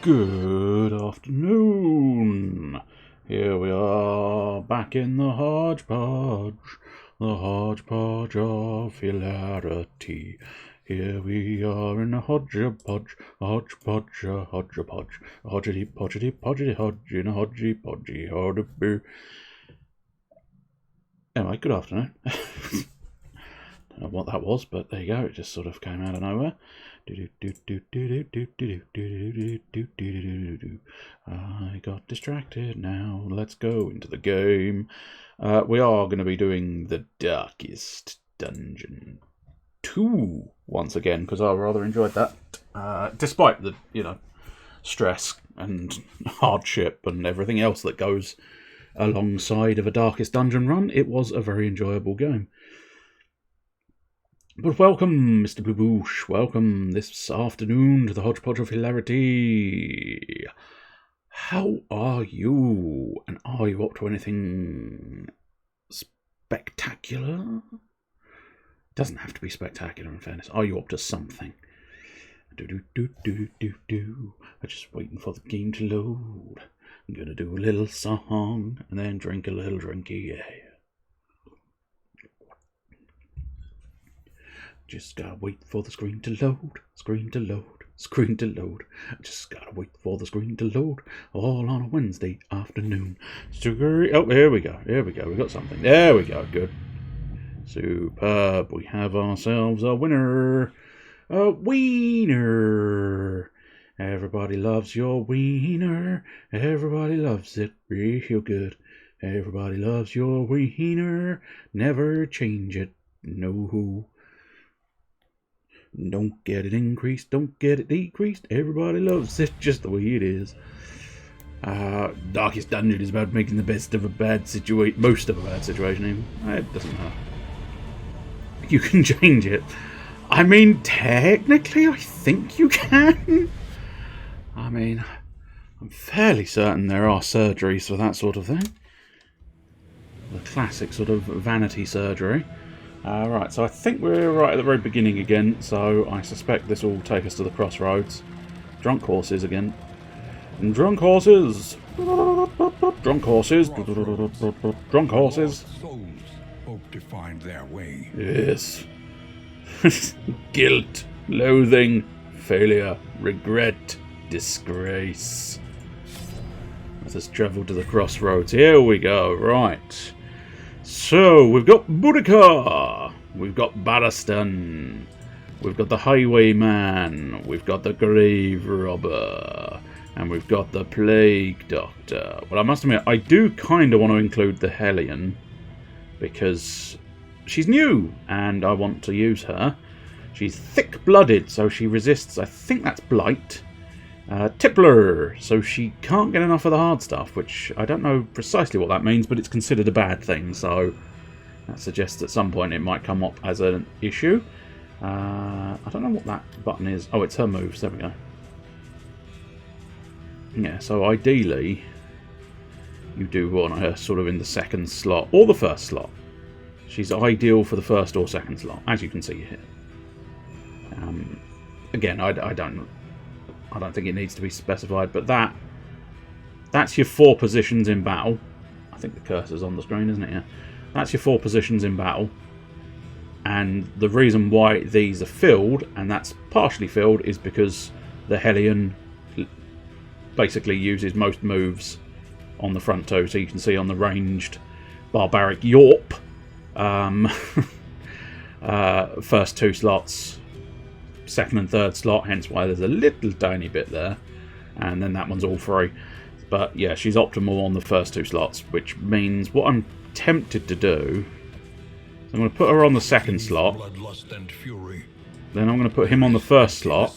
Good afternoon. Here we are, back in the Hodgepodge of Hilarity. Here we are in a Hodgepodge, a Hodgepodge, a Hodgepodge, a hodgety hodge in a Hodgepodge, hodgepodge. Anyway, good afternoon. Don't know what that was, but there you go. It just sort of came out of nowhere. I got distracted. Now let's go into the game. We are going to be doing the Darkest Dungeon 2 once again, because I rather enjoyed that. Despite the, stress and hardship and everything else that goes alongside of a Darkest Dungeon run, it was a very enjoyable game. But welcome, Mr. Blue Boosh. Welcome this afternoon to the Hodgepodge of Hilarity. How are you? And are you up to anything spectacular? It doesn't have to be spectacular, in fairness. Are you up to something? I'm just waiting for the game to load. I'm going to do a little song and then drink a little drinky, yeah. Just gotta wait for the screen to load, screen to load, screen to load. Just gotta wait for the screen to load, all on a Wednesday afternoon. Oh, here we go, we got something. There we go, good. Superb, we have ourselves a winner. A wiener. Everybody loves your wiener. Everybody loves it real good. Everybody loves your wiener. Never change it, no. Don't get it increased, don't get it decreased. Everybody loves it just the way it is. Darkest Dungeon is about making the best of a bad situation, most of a bad situation even. It doesn't matter. You can change it. I mean, technically, I think you can. I mean, I'm fairly certain there are surgeries for that sort of thing. The classic sort of vanity surgery. Right, so I think we're right at the very beginning again, so I suspect this will take us to the crossroads. Drunk horses again. Drunk horses! Drunk horses! Drunk horses! Souls hope to find their way. Yes. Guilt, loathing, failure, regret, disgrace. Let us travel to the crossroads. Here we go, right. So, we've got Boudica, we've got Barristan, we've got the Highwayman, we've got the Grave Robber, and we've got the Plague Doctor. Well, I must admit, I do kind of want to include the Hellion, because she's new, and I want to use her. She's thick-blooded, so she resists, I think that's Blight. Tippler, so she can't get enough of the hard stuff, which I don't know precisely what that means, but it's considered a bad thing, so that suggests at some point it might come up as an issue. I don't know what that button is. Oh, it's her moves. There we go. Yeah, so ideally you do want her sort of in the second slot, or the first slot. She's ideal for the first or second slot, as you can see here. Again, I don't think it needs to be specified, but that's your 4 positions in battle. I think the cursor's on the screen, isn't it? Yeah. That's your 4 positions in battle. And the reason why these are filled, and that's partially filled, is because the Hellion basically uses most moves on the front toe. So you can see on the ranged barbaric Yorp, first 2 slots, second and third slot, hence why there's a little tiny bit there, and then that one's all free. But yeah, she's optimal on the first 2 slots, which means what I'm tempted to do is I'm going to put her on the second slot, then I'm going to put him on the first slot,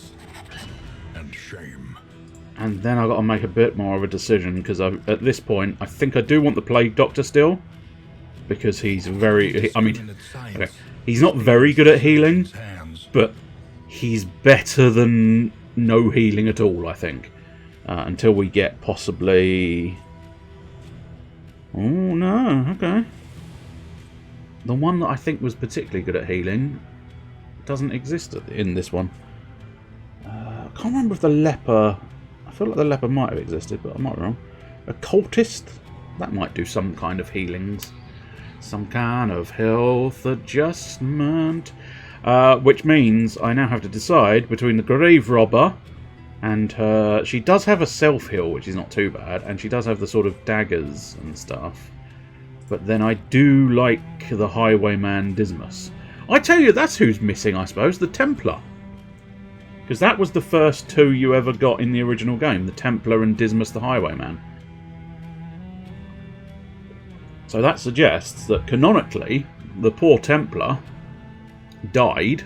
and then I've got to make a bit more of a decision, because at this point I think I do want the Plague Doctor still, because he's very, I mean, okay, he's not very good at healing, but he's better than no healing at all, I think. Until we get possibly... Oh, no, okay. The one that I think was particularly good at healing doesn't exist in this one. I can't remember if the leper feel like the leper might have existed, but I might be wrong. A cultist? That might do some kind of healings. Some kind of health adjustment. Which means I now have to decide between the grave robber and her. She does have a self-heal, which is not too bad, and she does have the sort of daggers and stuff. But then I do like the highwayman Dismas. I tell you, that's who's missing, I suppose, the Templar. Because that was the first two you ever got in the original game, the Templar and Dismas the Highwayman. So that suggests that canonically, the poor Templar died,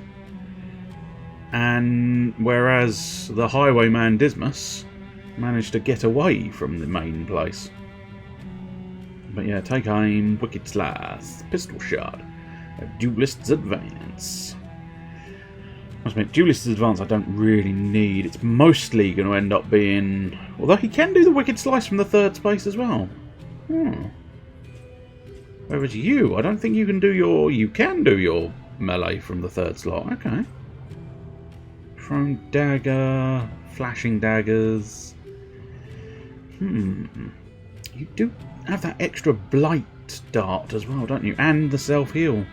and whereas the Highwayman Dismas managed to get away from the main place. But yeah, take aim, wicked slice, pistol shot, duelist's advance. I admit, duelist's advance I don't really need. It's mostly going to end up being, although he can do the wicked slice from the third space as well. Whereas you, I don't think you can do your. You can do your melee from the third slot. Okay. Thrown dagger, flashing daggers. You do have that extra blight dart as well, don't you? And the self-heal.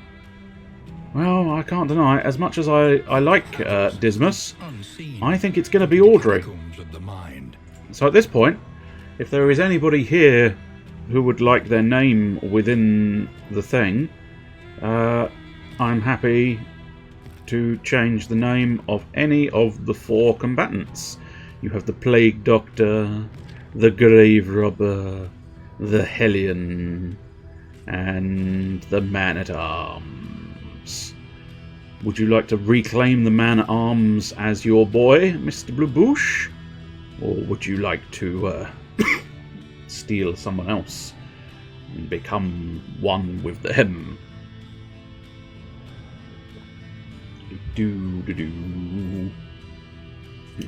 Well, I can't deny, as much as I like Dismas, I think it's going to be Audrey. So at this point, if there is anybody here who would like their name within the thing, I'm happy to change the name of any of the four combatants. You have the Plague Doctor, the Grave Robber, the Hellion, and the Man-at-Arms. Would you like to reclaim the Man-at-Arms as your boy, Mr. Bluebouche? Or would you like to steal someone else and become one with them? Do.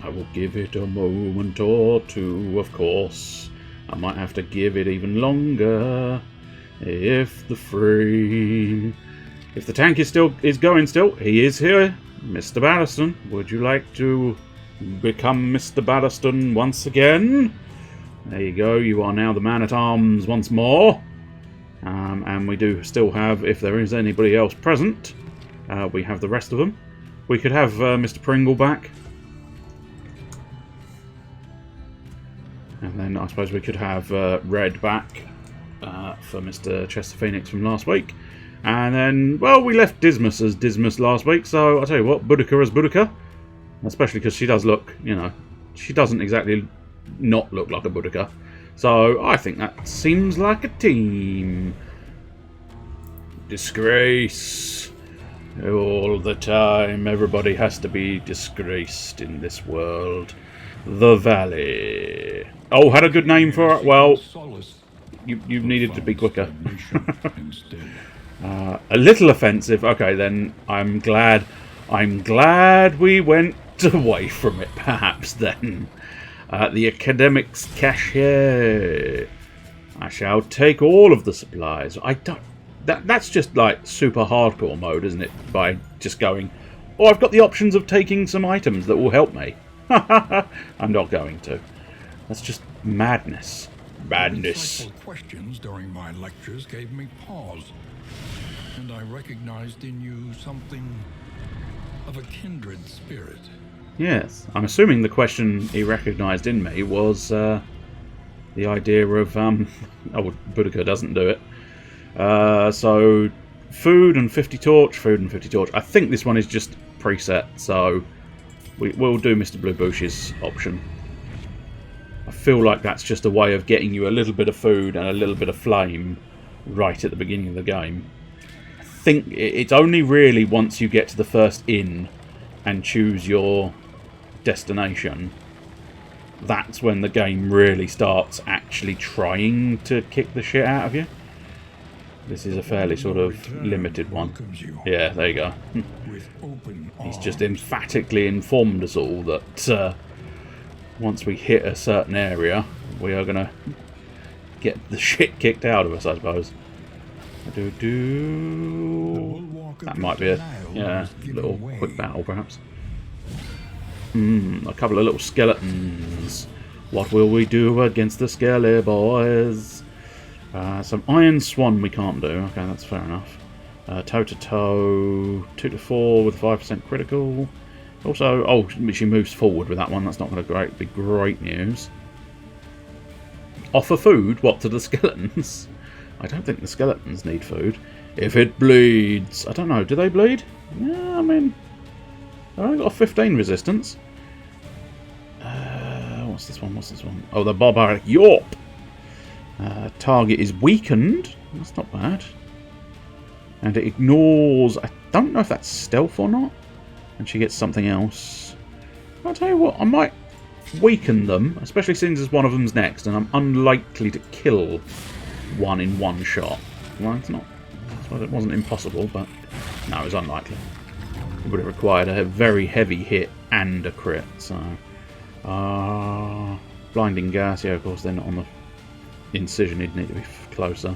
I will give it a moment or two, of course. I might have to give it even longer if the tank is going still. He is here, Mr. Barristan. Would you like to become Mr. Barristan once again? There you go. You are now the Man-at-Arms once more. And we do still have, if there is anybody else present, we have the rest of them. We could have Mr. Pringle back. And then I suppose we could have Red back for Mr. Chester Phoenix from last week. And then, well, we left Dismas as Dismas last week, so I'll tell you what, Boudica as Boudica. Especially because she does look, she doesn't exactly not look like a Boudica. So I think that seems like a team. Disgrace. All the time, everybody has to be disgraced in this world. The Valley. Oh, had a good name for it? Well, you needed to be quicker. A little offensive. Okay, then I'm glad we went away from it, perhaps, then. The Academic's Cashier. I shall take all of the supplies. That's just like super hardcore mode, isn't it? By just going, oh, I've got the options of taking some items that will help me. I'm not going to. That's just madness. Madness. Questions during my lectures gave me pause, and I recognized in you something of a kindred spirit. Yes, I'm assuming the question he recognised in me was the idea of Boudica doesn't do it. So food and 50 torch. I think this one is just preset, so we'll do Mr. Bluebouche's option. I feel like that's just a way of getting you a little bit of food and a little bit of flame right at the beginning of the game. I think it's only really once you get to the first inn and choose your destination, that's when the game really starts actually trying to kick the shit out of you. This is a fairly sort of limited one. Yeah, there you go. He's just emphatically informed us all that once we hit a certain area, we are going to get the shit kicked out of us, I suppose. That might be a little quick battle, perhaps. A couple of little skeletons. What will we do against the skelly boys? Some Iron Swan we can't do. Okay, that's fair enough. Toe-to-toe, 2 to 4 with 5% critical. Also, oh, she moves forward with that one. That's not going to be great news. Offer food? What, to the skeletons? I don't think the skeletons need food. If it bleeds. I don't know. Do they bleed? Yeah, I mean, they've only got a 15 resistance. What's this one? What's this one? Oh, the barbaric Yorp. Target is weakened. That's not bad. And it ignores... I don't know if that's stealth or not. And she gets something else. I'll tell you what, I might weaken them. Especially since one of them's next. And I'm unlikely to kill one in one shot. Well, it's not... It wasn't impossible, but... No, it was unlikely. It would have required a very heavy hit and a crit, so... blinding gas, yeah, of course they're not on the incision, he'd need to be closer.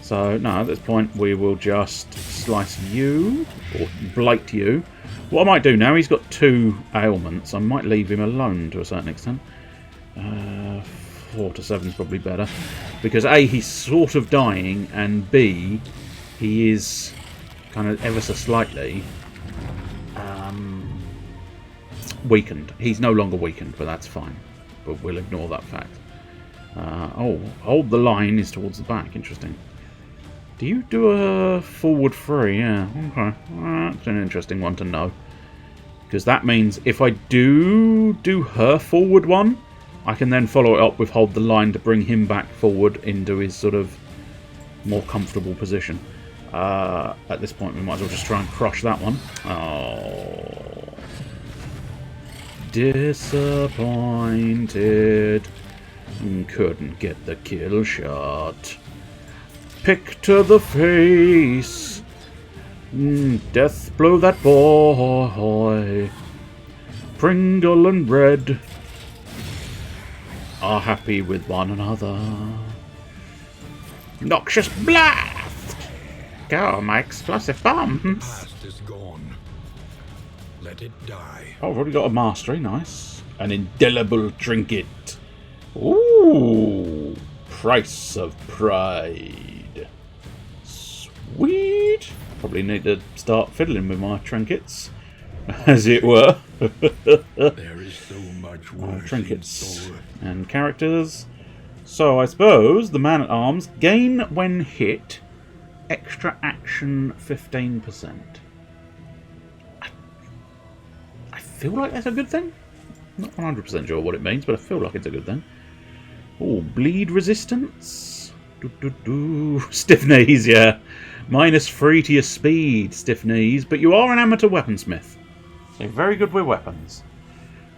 So, no, at this point we will just slice you, or blight you. What I might do now, he's got 2 ailments, I might leave him alone to a certain extent. 4 to 7 is probably better. Because A, he's sort of dying, and B, he is kind of ever so slightly weakened. He's no longer weakened, but that's fine. But we'll ignore that fact. Oh, hold the line is towards the back. Interesting. Do you do a forward 3? Yeah, okay. That's an interesting one to know. Because that means if I do her forward one, I can then follow it up with hold the line to bring him back forward into his sort of more comfortable position. At this point, we might as well just try and crush that one. Oh. Disappointed. Couldn't get the kill shot. Pick to the face. Death blow that boy. Pringle and Red are happy with one another. Noxious blast! Go, my explosive bombs. The past is gone. Let it die. Oh, I've already got a mastery, nice. An indelible trinket. Ooh, price of pride. Sweet. Probably need to start fiddling with my trinkets, as it were. There is so much worse Trinkets and characters. So I suppose the man-at-arms gain when hit, extra action 15%. I feel like that's a good thing. Not 100% sure what it means, but I feel like it's a good thing. Oh, bleed resistance. Stiff knees, yeah. -3 to your speed, stiff knees. But you are an amateur weaponsmith, so you're very good with weapons.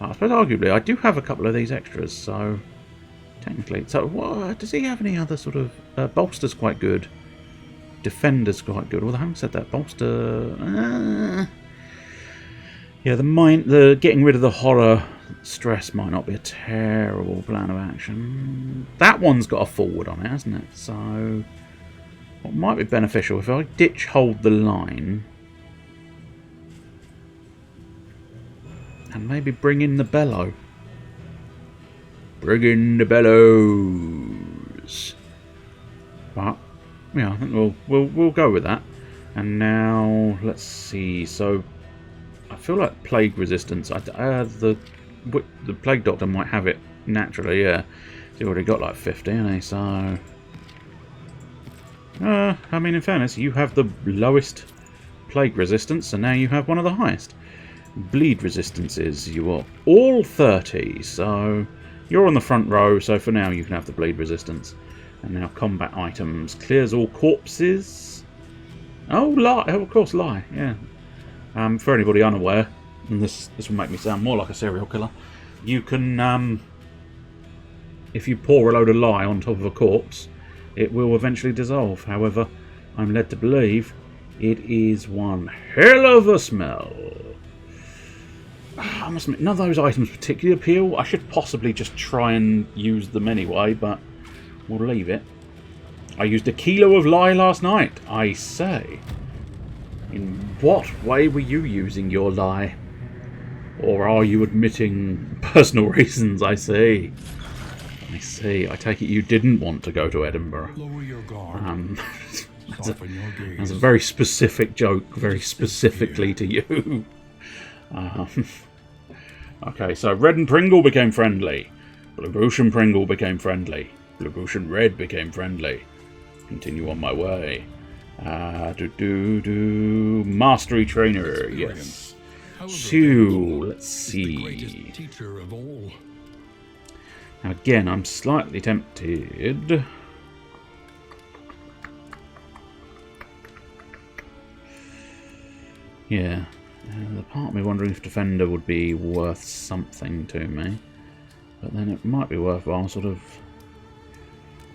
I suppose arguably I do have a couple of these extras, so technically. So what, does he have any other sort of bolster's quite good? Defender's quite good. Well, I haven't said that. Bolster. Yeah, the getting rid of the horror stress might not be a terrible plan of action. That one's got a forward on it, hasn't it? So what might be beneficial if I ditch hold the line and maybe bring in the bellow. Bring in the bellows. But yeah, I think we'll go with that. And now let's see. So I feel like plague resistance. The plague doctor might have it naturally. Yeah, he's already got like 50, hasn't he? So I mean, in fairness, you have the lowest plague resistance, and now you have one of the highest. Bleed resistances, you are all 30, so you're on the front row, so for now you can have the bleed resistance. And now combat items. Clears all corpses. Oh, lie. Oh, of course, lie. Yeah. For anybody unaware, and this will make me sound more like a serial killer, you can, if you pour a load of lye on top of a corpse, it will eventually dissolve. However, I'm led to believe it is one hell of a smell. I must admit, none of those items particularly appeal. I should possibly just try and use them anyway, but we'll leave it. I used a kilo of lye last night, I say. In what way were you using your lye? Or are you admitting personal reasons? I see. I see. I take it you didn't want to go to Edinburgh. Lower your guard. Soften your gaze. That's a very specific joke, very specifically to you. Okay, so Red and Pringle became friendly. Blue Bush and Pringle became friendly. Blue Bush and Red became friendly. Continue on my way. Mastery Trainer, yes. So, let's see. Teacher of all. Now again, I'm slightly tempted. Yeah. The part of me wondering if Defender would be worth something to me. But then it might be worthwhile sort of...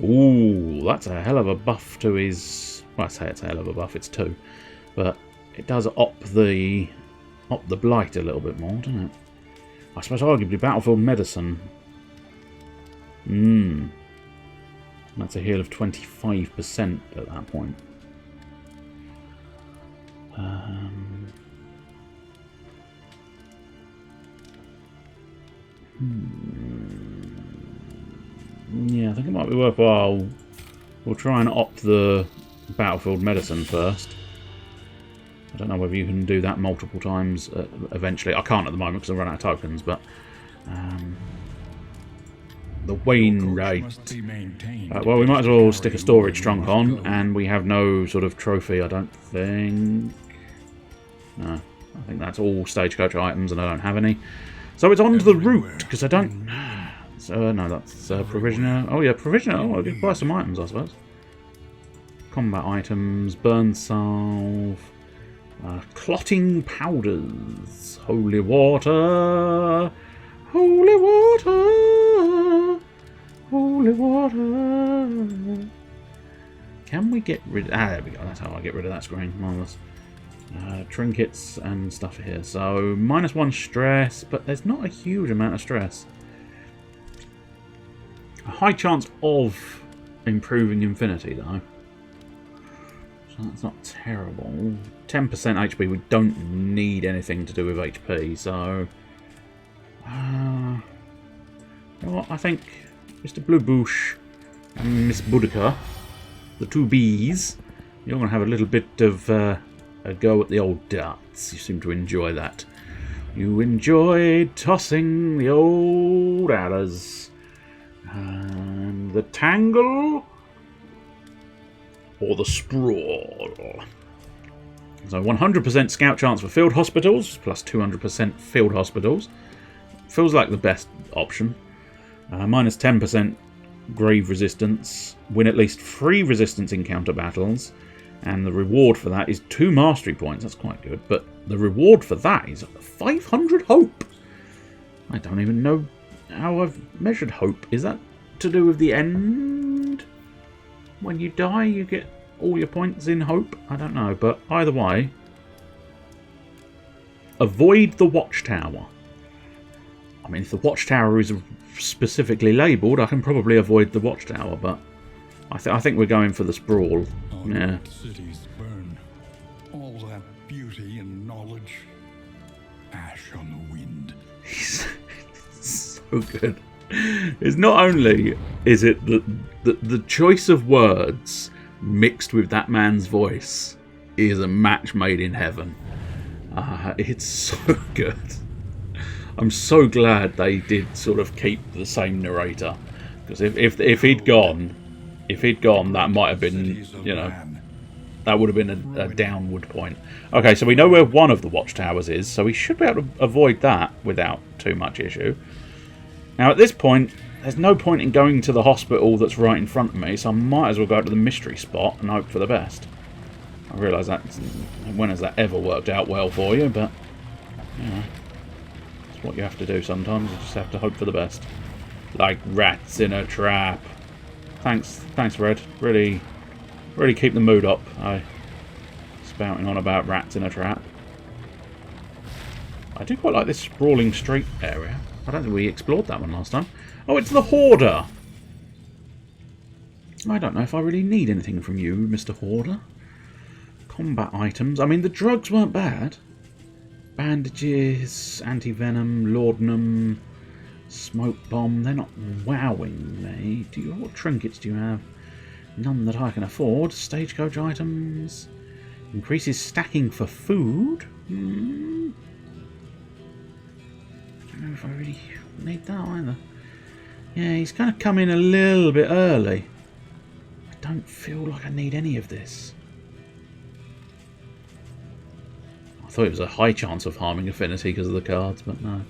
Ooh, that's a hell of a buff to his... Well, I say it's a hell of a buff, it's 2. But it does op the blight a little bit more, doesn't it? I suppose arguably Battlefield Medicine. That's a heal of 25% at that point. Yeah, I think it might be worthwhile. We'll try and opt the Battlefield Medicine first. I don't know whether you can do that multiple times eventually. I can't at the moment because I've run out of tokens, but... the Wayne rate. Well, we might as well stick a storage trunk on, and we have no sort of trophy, I don't think. No, I think that's all stagecoach items, and I don't have any. So it's on to the route, because I don't... So, no, that's provisioner. Oh, yeah, provisioner. Oh, I'll get buy some items, I suppose. Combat items, burn salve, clotting powders, holy water, holy water, holy water. Can we get rid... there we go. That's how I get rid of that screen. Marvellous. Trinkets and stuff here. So, -1 stress, but there's not a huge amount of stress. A high chance of improving Infinity, though. So that's not terrible. 10% HP, we don't need anything to do with HP, so... you know what, I think Mr. Blue Bush and Miss Boudica, the 2 bees, you're going to have a little bit of a go at the old darts. You seem to enjoy that. You enjoyed tossing the old adders. And the tangle or the sprawl. So 100% scout chance for field hospitals, plus 200% field hospitals. Feels like the best option. Minus 10% grave resistance. Win at least 3 resistance encounter battles. And the reward for that is 2 mastery points. That's quite good. But the reward for that is 500 hope. I don't even know how I've measured hope. Is that to do with the end? When you die, you get all your points in hope? I don't know. But either way, avoid the watchtower. I mean, if the watchtower is specifically labelled, I can probably avoid the watchtower, but I think we're going for the sprawl. Yeah. Cities burn. All that beauty and knowledge. Ash on the wind. So good. It's not only is it the choice of words mixed with that man's voice is a match made in heaven. It's so good. I'm so glad they did sort of keep the same narrator, because if he'd gone, that might have been, you know, that would have been a downward point. Okay, so we know where one of the watchtowers is, so we should be able to avoid that without too much issue. Now at this point, there's no point in going to the hospital that's right in front of me, so I might as well go to the mystery spot and hope for the best. I realise that, when has that ever worked out well for you, but, you know, it's what you have to do sometimes. You just have to hope for the best. Like rats in a trap. Thanks, Red. Really keep the mood up. Spouting on about rats in a trap. I do quite like this sprawling street area. I don't think we explored that one last time. Oh, it's the Hoarder. I don't know if I really need anything from you, Mr. Hoarder. Combat items. I mean, the drugs weren't bad. Bandages, anti-venom, laudanum, smoke bomb. They're not wowing me. What trinkets do you have? None that I can afford. Stagecoach items. Increases stacking for food. I don't know if I really need that either. Yeah, he's going to come in a little bit early. I don't feel like I need any of this. I thought it was a high chance of harming affinity because of the cards, but no.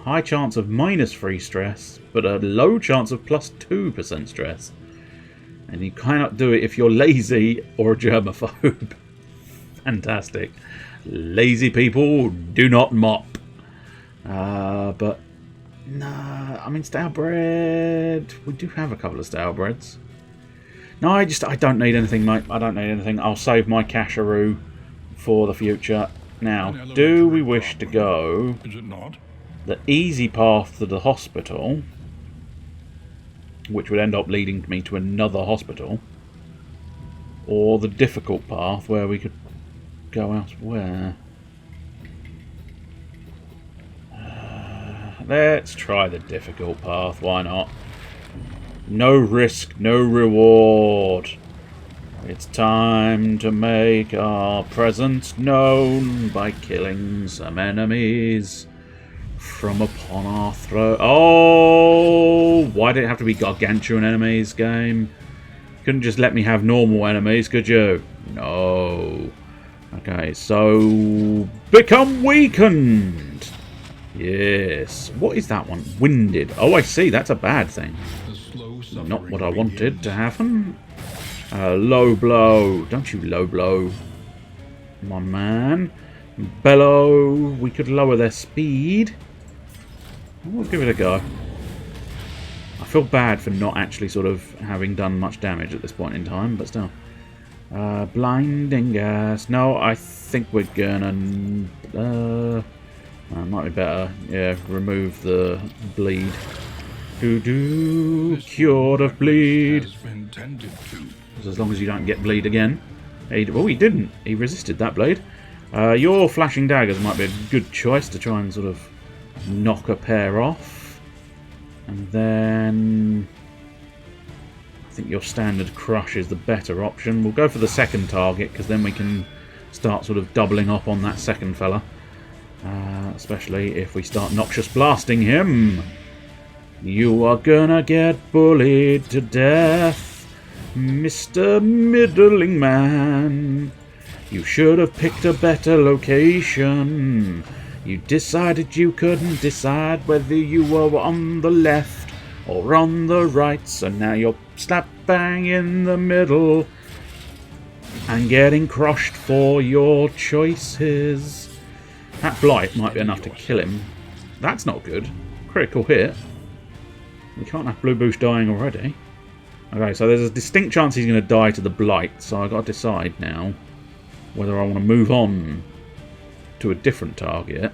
High chance of -3 stress, but a low chance of +2% stress. And you cannot do it if you're lazy or a germaphobe. Fantastic. Lazy people do not mop. But no, I mean stale bread. We do have a couple of stale breads. No, I don't need anything, mate. I don't need anything. I'll save my casharoo for the future. Now, do we wish to go the easy path to the hospital, which would end up leading me to another hospital, or the difficult path where we could go elsewhere? Let's try the difficult path, why not? No risk, no reward. It's time to make our presence known by killing some enemies from upon our throat. Oh, why did it have to be gargantuan enemies, game? Couldn't just let me have normal enemies, could you? No. Okay, so become weakened. Yes. What is that one? Winded. Oh, I see. That's a bad thing. Not what I wanted to happen. Low blow. Don't you low blow, my man. Bellow. We could lower their speed. We'll give it a go. I feel bad for not actually sort of having done much damage at this point in time, but still. Blinding gas. No, I think we're gonna... might be better. Yeah, remove the bleed. Cured of bleed. As long as you don't get bleed again. Oh, he didn't. He resisted that blade. Your flashing daggers might be a good choice to try and sort of knock a pair off. And then I think your standard crush is the better option. We'll go for the second target because then we can start sort of doubling up on that second fella. Especially if we start noxious blasting him. You are gonna get bullied to death, Mr. Middling Man. You should have picked a better location. You decided you couldn't decide whether you were on the left or on the right, so now you're slap bang in the middle and getting crushed for your choices. That blight might be enough to kill him. That's not good. Critical hit. We can't have Blue Boost dying already. Okay, so there's a distinct chance he's going to die to the blight, so I've got to decide now whether I want to move on to a different target.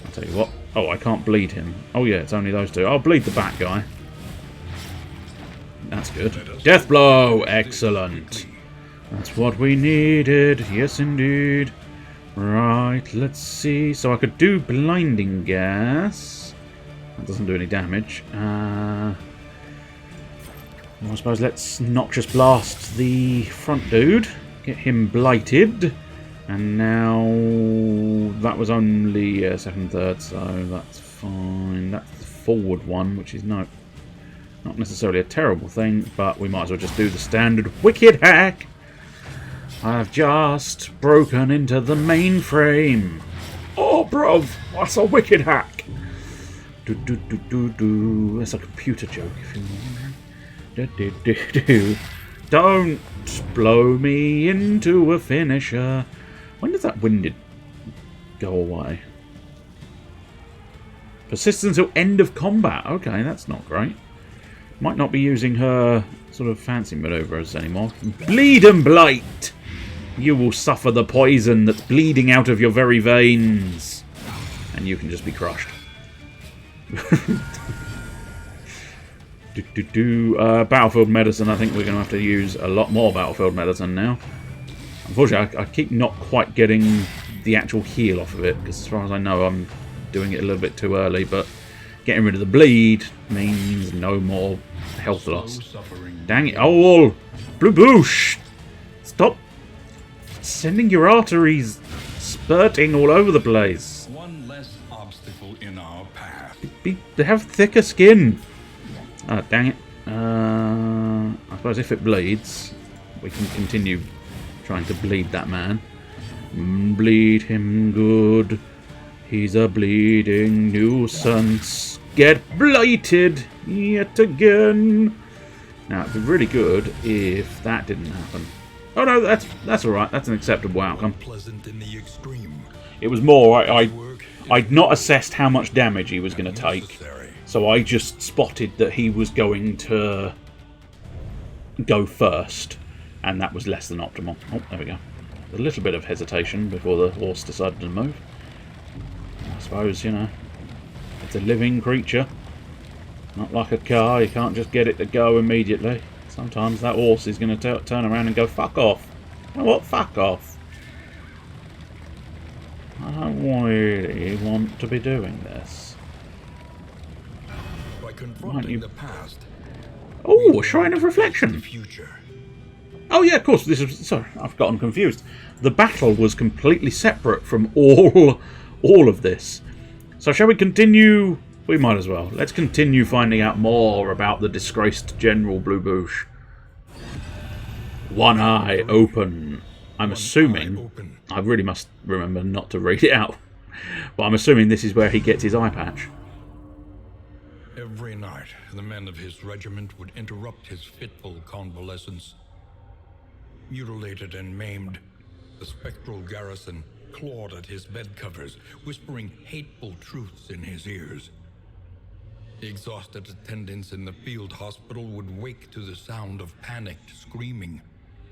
I'll tell you what. Oh, I can't bleed him. Oh yeah, it's only those two. I'll bleed the bat guy. That's good. Death blow! Excellent. That's what we needed. Yes, indeed. Right, let's see. So I could do blinding gas. That doesn't do any damage. Well, I suppose let's noxious blast the front dude. Get him blighted. And now that was only second, third, so that's fine. That's the forward one, which is not necessarily a terrible thing, but we might as well just do the standard wicked hack. I've just broken into the mainframe. Oh, bruv, that's a wicked hack. That's a computer joke, if you want. Don't blow me into a finisher. When does that winded go away? Persist until end of combat. Okay, that's not great. Might not be using her sort of fancy manoeuvres anymore. Bleed and blight. You will suffer the poison that's bleeding out of your very veins. And you can just be crushed. Battlefield medicine. I think we're going to have to use a lot more battlefield medicine now. Unfortunately, I keep not quite getting the actual heal off of it, because as far as I know, I'm doing it a little bit too early, but getting rid of the bleed means no more health loss. Dang it. Oh, Blue Boosh! Stop sending your arteries spurting all over the place. One less obstacle in our path. They have thicker skin. Oh, dang it. I suppose if it bleeds, we can continue trying to bleed that man. Bleed him good. He's a bleeding nuisance. Get blighted yet again. Now, it'd be really good if that didn't happen. Oh no, that's all right. That's an acceptable outcome. Pleasant in the extreme. It was more I'd not assessed how much damage he was going to take, so I just spotted that he was going to go first, and that was less than optimal. Oh, there we go. A little bit of hesitation before the horse decided to move. I suppose, you know, it's a living creature. Not like a car, you can't just get it to go immediately. Sometimes that horse is going to turn around and go, fuck off. You know what? Fuck off. I don't really want to be doing this. By confronting the past. Oh, a Shrine of Reflection. Future. Oh yeah, of course. This is. Sorry, I've gotten confused. The battle was completely separate from all of this. So shall we continue? We might as well. Let's continue finding out more about the disgraced General Blue Boosh. One eye open. I'm assuming. I really must remember not to read it out. But I'm assuming this is where he gets his eye patch. Every night, the men of his regiment would interrupt his fitful convalescence. Mutilated and maimed, the spectral garrison clawed at his bed covers, whispering hateful truths in his ears. The exhausted attendants in the field hospital would wake to the sound of panicked screaming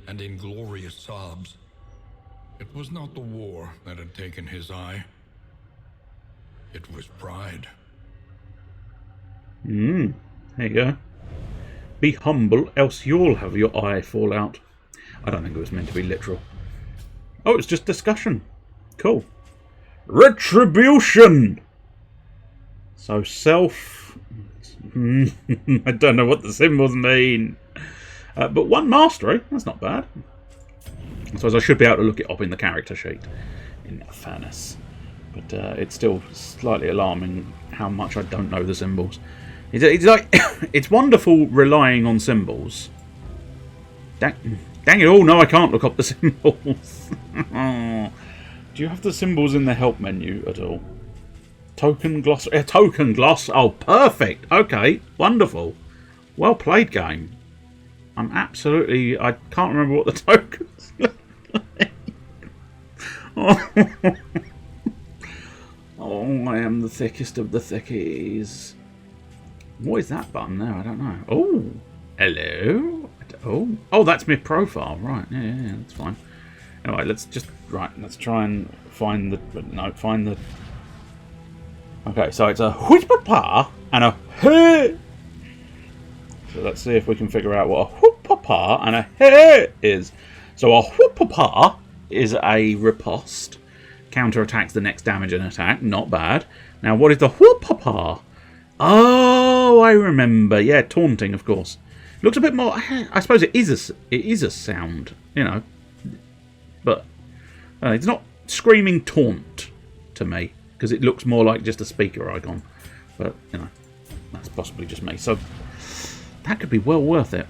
and inglorious sobs. It was not the war that had taken his eye. It was pride. There you go. Be humble, else you'll have your eye fall out. I don't think it was meant to be literal. Oh, it's just discussion. Cool. Retribution! So self... I don't know what the symbols mean. But one mastery, that's not bad. I suppose I should be able to look it up in the character sheet, in fairness. But it's still slightly alarming how much I don't know the symbols. It's like it's wonderful relying on symbols. Dang it! Oh no, I can't look up the symbols. Do you have the symbols in the help menu at all? Token gloss. Token gloss. Oh, perfect. Okay, wonderful. Well played, game. I'm absolutely. I can't remember what the tokens look like. Oh, I am the thickest of the thickies. What is that button there? I don't know. Oh, hello. Oh, that's my profile. Right. Yeah, that's fine. Anyway, let's try and find the. Okay, so it's a whoop-pa-pa and a hey. So let's see if we can figure out what a whoop-pa-pa and a hey is. So a whoop-pa-pa is a riposte. Counter-attacks the next damage and attack. Not bad. Now, what is the whoop-pa-pa? Oh, I remember. Yeah, taunting, of course. Looks a bit more... I suppose it is a sound, you know. But it's not screaming taunt to me, because it looks more like just a speaker icon. But, you know, that's possibly just me. So, that could be well worth it.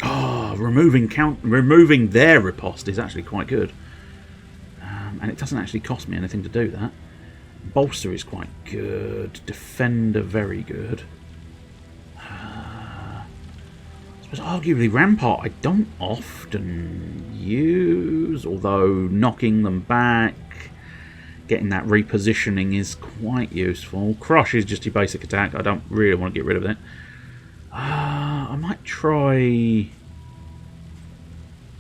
Oh, removing their riposte is actually quite good. And it doesn't actually cost me anything to do that. Bolster is quite good. Defender, very good. I suppose arguably Rampart I don't often use, although knocking them back, getting that repositioning is quite useful. Crush is just your basic attack. I don't really want to get rid of it. I might try...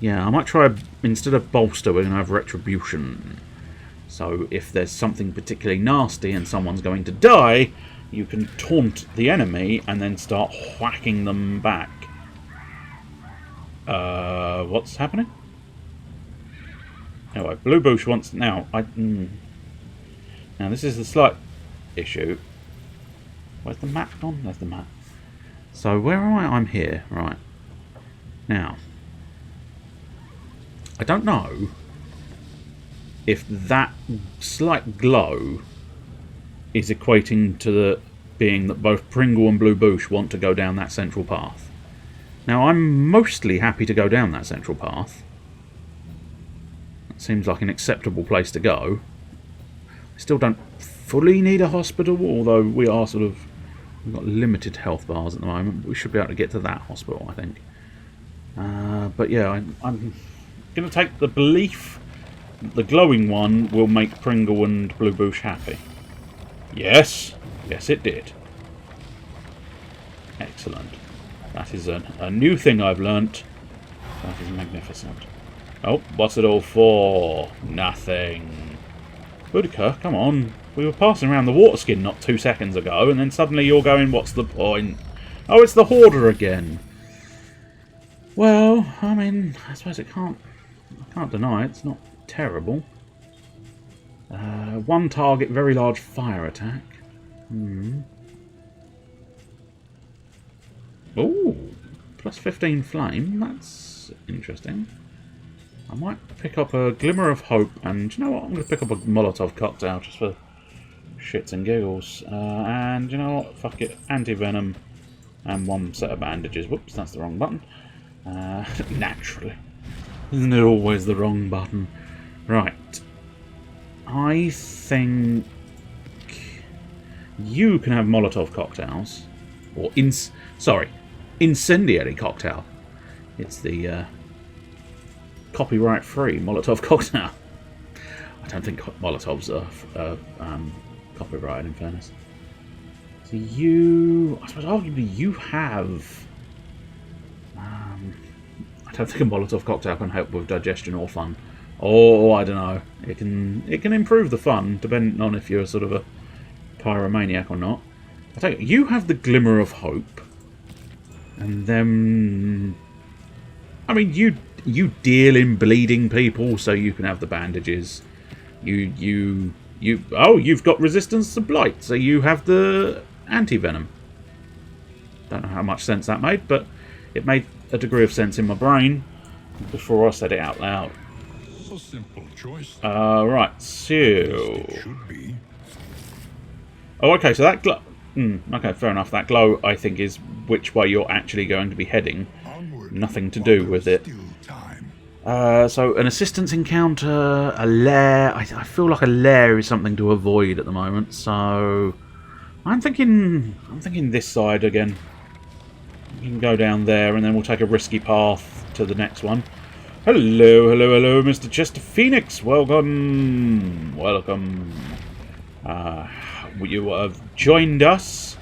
Yeah, I might try, instead of Bolster, we're going to have Retribution. So if there's something particularly nasty and someone's going to die, you can taunt the enemy and then start whacking them back. What's happening? Anyway, Blue Boosh wants... Now, Now, this is the slight issue. Where's the map gone? There's the map. So, where am I? I'm here. Right. Now, I don't know if that slight glow is equating to the being that both Pringle and Blue Boosh want to go down that central path. Now, I'm mostly happy to go down that central path. That seems like an acceptable place to go. I still don't fully need a hospital, although we are sort of... We've got limited health bars at the moment. We should be able to get to that hospital, I think. But yeah, I'm going to take the belief that the glowing one will make Pringle and Blue Boosh happy. Yes. Yes, it did. Excellent. That is a new thing I've learnt. That is magnificent. Oh, what's it all for? Nothing. Boudica, come on. We were passing around the water skin not 2 seconds ago, and then suddenly you're going, what's the point? Oh, it's the Hoarder again. Well, I mean, I suppose I can't deny it's not terrible. One target, very large fire attack. Oh, plus 15 flame. That's interesting. I might pick up a Glimmer of Hope, and you know what? I'm going to pick up a Molotov cocktail just for shits and giggles. And you know what? Fuck it. Anti-venom and one set of bandages. Whoops, that's the wrong button. Naturally. Isn't it always the wrong button? Right. I think you can have Molotov cocktails. Or, incendiary cocktail. It's the copyright-free Molotov cocktail. I don't think Molotovs are copyrighted, in fairness. So I suppose arguably you have... I don't think a Molotov cocktail can help with digestion or fun. Or, I don't know. It can improve the fun, depending on if you're sort of a pyromaniac or not. I tell you, you have the Glimmer of Hope. And then... I mean, you deal in bleeding people, so you can have the bandages. Oh, you've got resistance to blight, so you have the anti-venom. Don't know how much sense that made, but it made a degree of sense in my brain before I said it out loud. A simple choice. Right, so... It should be. Oh, okay, so that glow... okay, fair enough. That glow, I think, is which way you're actually going to be heading. Onward, Nothing to do with it. still time. So, an assistance encounter, a lair... I feel like a lair is something to avoid at the moment, so... I'm thinking this side again. We can go down there, and then we'll take a risky path to the next one. Hello, hello, hello, Mr. Chester Phoenix. Welcome. Welcome. You have joined us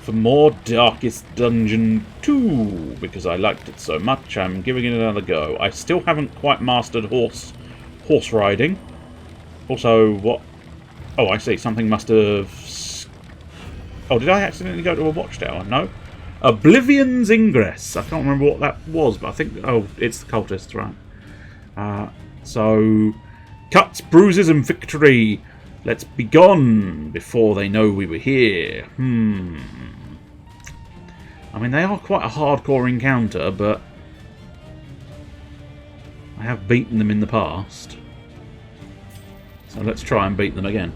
for more Darkest Dungeon 2, because I liked it so much, I'm giving it another go. I still haven't quite mastered horse riding. Also, what... Oh, I see. Something must have... Oh, did I accidentally go to a watchtower? No. Oblivion's Ingress. I can't remember what that was, but I think... Oh, it's the cultists, right. So... Cuts, bruises, and victory. Let's be gone before they know we were here. I mean, they are quite a hardcore encounter, but... I have beaten them in the past. So let's try and beat them again.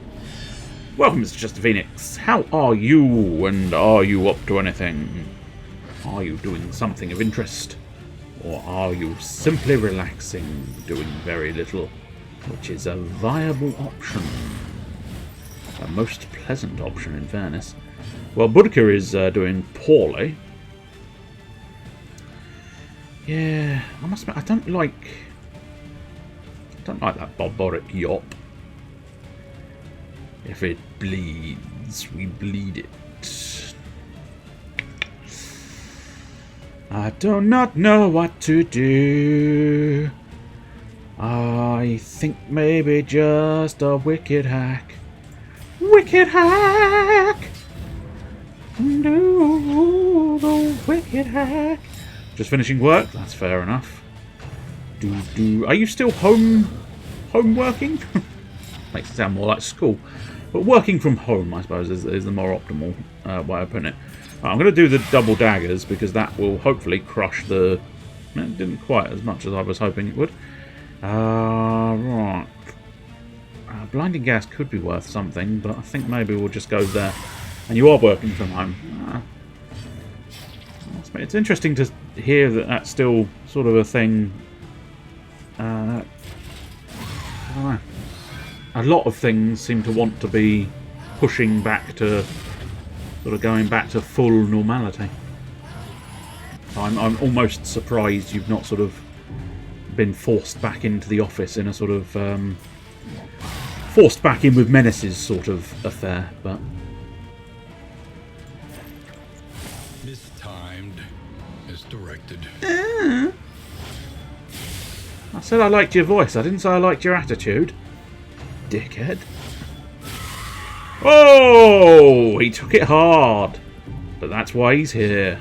Welcome, Mr. Chester Phoenix. How are you, and are you up to anything? Are you doing something of interest? Or are you simply relaxing, doing very little? Which is a viable option. A most pleasant option, in fairness. Well, Boudica is doing poorly. Yeah, I must admit, I don't like that barbaric yop. If it bleeds, we bleed it. I do not know what to do. I think maybe just a wicked hack. Wicked hack! Do the wicked hack. Just finishing work? That's fair enough. Are you still home? home working. Makes it sound more like school. But working from home, I suppose, is the more optimal way of putting it. Right, I'm going to do the double daggers because that will hopefully crush the... It didn't quite as much as I was hoping it would. Right. Blinding gas could be worth something, but I think maybe we'll just go there. And you are working from home. It's interesting to hear that that's still sort of a thing. I don't know. A lot of things seem to want to be pushing back to sort of going back to full normality. I'm almost surprised you've not sort of been forced back into the office in a sort of forced back in with menaces sort of affair, but mistimed, misdirected. I said I liked your voice. I didn't say I liked your attitude. Dickhead. Oh, he took it hard. But that's why he's here.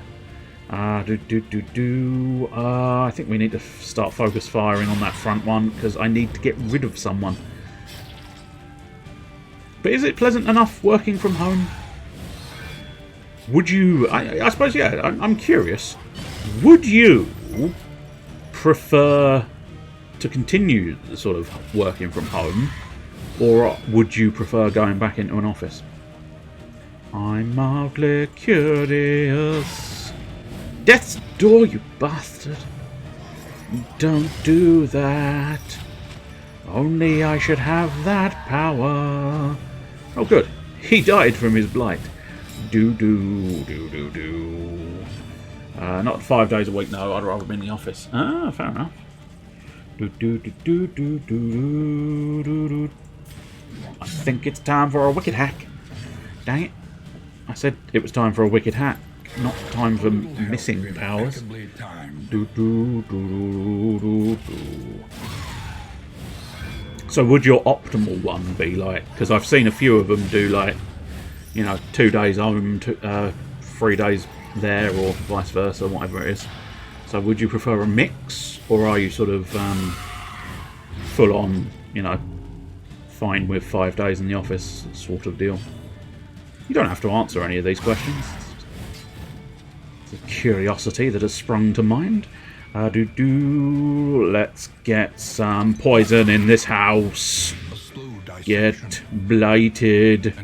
I think we need to start focus firing on that front one because I need to get rid of someone. But is it pleasant enough working from home? Would you... I suppose, yeah, I'm curious. Would you prefer to continue the sort of working from home, or would you prefer going back into an office? I'm mildly curious. Death's door, you bastard. Don't do that. Only I should have that power. Oh, good. He died from his blight. Do. Not 5 days a week, no. I'd rather be in the office. Ah, fair enough. I think it's time for a wicked hack. Dang it. I said it was time for a wicked hack, not time for missing powers. So would your optimal one be like, because I've seen a few of them do like, you know, 2 days home, 3 days there, or vice versa, whatever it is. So would you prefer a mix, or are you sort of full on, you know, fine with 5 days in the office sort of deal? You don't have to answer any of these questions. It's a curiosity that has sprung to mind. Let's get some poison in this house. Get blighted.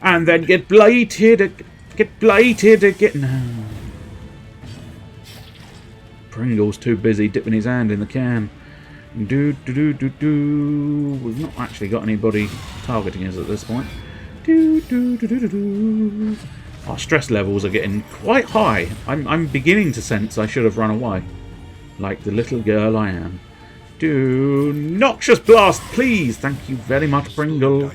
And then get blighted. Get blighted again. No. Pringle's too busy dipping his hand in the can. We've not actually got anybody targeting us at this point. Our stress levels are getting quite high. I'm beginning to sense I should have run away. Like the little girl I am. Noxious blast, please! Thank you very much, Pringle.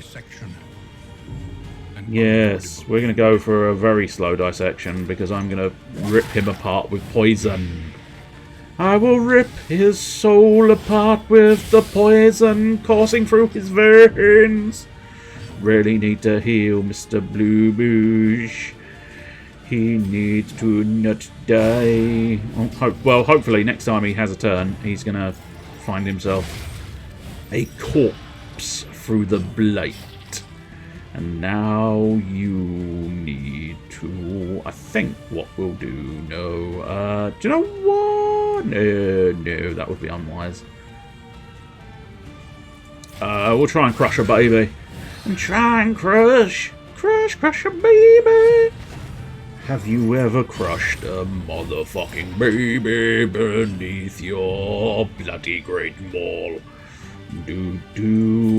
Yes, we're going to go for a very slow dissection because I'm going to rip him apart with poison. I will rip his soul apart with the poison coursing through his veins. Really need to heal Mr. Blue Bouge. He needs to not die. Well, hopefully next time he has a turn, he's going to find himself a corpse through the blight. And now you need to... I think what we'll do... No. Do you know what? No, that would be unwise. We'll try and crush a baby. And try and crush a baby. Have you ever crushed a motherfucking baby beneath your bloody great maul?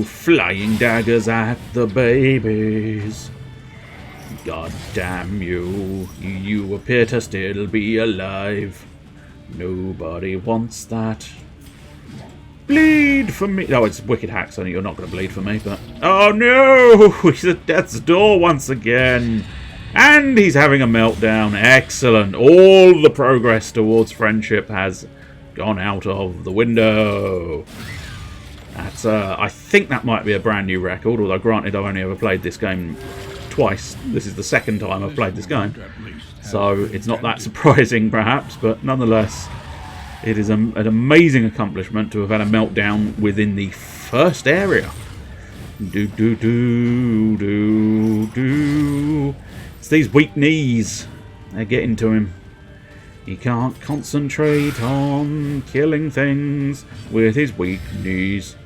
Flying daggers at the babies. God damn you. You appear to still be alive. Nobody wants that. Bleed for me. Oh, it's wicked hack, so you're not going to bleed for me, but... Oh no! He's at death's door once again. And he's having a meltdown. Excellent. All the progress towards friendship has gone out of the window. That's, I think that might be a brand new record, although granted I've only ever played this game twice. This is the second time I've played this game. So it's not that surprising perhaps, but nonetheless, It is an amazing accomplishment to have had a meltdown within the first area. Do do do do do. It's these weak knees. They're getting to him. He can't concentrate on killing things with his weak knees.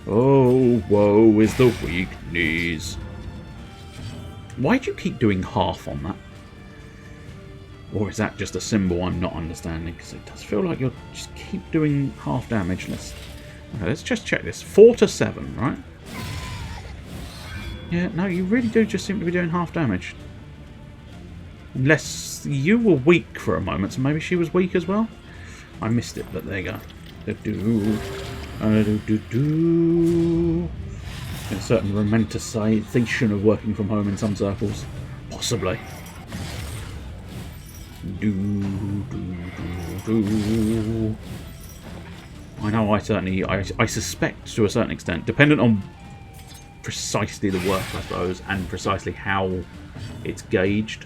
Oh, woe is the weak knees. Why do you keep doing half on that? Or is that just a symbol I'm not understanding? Because it does feel like you'll just keep doing half damage. Let's just check this. 4 to 7, right? Yeah, no, you really do just seem to be doing half damage. Unless you were weak for a moment, so maybe she was weak as well? I missed it, but there you go. A certain romanticization of working from home in some circles. Possibly. I know I suspect to a certain extent, dependent on precisely the work, I suppose, and precisely how it's gauged.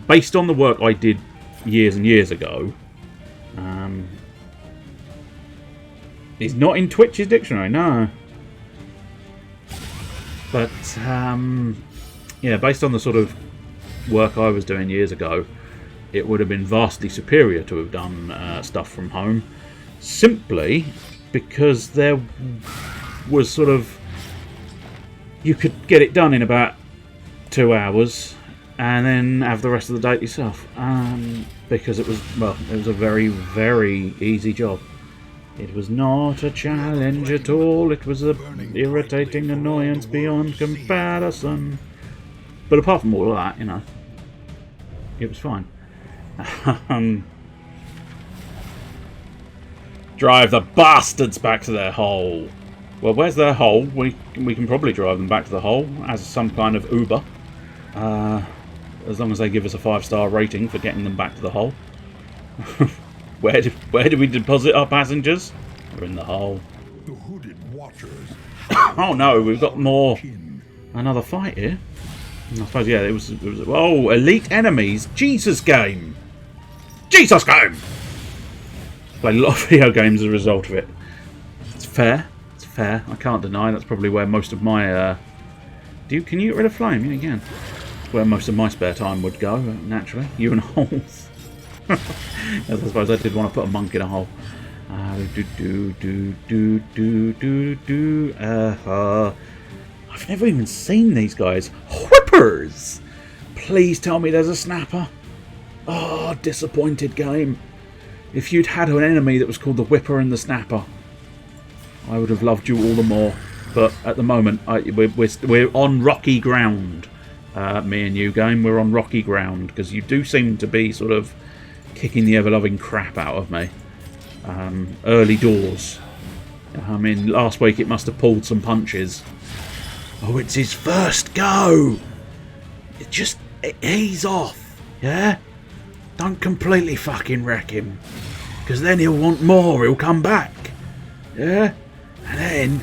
Based on the work I did years and years ago, it's not in Twitch's dictionary, no. But, yeah, based on the sort of work I was doing years ago, it would have been vastly superior to have done stuff from home, simply because there was sort of... You could get it done in about 2 hours and then have the rest of the day to yourself. Because it was, well, it was a very, very easy job. It was not a challenge at all. It was a irritating annoyance beyond comparison. But apart from all of that, you know, it was fine. Drive the bastards back to their hole. Well, where's their hole? We can probably drive them back to the hole as some kind of Uber. As long as they give us a 5-star rating for getting them back to the hole. Where do we deposit our passengers? We're in the hole. The hooded watchers. Oh no, we've got more. Another fight here. I suppose, yeah, it was. Oh, elite enemies. Jesus game. Jesus game. Played a lot of video games as a result of it. It's fair. It's fair. I can't deny that's probably where most of my. Can you get rid of flame? Yeah, you can. Where most of my spare time would go, naturally. You and holes. I suppose I did want to put a monk in a hole. I've never even seen these guys. Whippers! Please tell me there's a snapper. Oh, disappointed game. If you'd had an enemy that was called the Whipper and the Snapper, I would have loved you all the more. But at the moment, we're on rocky ground. Me and you, game, we're on rocky ground. Because you do seem to be sort of kicking the ever-loving crap out of me. Early doors. I mean, last week it must have pulled some punches. Oh, it's his first go! Just ease off, yeah? Don't completely fucking wreck him. Because then he'll want more, he'll come back. Yeah? And then,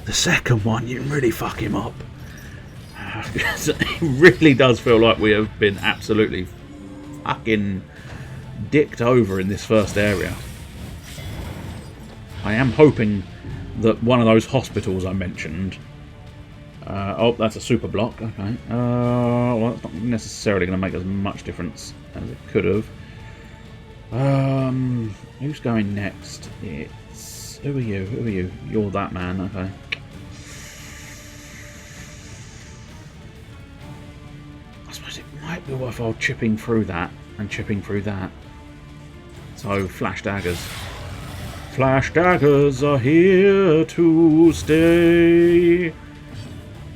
the second one, you can really fuck him up. It really does feel like we have been absolutely fucking dicked over in this first area. I am hoping that one of those hospitals I mentioned... oh, that's a super block. Okay. Well, that's not necessarily going to make as much difference as it could have. Who's going next? It's... Who are you? Who are you? You're that man. Okay. I suppose it might be worthwhile chipping through that and chipping through that. So, flash daggers. Flash daggers are here to stay.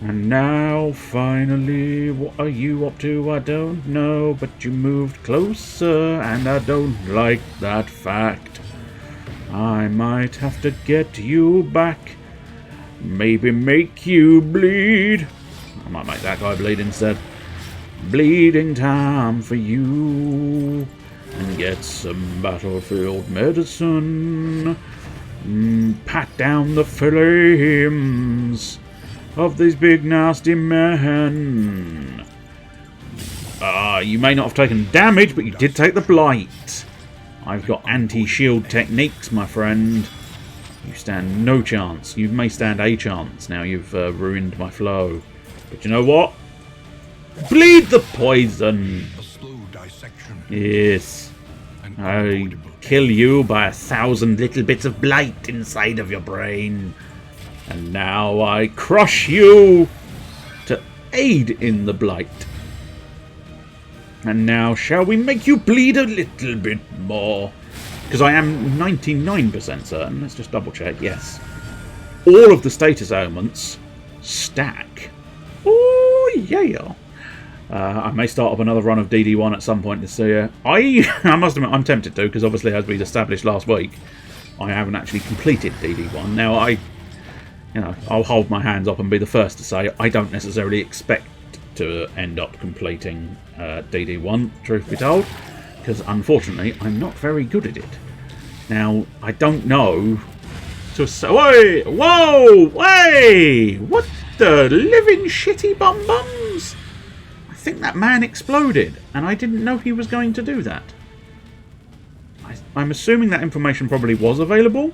And now, finally, what are you up to? I don't know, but you moved closer, and I don't like that fact. I might have to get you back. Maybe make you bleed. I might make that guy bleed instead. Bleeding time for you. And get some battlefield medicine. Pat down the flames of these big nasty men. You may not have taken damage, but you did take the blight. I've got anti-shield techniques, my friend. You stand no chance. You may stand a chance. Now you've ruined my flow. But you know what? Bleed the poison. A slow dissection. Yes. I kill you by 1,000 little bits of blight inside of your brain. And now I crush you to aid in the blight. And now shall we make you bleed a little bit more? Because I am 99% certain. Let's just double check. Yes. All of the status ailments stack. Oh, yeah. I may start up another run of DD1 at some point this year. I must admit, I'm tempted to, because obviously, as we established last week, I haven't actually completed DD1. Now, I'll hold my hands up and be the first to say I don't necessarily expect to end up completing DD1, truth be told, because unfortunately, I'm not very good at it. Now, I don't know to say. Whoa! Whoa! Hey! What the living shitty bum bums? I think that man exploded, and I didn't know he was going to do that. I'm assuming that information probably was available,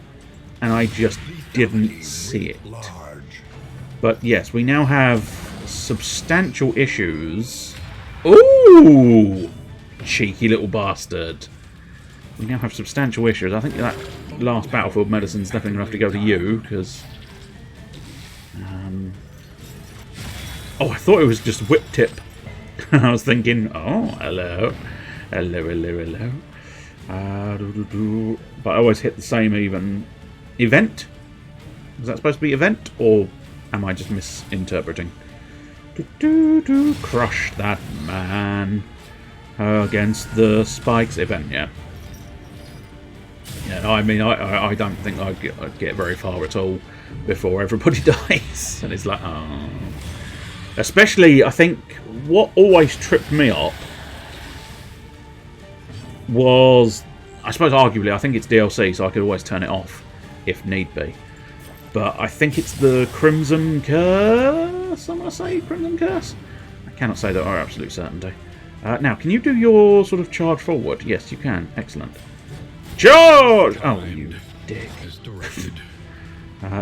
and I just didn't see it. But yes, we now have substantial issues. Ooh! Cheeky little bastard. We now have substantial issues. I think that last battlefield medicine's definitely going to have to go to you, because... Oh, I thought it was just whip tip. I was thinking, oh, hello. Hello. But I always hit the same even... Event? Was that supposed to be event? Or am I just misinterpreting? Crush that man. Against the spikes event, yeah. Yeah, I mean, I don't think I'd get very far at all before everybody dies. And it's like, oh. Especially, I think, what always tripped me up was, I suppose arguably, I think it's DLC, so I could always turn it off if need be. But I think it's the Crimson Curse, I'm going to say, Crimson Curse? I cannot say that with absolute certainty. Now, can you do your sort of charge forward? Yes, you can. Excellent. Charge! Oh, you dick.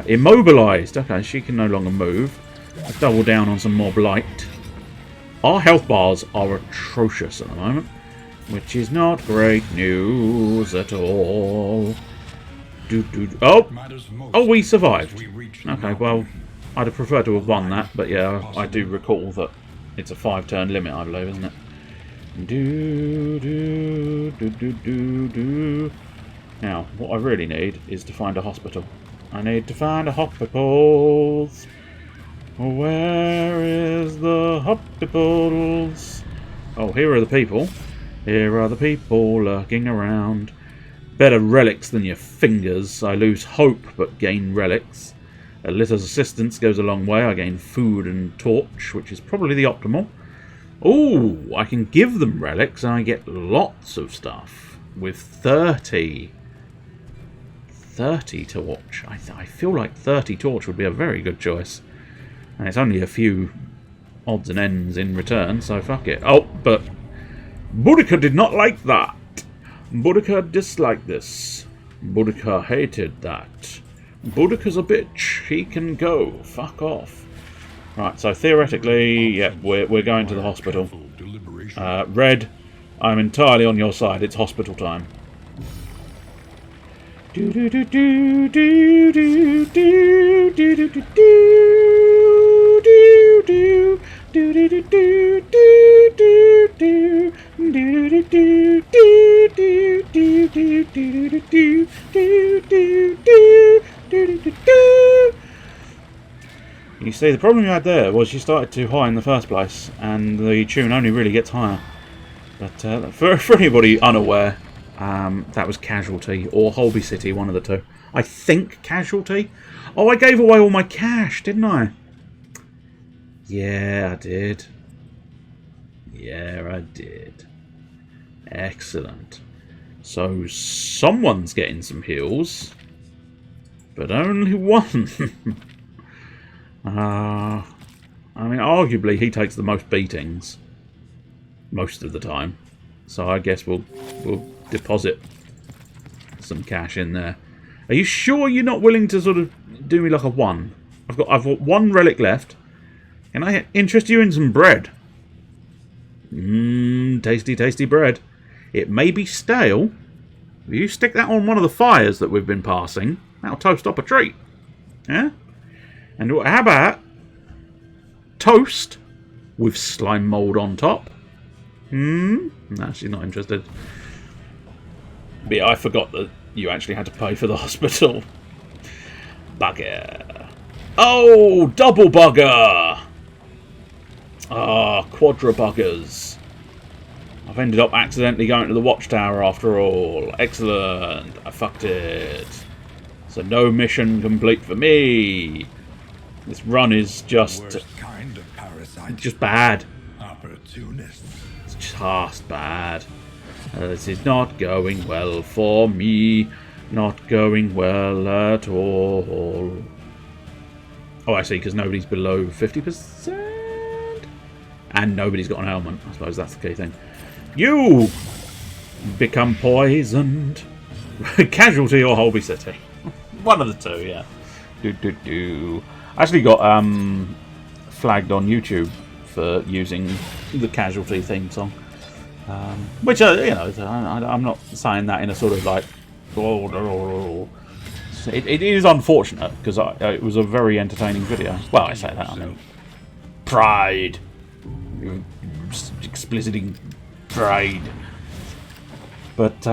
Immobilised. Okay, she can no longer move. Let's double down on some more blight. Our health bars are atrocious at the moment, which is not great news at all. Oh, we survived. Okay, well, I'd have preferred to have won that, but yeah, I do recall that it's a 5-turn limit, I believe, isn't it? Now, what I really need is to find a hospital. I need to find a hospital. Where is the hospitals? Oh, here are the people. Here are the people lurking around. Better relics than your fingers. I lose hope, but gain relics. A little assistance goes a long way. I gain food and torch, which is probably the optimal. Ooh, I can give them relics and I get lots of stuff. With 30 torch. I feel like 30 torch would be a very good choice. And it's only a few odds and ends in return, so fuck it. Oh, but Boudica did not like that. Boudica disliked this. Boudica hated that. Boudica's a bitch. He can go. Fuck off. Right, so theoretically, yeah, we're going to the hospital. Red, I'm entirely on your side. It's hospital time. You see, the problem you had there was you started too high in the first place, and the tune only really gets higher. But for anybody unaware, that was Casualty or Holby City, one of the two. I think Casualty. Oh, I gave away all my cash, didn't I? Yeah, I did. Yeah, I did. Excellent. So someone's getting some heals, but only one. I mean, arguably he takes the most beatings most of the time. So I guess we'll deposit some cash in there. Are you sure you're not willing to sort of do me like a 1? I've got 1 relic left. Can I interest you in some bread? Tasty, tasty bread. It may be stale. If you stick that on one of the fires that we've been passing, that'll toast up a treat. Yeah? And how about toast with slime mould on top? No, she's not interested. But yeah, I forgot that you actually had to pay for the hospital. Bugger. Oh, double bugger! Ah, quadra buggers. I've ended up accidentally going to the watchtower after all. Excellent. I fucked it. So no mission complete for me. This run is just... Worst kind of parasite. just bad. Opportunist. It's just bad. This is not going well for me. Not going well at all. Oh, I see, because nobody's below 50%. And nobody's got an ailment. I suppose that's the key thing. You become poisoned. Casualty or Holby City. One of the two, yeah. I actually got flagged on YouTube for using the Casualty theme song. Which, you know, I'm not saying that in a sort of like... It is unfortunate, because it was a very entertaining video. Well, I say that, I mean... Pride. Explicitly pride. But,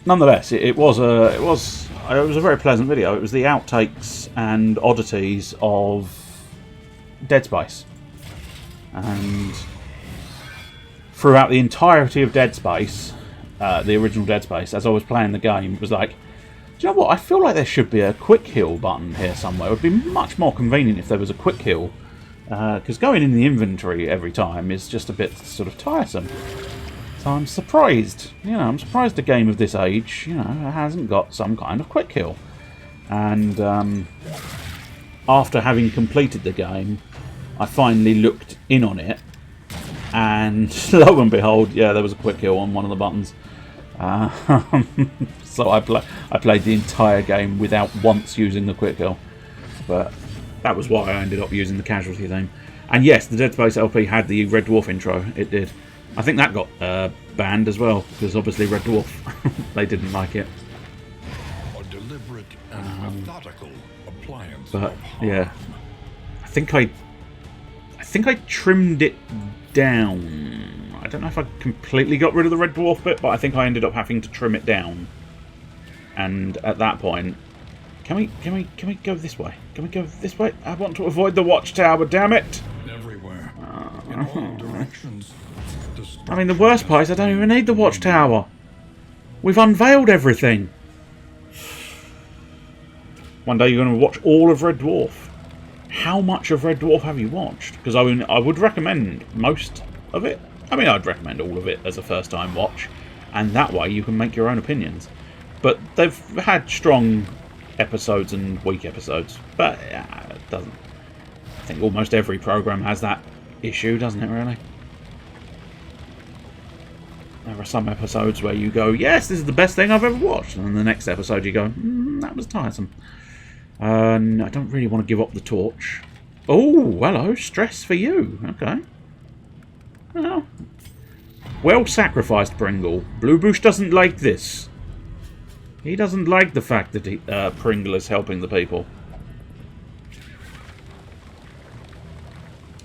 nonetheless, it was a very pleasant video. It was the outtakes and oddities of Dead Space. And throughout the entirety of Dead Space, the original Dead Space, as I was playing the game, it was like, do you know what? I feel like there should be a quick heal button here somewhere. It would be much more convenient if there was a quick heal. Because going in the inventory every time is just a bit sort of tiresome. So I'm surprised, you know, I'm surprised a game of this age, you know, hasn't got some kind of quick heal. And after having completed the game, I finally looked in on it, and lo and behold, yeah, there was a quick heal on one of the buttons. So I played the entire game without once using the quick heal. But that was why I ended up using the Casualty theme. And yes, the Dead Space LP had the Red Dwarf intro. It did. I think that got banned as well, because obviously Red Dwarf, they didn't like it. A deliberate and methodical appliance. But yeah, I think I trimmed it down. I don't know if I completely got rid of the Red Dwarf bit, but I think I ended up having to trim it down. And at that point, can we go this way? Can we go this way? I want to avoid the watchtower, damn it! Everywhere, in all directions. I mean, the worst part is I don't even need the watchtower. We've unveiled everything. One day you're going to watch all of Red Dwarf. How much of Red Dwarf have you watched? Because I mean, I would recommend most of it. I mean, I'd recommend all of it as a first-time watch, and that way you can make your own opinions. But they've had strong episodes and weak episodes, but it doesn't. I think almost every program has that issue, doesn't it? Really. There are some episodes where you go, yes, this is the best thing I've ever watched, and then the next episode you go, that was tiresome. I don't really want to give up the torch. Oh, hello, stress for you. Okay. Well, well sacrificed, Pringle. Blue Bush doesn't like this. He doesn't like the fact that Pringle is helping the people.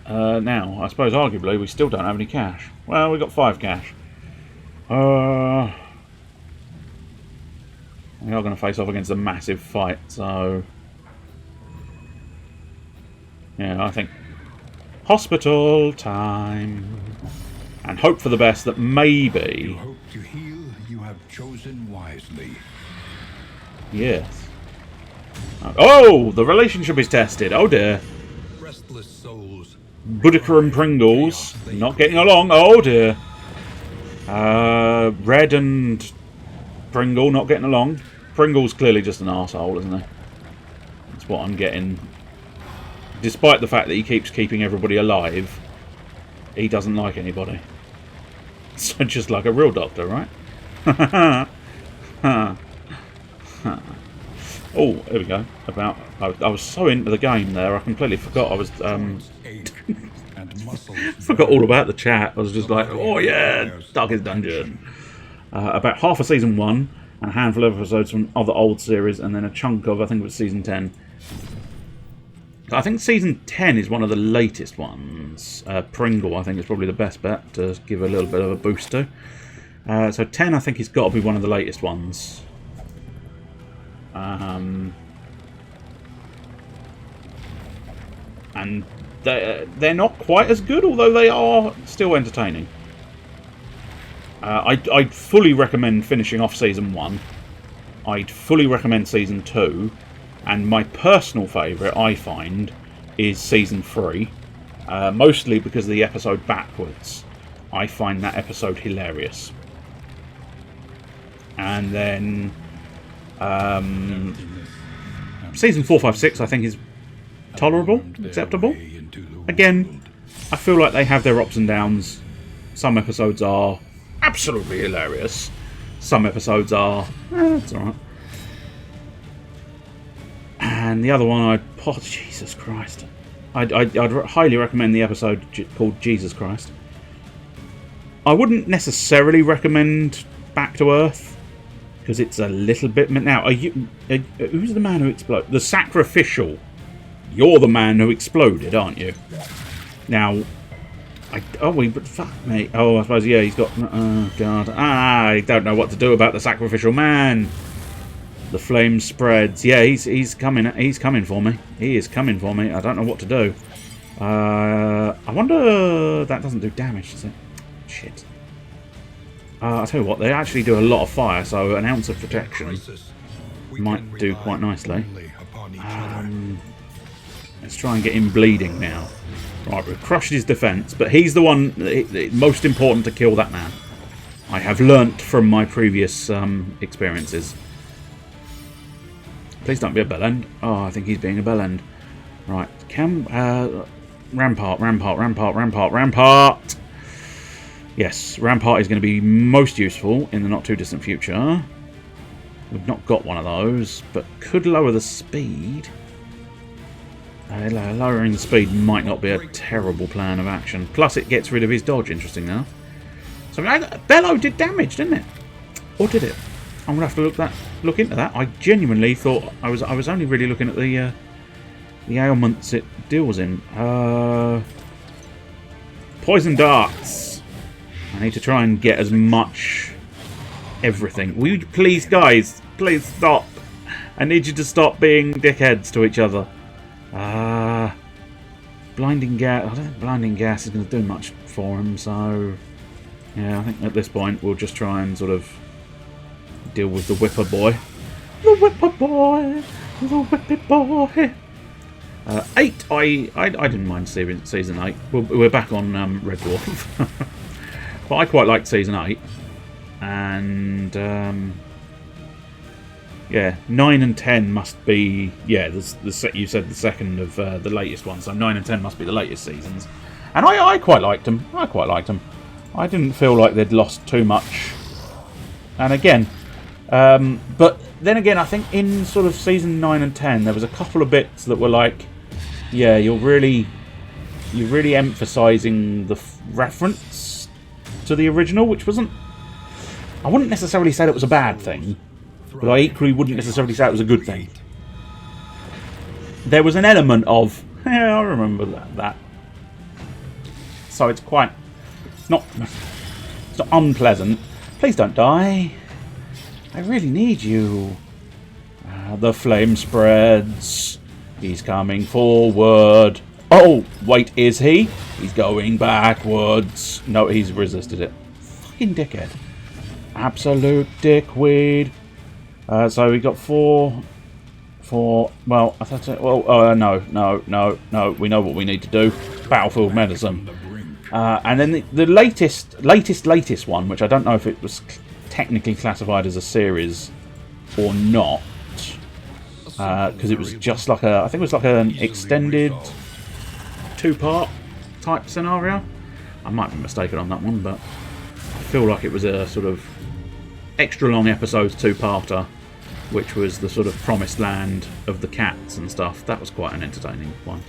Now, I suppose arguably we still don't have any cash. Well, we've got 5 cash. We are going to face off against a massive fight, so... yeah, I think... hospital time. And hope for the best that maybe... You hope to heal, you have chosen wisely. Yes. Oh! The relationship is tested. Oh dear. Restless souls. Boudica and Pringles not getting along. Oh dear. Red and Pringle not getting along. Pringle's clearly just an arsehole, isn't he? That's what I'm getting. Despite the fact that he keeps keeping everybody alive, he doesn't like anybody. So just like a real doctor, right? Oh, here we go. I was so into the game there, I completely forgot I was forgot all about the chat. I was just like, oh yeah, Darkest Dungeon. About half of season 1 and a handful of episodes from other old series, and then a chunk of, I think it was season 10. I think season 10 is one of the latest ones. Pringle, I think, is probably the best bet to give a little bit of a boost to. So 10, I think, has got to be one of the latest ones. And they're not quite as good, although they are still entertaining. I'd fully recommend finishing off season 1. I'd fully recommend season 2. And my personal favourite, I find, is season 3. Mostly because of the episode backwards. I find that episode hilarious. And then season 4, 5, 6 I think is tolerable, acceptable. Again, I feel like they have their ups and downs. Some episodes are absolutely hilarious. Some episodes are, it's alright. And the other one, Jesus Christ. I'd highly recommend the episode called Jesus Christ. I wouldn't necessarily recommend Back to Earth, because it's a little bit... Now, who's the man who exploded? The Sacrificial. You're the man who exploded, aren't you? Now, but fuck me. Oh, I suppose, yeah, he's got... Oh, God. I don't know what to do about the Sacrificial Man. The flame spreads. Yeah, he's coming. He's coming for me. He is coming for me. I don't know what to do. I wonder... That doesn't do damage, does it? Shit. I'll tell you what, they actually do a lot of fire, so an ounce of protection might do quite nicely. Let's try and get him bleeding now. Right, we've crushed his defence, but he's the one most important to kill that man. I have learnt from my previous experiences. Please don't be a bellend. Oh, I think he's being a bellend. Right, Rampart. Yes, Rampart is going to be most useful in the not too distant future. We've not got one of those, but could lower the speed. Lowering the speed might not be a terrible plan of action. Plus, it gets rid of his dodge, interesting enough. So, Bellow did damage, didn't it? Or did it? I'm going to have to look into that. I genuinely thought I was only really looking at the ailments it deals in. Poison darts. I need to try and get as much everything. Will you please, guys, please stop. I need you to stop being dickheads to each other. Blinding gas. I don't think blinding gas is going to do much for him, so yeah, I think at this point we'll just try and sort of deal with the Whipper Boy. The Whipper Boy! The Whipper Boy! 8, I didn't mind season 8. We're back on Red Dwarf. But I quite liked season 8. And yeah, 9 and 10 must be... Yeah, you said the second of the latest one, so 9 and 10 must be the latest seasons. And I quite liked them. I didn't feel like they'd lost too much. And again... but then again, I think in sort of season 9 and 10, there was a couple of bits that were like... Yeah, you're really emphasising the reference to the original, which wasn't... I wouldn't necessarily say that was a bad thing, but I equally wouldn't necessarily say it was a good thing. There was an element of, yeah, I remember that. So it's quite... It's not unpleasant. Please don't die. I really need you. The flame spreads. He's coming forward. Oh, wait, is he? He's going backwards. No, he's resisted it. Fucking dickhead. Absolute dickweed. So we got four. Well, I thought it. Well, no. We know what we need to do. Battlefield medicine. And then the latest one, which I don't know if it was technically classified as a series or not, because it was just like I think it was like an extended 2-part type scenario. I might be mistaken on that one, but I feel like it was a sort of extra long episodes, two-parter, which was the sort of promised land of the cats and stuff. That was quite an entertaining one.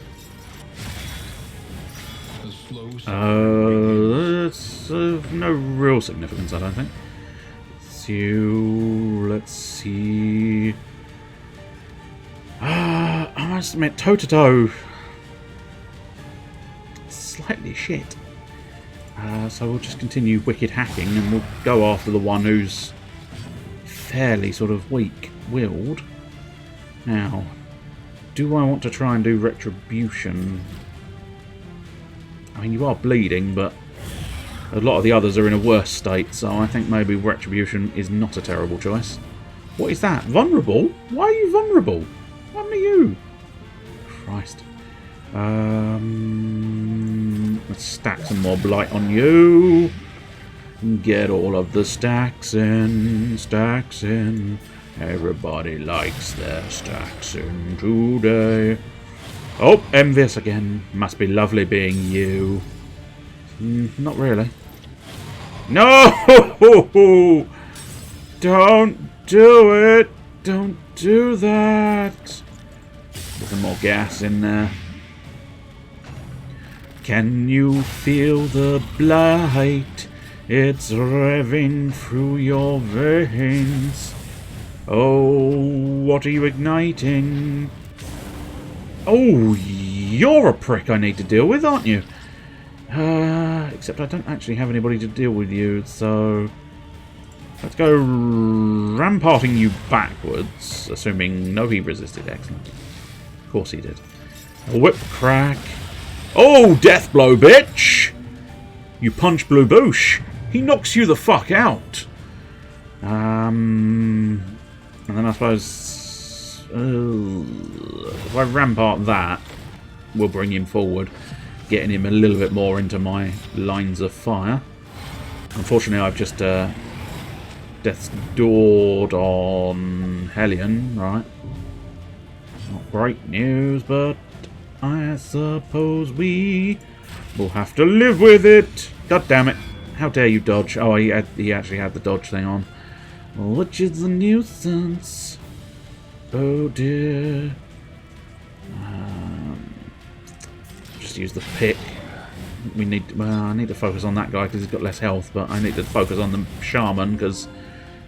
It's of no real significance, I don't think. So, let's see. I must admit, toe-to-toe, slightly shit. So we'll just continue wicked hacking, and we'll go after the one who's fairly sort of weak-willed. Now, do I want to try and do retribution? I mean, you are bleeding, but a lot of the others are in a worse state, so I think maybe retribution is not a terrible choice. What is that? Vulnerable? Why are you vulnerable? What happened to you? Christ. Let's stack some more blight on you. Get all of the stacks in, stacks in. Everybody likes their stacks in today. Oh, envious again. Must be lovely being you. Not really. No! Don't do it! Don't do that! Get some more gas in there. Can you feel the blight? It's revving through your veins. Oh, what are you igniting? Oh, you're a prick I need to deal with, aren't you? Except I don't actually have anybody to deal with you, so let's go ramparting you backwards, assuming no, he resisted. Excellent. Of course he did. A whip crack. Oh, death blow, bitch! You punch Blue Boosh. He knocks you the fuck out. And then I suppose if I rampart that, we'll bring him forward, getting him a little bit more into my lines of fire. Unfortunately, I've just Death's Doored on Hellion, right? Not great news, but I suppose we will have to live with it. God damn it. How dare you dodge? Oh, he actually had the dodge thing on. Which is a nuisance. Oh dear. Just use the pick. We need. Well, I need to focus on that guy because he's got less health, but I need to focus on the shaman because.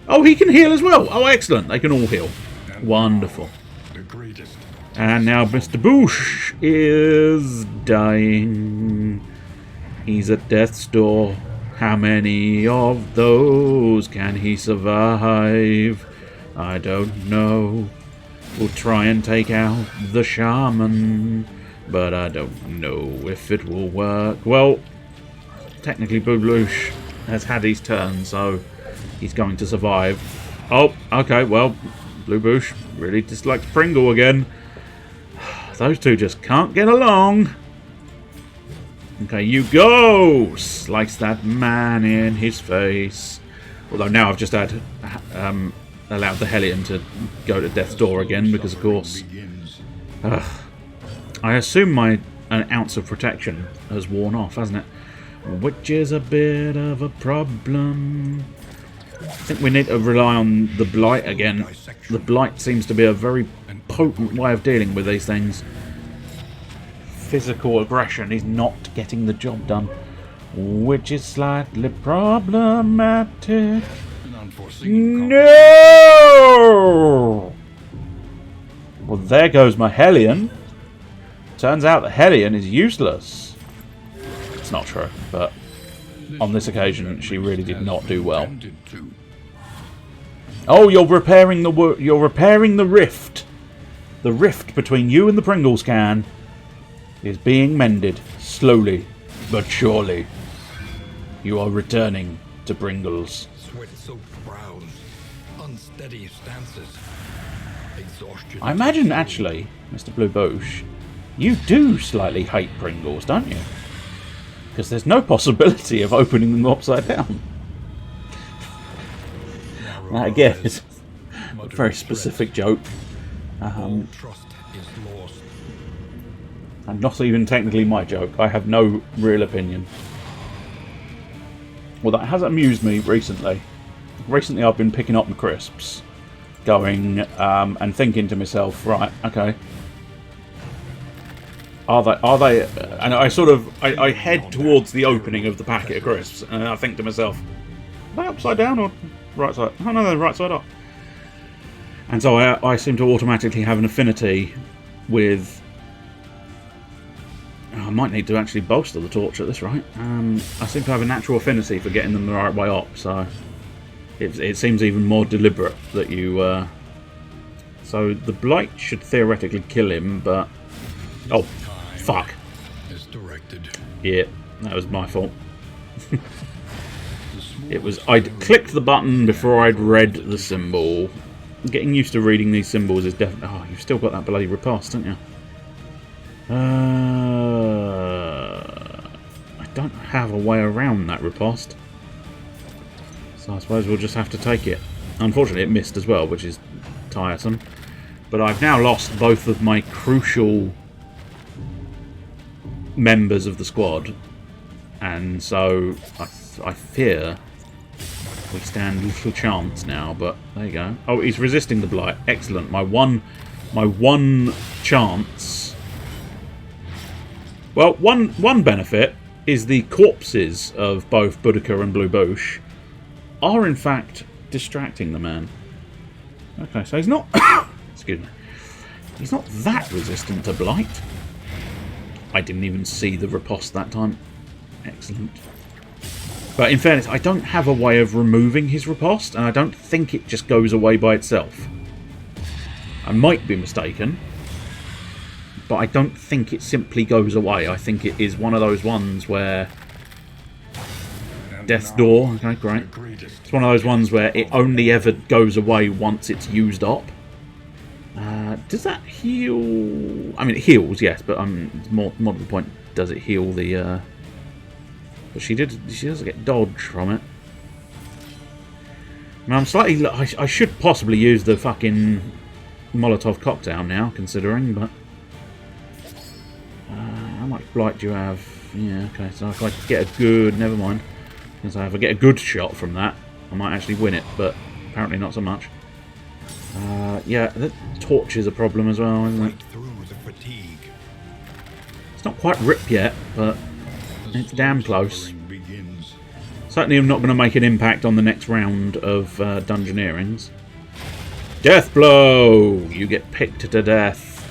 Oh, he can heal as well. Oh, excellent. They can all heal. Wonderful. And now Mr. Boosh is dying. He's at death's door. How many of those can he survive? I don't know. We'll try and take out the shaman, but I don't know if it will work. Well, technically Blue Boosh has had his turn, so he's going to survive. Oh, okay, well, Blue Boosh really dislikes Pringle again. Those two just can't get along. Okay, you go! Slice that man in his face. Although now I've just had allowed the Hellion to go to death's door again because, of course, I assume an ounce of protection has worn off, hasn't it? Which is a bit of a problem. I think we need to rely on the blight again. The blight seems to be a very potent way of dealing with these things. Physical aggression is not getting the job done, which is slightly problematic. No! Well, there goes my Hellion. Turns out the Hellion is useless. It's not true, but on this occasion, she really did not do well. Oh, you're repairing the rift. The rift between you and the Pringles can is being mended, slowly but surely. You are returning to Pringles. Sweat-soaked brows, unsteady stances, exhaustion. I imagine, actually, Mr. Blue Boosh, you do slightly hate Pringles, don't you? Because there's no possibility of opening them upside down. That, again, is a very specific joke. And not even technically my joke. I have no real opinion. Well, that has amused me recently. recently I've been picking up the crisps, going and thinking to myself, right, okay, are they? And I head towards the opening of the packet of crisps, and I think to myself, are they upside down or right side? Oh no, they're right side up. And so I seem to automatically have an affinity with. I might need to actually bolster the torch at this rate. I seem to have a natural affinity for getting them the right way up, so it seems even more deliberate that you... So the blight should theoretically kill him, but... Oh, fuck. Yeah, that was my fault. It was... I'd clicked the button before I'd read the symbol. Getting used to reading these symbols is definitely... Oh, you've still got that bloody riposte, haven't you? I don't have a way around that riposte, so I suppose we'll just have to take it. Unfortunately, it missed as well, which is tiresome. But I've now lost both of my crucial members of the squad, and so I fear we stand little chance now. But there you go. Oh, he's resisting the blight. Excellent. My one chance. Well, one benefit is the corpses of both Boudica and Blue Boosh are in fact distracting the man. Okay, so he's not excuse me. He's not that resistant to blight. I didn't even see the riposte that time. Excellent. But in fairness, I don't have a way of removing his riposte, and I don't think it just goes away by itself. I might be mistaken, but I don't think it simply goes away. I think it is one of those ones where... Death's Door, okay, great. It's one of those ones where it only ever goes away once it's used up. Does that heal... I mean, it heals, yes, but more to the point, does it heal the... But she doesn't get dodge from it. I mean, I'm slightly... I should possibly use the fucking Molotov cocktail now, considering, but... how much blight do you have? Yeah, okay, so if I get a good... Never mind. So if I get a good shot from that, I might actually win it, but apparently not so much. Yeah, the torch is a problem as well, isn't it? It's not quite ripped yet, but it's damn close. Certainly I'm not going to make an impact on the next round of Dungeoneerings. Death blow! You get picked to death.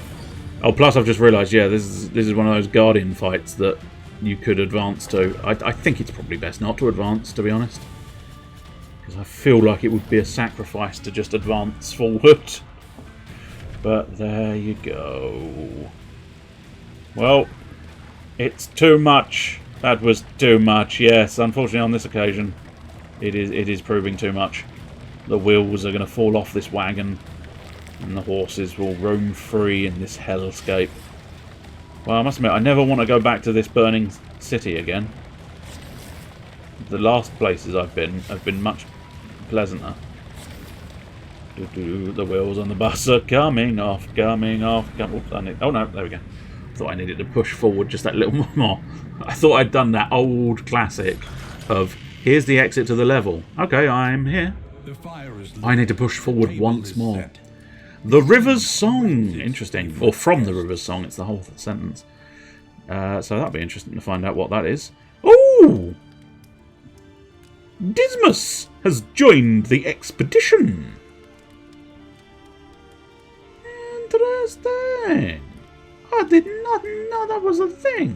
Oh, plus I've just realised, yeah, this is one of those Guardian fights that you could advance to. I think it's probably best not to advance, to be honest. Because I feel like it would be a sacrifice to just advance forward. But there you go. Well, it's too much. That was too much, yes. Unfortunately on this occasion, it is proving too much. The wheels are going to fall off this wagon, and the horses will roam free in this hellscape. Well, I must admit, I never want to go back to this burning city again. The last places I've been have been much pleasanter. The wheels on the bus are coming off, coming off. Oops, oh no, there we go. Thought I needed to push forward just that little more. I thought I'd done that old classic of, here's the exit to the level. Okay, I'm here. I need to push forward once more. The River's Song. Interesting. Or from the River's Song. It's the whole sentence. So that'll be interesting to find out what that is. Ooh! Dismas has joined the expedition. Interesting. I did not know that was a thing.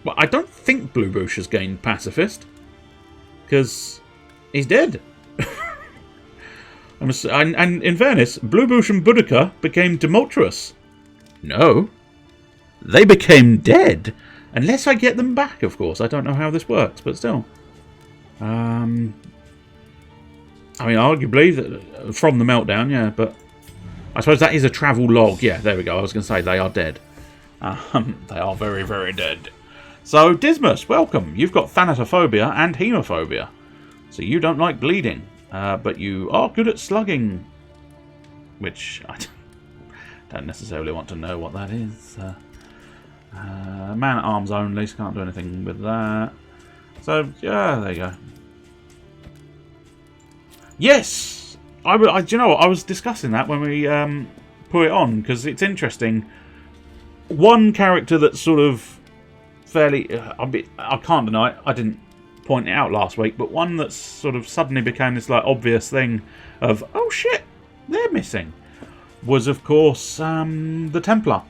Well, I don't think Blue Boosh has gained Pacifist. Because he's dead. And in fairness, Blue Boosh and Boudica became tumultuous. No. They became dead. Unless I get them back, of course. I don't know how this works, but still. I mean, arguably, from the meltdown, yeah, but I suppose that is a travel log. Yeah, there we go. I was going to say they are dead. They are very, very dead. So, Dismas, welcome. You've got thanatophobia and hemophobia. So you don't like bleeding. But you are good at slugging, which I don't necessarily want to know what that is. Man at arms only, so can't do anything with that. So, yeah, there you go. Yes! Do you know what? I was discussing that when we put it on, because it's interesting. One character that's sort of fairly... I can't deny it. I didn't point it out last week, but one that's sort of suddenly became this like obvious thing of, oh shit, they're missing, was of course the Templar.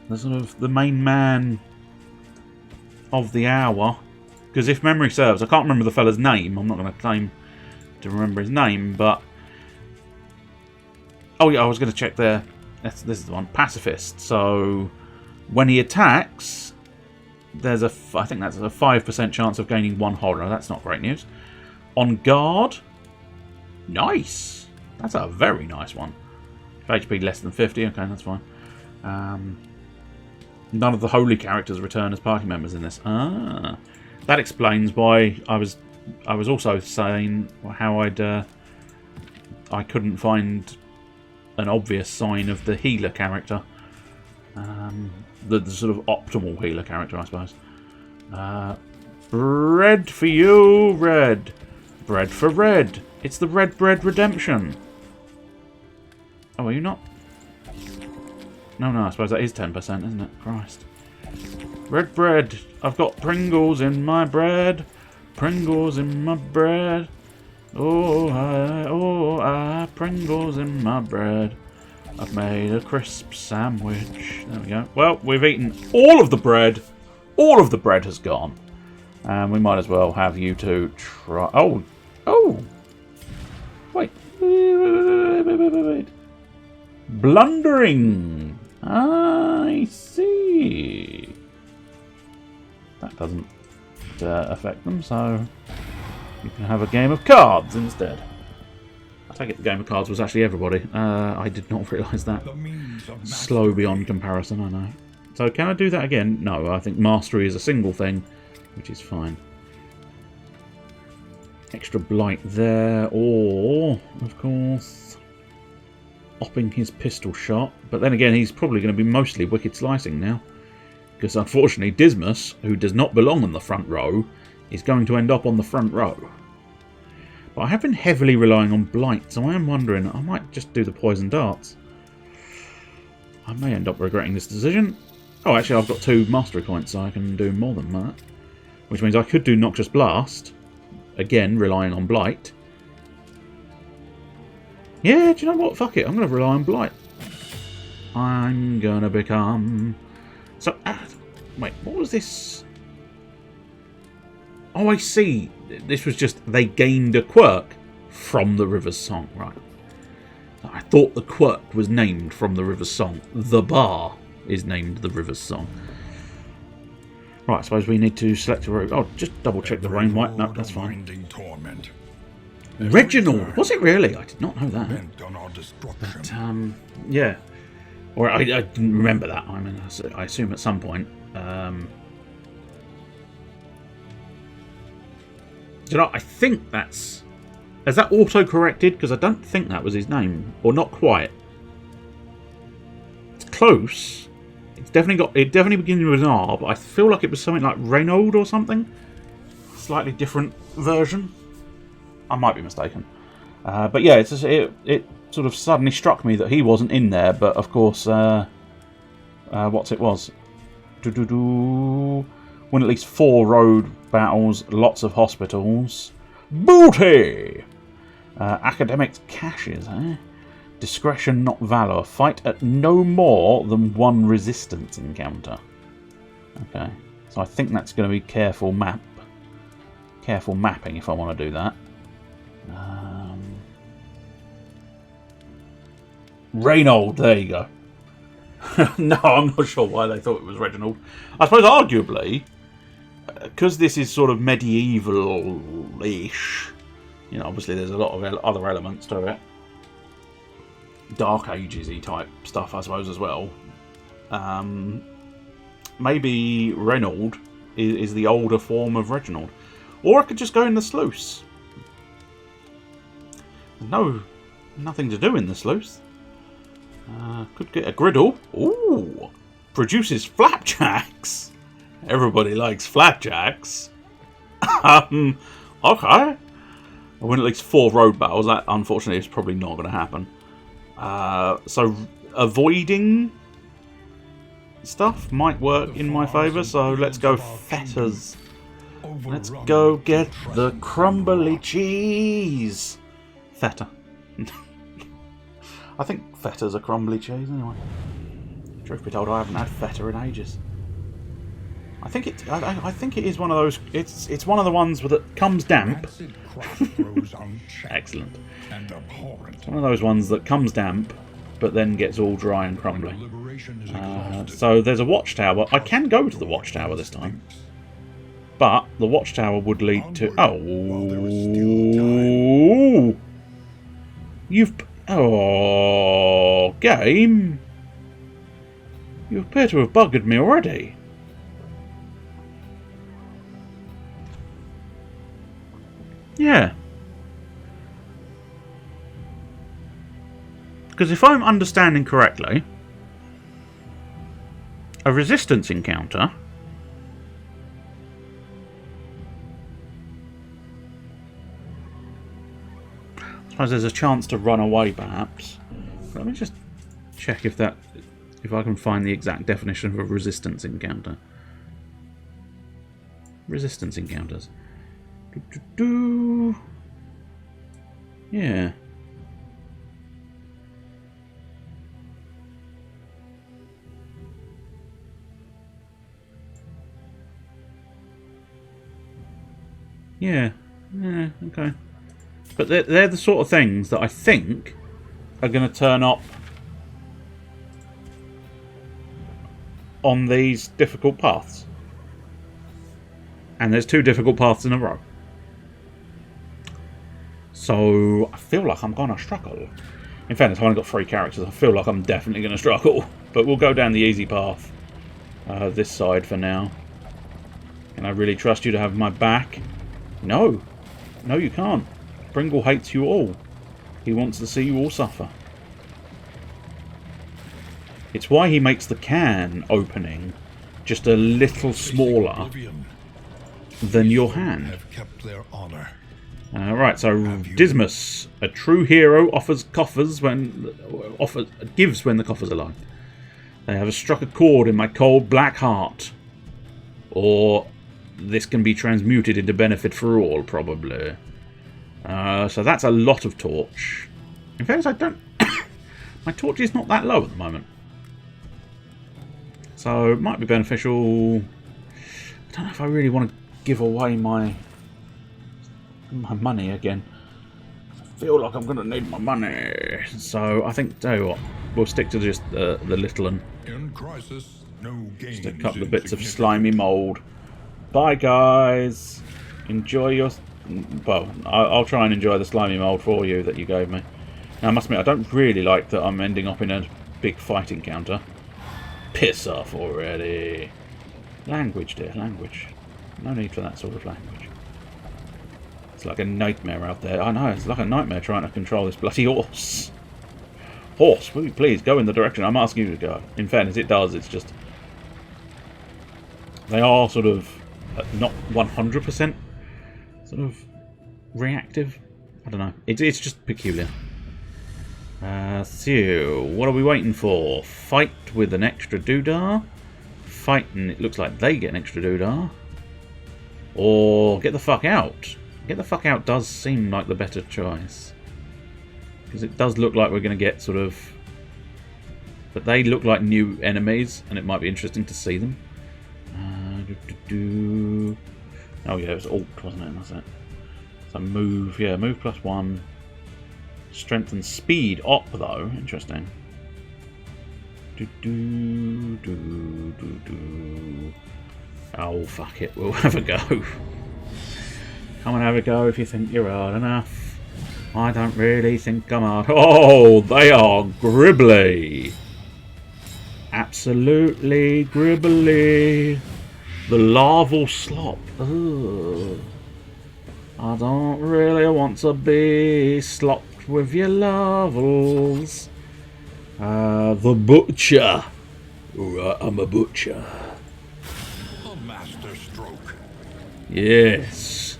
The sort of the main man of the hour. Because if memory serves, I can't remember the fella's name. I'm not going to claim to remember his name, but... Oh yeah, I was going to check there. This is the one. Pacifist. So when he attacks, there's I think that's a 5% chance of gaining 1 hull. Now, that's not great news. On guard, nice. That's a very nice one. HP less than 50. Okay, that's fine. None of the holy characters return as party members in this. That explains why I was also saying how I couldn't find an obvious sign of the healer character, the sort of optimal healer character, I suppose. Bread for you, Red. Bread for Red. It's the Red Bread Redemption. Oh, are you not? No, I suppose that is 10%, isn't it? Christ. Red bread. I've got Pringles in my bread. Pringles in my bread. Oh, Pringles in my bread. I've made a crisp sandwich. There we go. Well, we've eaten all of the bread. All of the bread has gone. And we might as well have you two try... Oh. Wait. Blundering. I see. That doesn't affect them, so you can have a game of cards instead. I take it the game of cards was actually everybody. I did not realise that. Slow beyond comparison, I know. So can I do that again? No, I think mastery is a single thing, which is fine. Extra blight there, or, of course, opping his pistol shot. But then again, he's probably going to be mostly wicked slicing now. Because unfortunately, Dismas, who does not belong on the front row, is going to end up on the front row. But I have been heavily relying on blight, so I am wondering, I might just do the poison darts. I may end up regretting this decision. Oh, actually, I've got 2 mastery points, so I can do more than that. Which means I could do Noxious Blast. Again, relying on blight. Yeah, do you know what? Fuck it. I'm going to rely on blight. I'm going to become... So, wait, what was this? Oh, I see. This was just, they gained a quirk from the River's Song, right. I thought the quirk was named from the River's Song. The bar is named the River's Song. Right, I suppose we need to select a route. Oh, just double check the rain white. No, that's fine. Reginald! Was it really? I did not know that. But, yeah. Or I didn't remember that. I mean, I assume at some point. Do you know, I think that's... Has that auto-corrected? Because I don't think that was his name. Or not quite. It's close. It's definitely got... It definitely begins with an R, but I feel like it was something like Reynold or something. Slightly different version. I might be mistaken. But yeah, it's just, it sort of suddenly struck me that he wasn't in there, but of course, what's it was? Won at least 4 road battles, lots of hospitals. Booty! Academics caches, eh? Discretion, not valour. Fight at no more than 1 resistance encounter. Okay, so I think that's going to be careful mapping if I want to do that. Reynold, there you go. No, I'm not sure why they thought it was Reginald. I suppose arguably, because this is sort of medieval-ish, you know, obviously there's a lot of other elements to it. Dark Ages-y type stuff, I suppose, as well. Maybe Reynold is the older form of Reginald. Or I could just go in the sluice. No, nothing to do in the sluice. Could get a griddle. Ooh, produces flapjacks. Everybody likes flapjacks. Okay. I win at least 4 road battles. That, unfortunately, is probably not going to happen. So, avoiding stuff might work in my favour. So, let's go fetters. Let's go get the crumbly cheese. Feta. I think fetta's a crumbly cheese, anyway. Truth be told, I haven't had feta in ages. I think it is one of those. It's one of the ones that comes damp. Excellent. It's one of those ones that comes damp, but then gets all dry and crumbly. So there's a watchtower. I can go to the watchtower this time, but the watchtower would lead to. Game. You appear to have buggered me already. Yeah. Because if I'm understanding correctly, a resistance encounter I suppose there's a chance to run away, perhaps. Let me just check if I can find the exact definition of a resistance encounter. Resistance encounters. Yeah. Yeah. Yeah, okay. But they're the sort of things that I think are going to turn up on these difficult paths. And there's 2 difficult paths in a row. So I feel like I'm going to struggle. In fairness, I've only got 3 characters. I feel like I'm definitely going to struggle. But we'll go down the easy path. This side for now. Can I really trust you to have my back? No. No, you can't. Pringle hates you all. He wants to see you all suffer. It's why he makes the can opening just a little smaller than your hand. Right, so Dismas, a true hero, gives when the coffers are low. They have struck a chord in my cold black heart. Or this can be transmuted into benefit for all, probably. So that's a lot of torch. In fact, I don't... my torch is not that low at the moment. So it might be beneficial. I don't know if I really want to give away my money again. I feel like I'm going to need my money. So I think, tell you what, we'll stick to just the little one. In crisis, no gains. Just a couple of bits of slimy mould. Bye, guys. Enjoy your... Well, I'll try and enjoy the slimy mould for you that you gave me. Now, I must admit, I don't really like that I'm ending up in a big fight encounter. Piss off already. Language, dear, language. No need for that sort of language. It's like a nightmare out there. I know, it's like a nightmare trying to control this bloody horse. Horse, will you please go in the direction I'm asking you to go? In fairness, it does. It's just... They are sort of not 100% sort of reactive. I don't know. It's just peculiar. So, what are we waiting for? Fight with an extra doodah? Fight and it looks like they get an extra doodah. Or get the fuck out. Get the fuck out does seem like the better choice. Because it does look like we're going to get sort of... But they look like new enemies, and it might be interesting to see them. Oh yeah, it was alt, wasn't it? That's it. So move, yeah, move +1. Strength and speed up, though. Interesting. Oh, fuck it. We'll have a go. Come and have a go if you think you're hard enough. I don't really think I'm hard. Oh, they are gribbly. Absolutely gribbly. The larval slop. Ugh. I don't really want to be slopped with your larvals. The butcher. Right, I'm a butcher. A master stroke. Yes.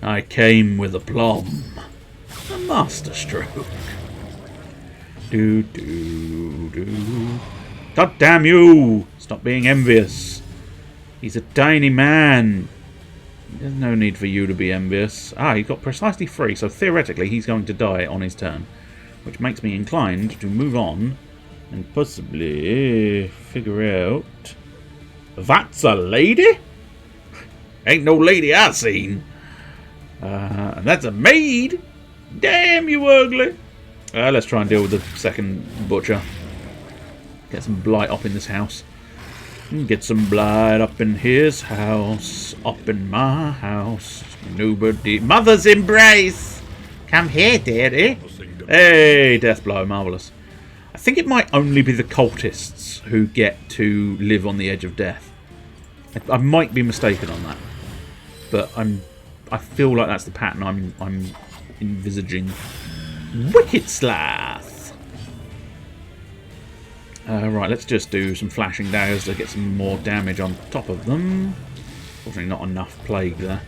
I came with aplomb. A master stroke. Do do do. God damn you! Stop being envious. He's a tiny man. There's no need for you to be envious. Ah, he got precisely 3, so theoretically he's going to die on his turn. Which makes me inclined to move on and possibly figure out... That's a lady? Ain't no lady I seen. And that's a maid. Damn you ugly. Let's try and deal with the second butcher. Get some blight up in this house. Get some blight up in his house. Up in my house. Nobody. Mother's embrace. Come here, dearie. Hey, death blow. Marvellous. I think it might only be the cultists who get to live on the edge of death. I might be mistaken on that. But I feel like that's the pattern I'm envisaging. Wicked Slath! Right, let's just do some flashing daggers to get some more damage on top of them. Unfortunately, not enough plague there.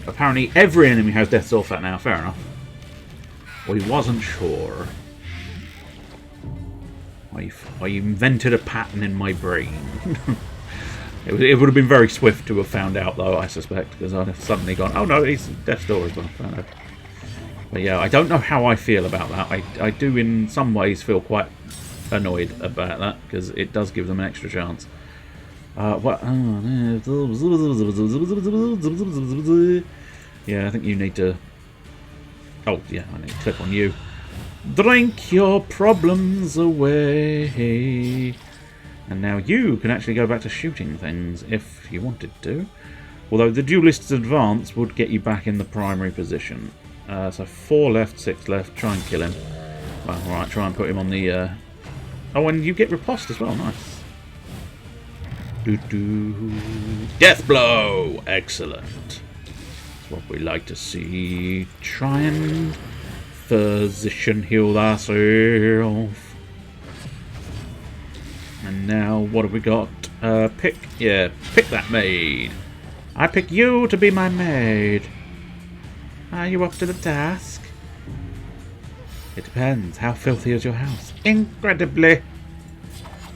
Apparently, every enemy has Death Sulfat now. Fair enough. We wasn't sure. I invented a pattern in my brain. It would have been very swift to have found out, though, I suspect, because I'd have suddenly gone, oh no, he's Death's Door as well. But yeah, I don't know how I feel about that. I do, in some ways, feel quite annoyed about that, because it does give them an extra chance. What? Yeah, I think you need to... Oh, yeah, I need to click on you. Drink your problems away. And now you can actually go back to shooting things if you wanted to. Although the Duelist's Advance would get you back in the primary position. So 4 left, 6 left. Try and kill him. Well, alright, try and put him on the... Oh, and you get riposte as well. Nice. Death blow! Excellent. That's what we like to see. Try and physician heal thyself. And now, what have we got? Pick that maid. I pick you to be my maid. Are you up to the task? It depends. How filthy is your house? Incredibly.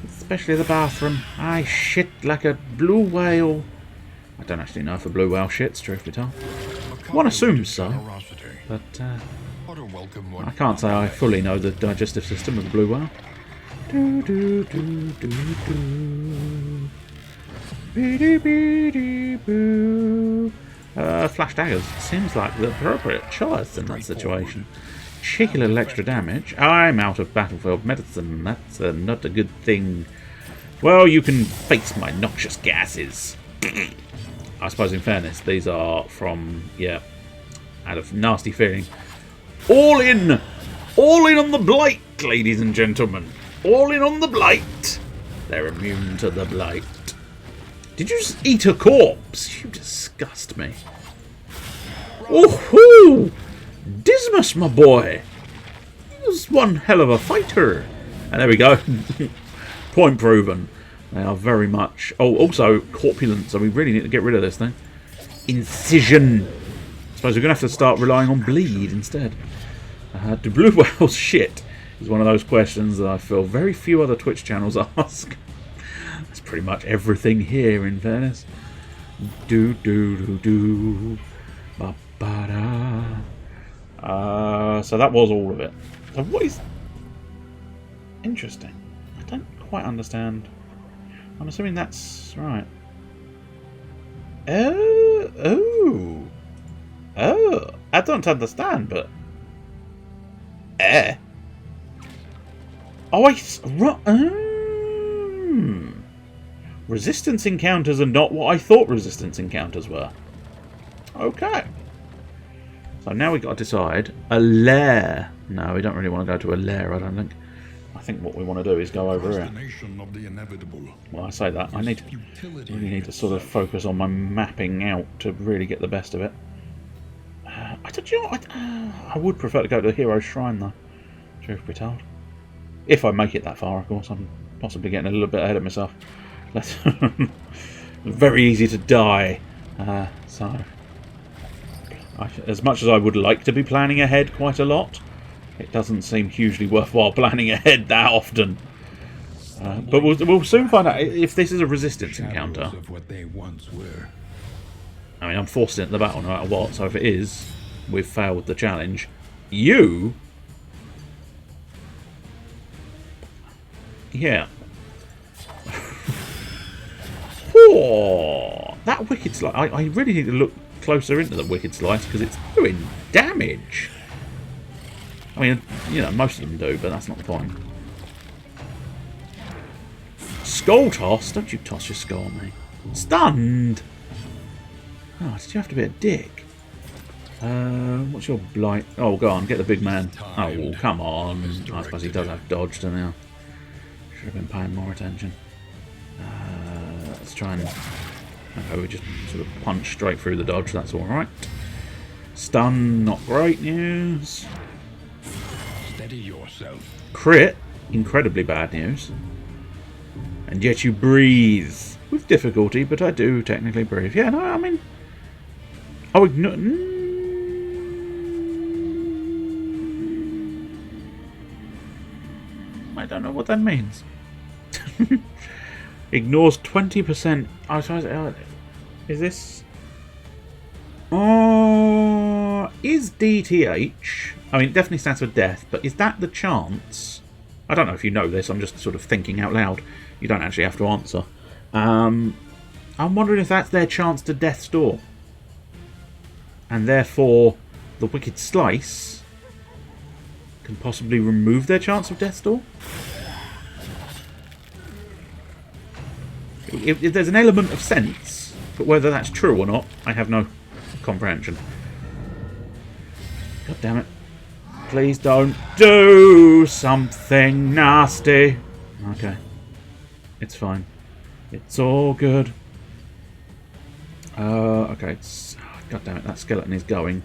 Especially the bathroom. I shit like a blue whale. I don't actually know if a blue whale shits, truth be told. One assumes so. But, I can't say I fully know the digestive system of the blue whale. Do do do do do. Beady beady boo. Flash daggers seems like the appropriate choice in that situation. Cheeky little extra damage. I'm out of battlefield medicine. That's not a good thing. Well, you can face my noxious gases. I suppose, in fairness, these are from, yeah, out of nasty feeling. All in on the blight, ladies and gentlemen. All in on the blight. They're immune to the blight. Did you just eat a corpse? You disgust me. Oh-hoo! Dismas, my boy. He was one hell of a fighter. And there we go. Point proven. They are very much... Oh, also corpulent, so we really need to get rid of this thing. Incision. I suppose we're going to have to start relying on bleed instead. Do blue whales shit? Is one of those questions that I feel very few other Twitch channels ask. That's pretty much everything here, in fairness. Do do do do. Ba ba da. So that was all of it. So what is interesting? I don't quite understand. I'm assuming that's right. Oh. I don't understand, but resistance encounters are not what I thought resistance encounters were. Okay. So now we've got to decide a lair. No, we don't really want to go to a lair, I don't think. I think what we want to do is go over here. Well, I say that. I really need to sort of focus on my mapping out to really get the best of it. I would prefer to go to the Hero Shrine, though, truth be told. If I make it that far, of course. I'm possibly getting a little bit ahead of myself. Very easy to die. So, As much as I would like to be planning ahead quite a lot, it doesn't seem hugely worthwhile planning ahead that often. But we'll soon find out if this is a resistance encounter. Of what they once were. I mean, I'm forced into the battle no matter what, so if it is, we've failed the challenge. You... Yeah. Whoa! That Wicked Slice... I really need to look closer into the Wicked Slice, because it's doing damage. I mean, you know, most of them do, but that's not the point. Skull toss? Don't you toss your skull at me. Stunned! Oh, did you have to be a dick? What's your blight? Oh, go on, get the big man. Oh, well, come on. I suppose he does have dodge, doesn't he? Should have been paying more attention. Let's try and... Okay, we just sort of punch straight through the dodge, that's alright. Stun, not great news. Steady yourself. Crit, incredibly bad news. And yet you breathe. With difficulty, but I do technically breathe. Yeah, no, I mean... Oh, ignore... I don't know what that means. Ignores 20%. I suppose... is this... is DTH... I mean, it definitely stands for death, but is that the chance? I don't know if you know this, I'm just sort of thinking out loud. You don't actually have to answer. I'm wondering if that's their chance to Death's Door. And therefore, the Wicked Slice can possibly remove their chance of Death's Door? If there's an element of sense, but whether that's true or not, I have no comprehension. God damn it. Please don't do something nasty. Okay. It's fine. It's all good. Okay. God damn it, that skeleton is going.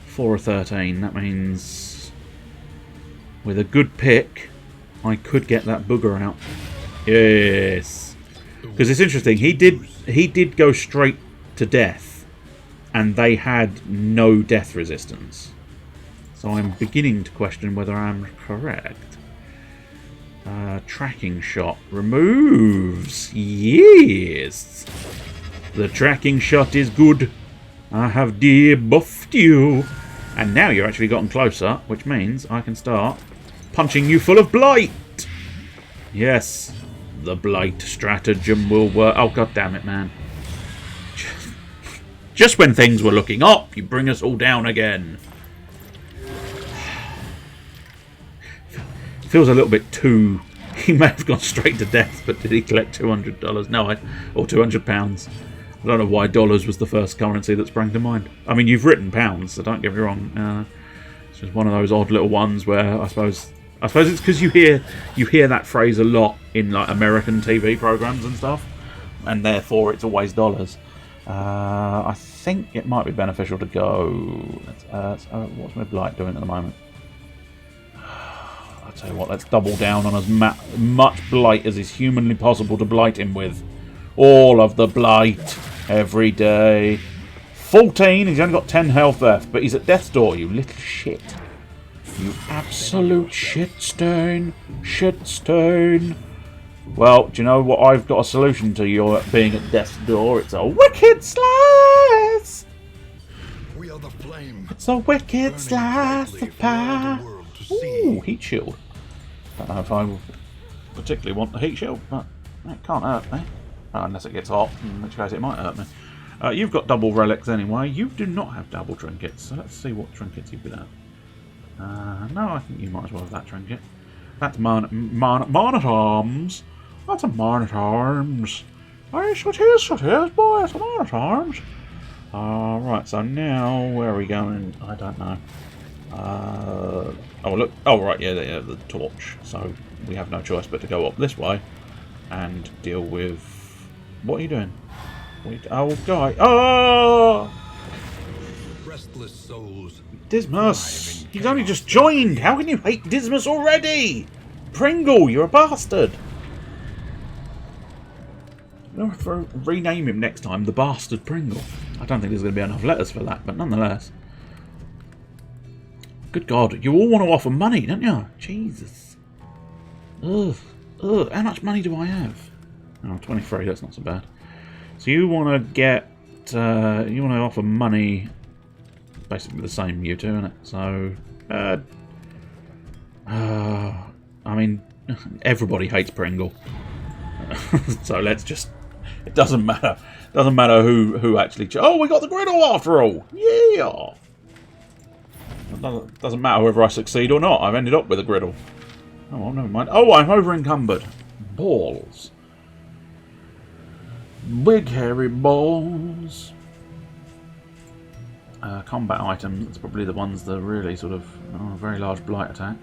4 of 13. That means... with a good pick, I could get that booger out. Yes. Because it's interesting. He did go straight to death. And they had no death resistance. So I'm beginning to question whether I'm correct. Tracking shot removes. Yes. The tracking shot is good. I have debuffed you. And now you're actually gotten closer, which means I can start punching you full of blight. Yes. The blight stratagem will work. Oh, god damn it, man. Just when things were looking up, you bring us all down again. Feels a little bit too... He may have gone straight to death, but did he collect $200? No, or £200. I don't know why dollars was the first currency that sprang to mind. I mean, you've written pounds, so don't get me wrong. It's just one of those odd little ones where I suppose it's because you hear that phrase a lot in like American TV programs and stuff, and therefore it's always dollars. I think it might be beneficial to go. What's my blight doing at the moment? I'll tell you what, let's double down on as much blight as is humanly possible to blight him with. All of the blight, every day. 14, he's only got 10 health left, but he's at death's door, you little shit. You absolute shit-stain. Shit-stain. Well, do you know what? I've got a solution to your being at death's door. It's a wicked slice! We are the flame. It's a wicked slice of pie. Ooh, heat shield. Don't know if I particularly want the heat shield, but it can't hurt me. Unless it gets hot, in which case it might hurt me. You've got double relics anyway. You do not have double trinkets, so let's see what trinkets you've been at. No, I think you might as well have that trinket. That's Man-at-Arms. That's a Man-at-Arms. Yes, it is, boy. It's a Man-at-Arms. Right, so now, where are we going? I don't know. Oh, look. Oh, right, yeah, the torch. So we have no choice but to go up this way and deal with... What are you doing? Oh, guy. Oh! Restless souls. Dismas! He's only just joined! How can you hate Dismas already? Pringle, you're a bastard! I'm going to rename him next time the Bastard Pringle. I don't think there's going to be enough letters for that, but nonetheless. Good God, you all want to offer money, don't you? Jesus. Ugh. Ugh. How much money do I have? Oh, 23, that's not so bad. So you want to get... you want to offer money... Basically the same, you two, isn't it? So... I mean, everybody hates Pringle. So let's just... It doesn't matter. Doesn't matter who actually... Oh, we got the griddle after all! Yeah! It doesn't matter whether I succeed or not. I've ended up with a griddle. Oh, well, never mind. Oh, I'm over encumbered. Balls. Big hairy balls. Combat items. It's probably the ones that really sort of... Oh, very large blight attack.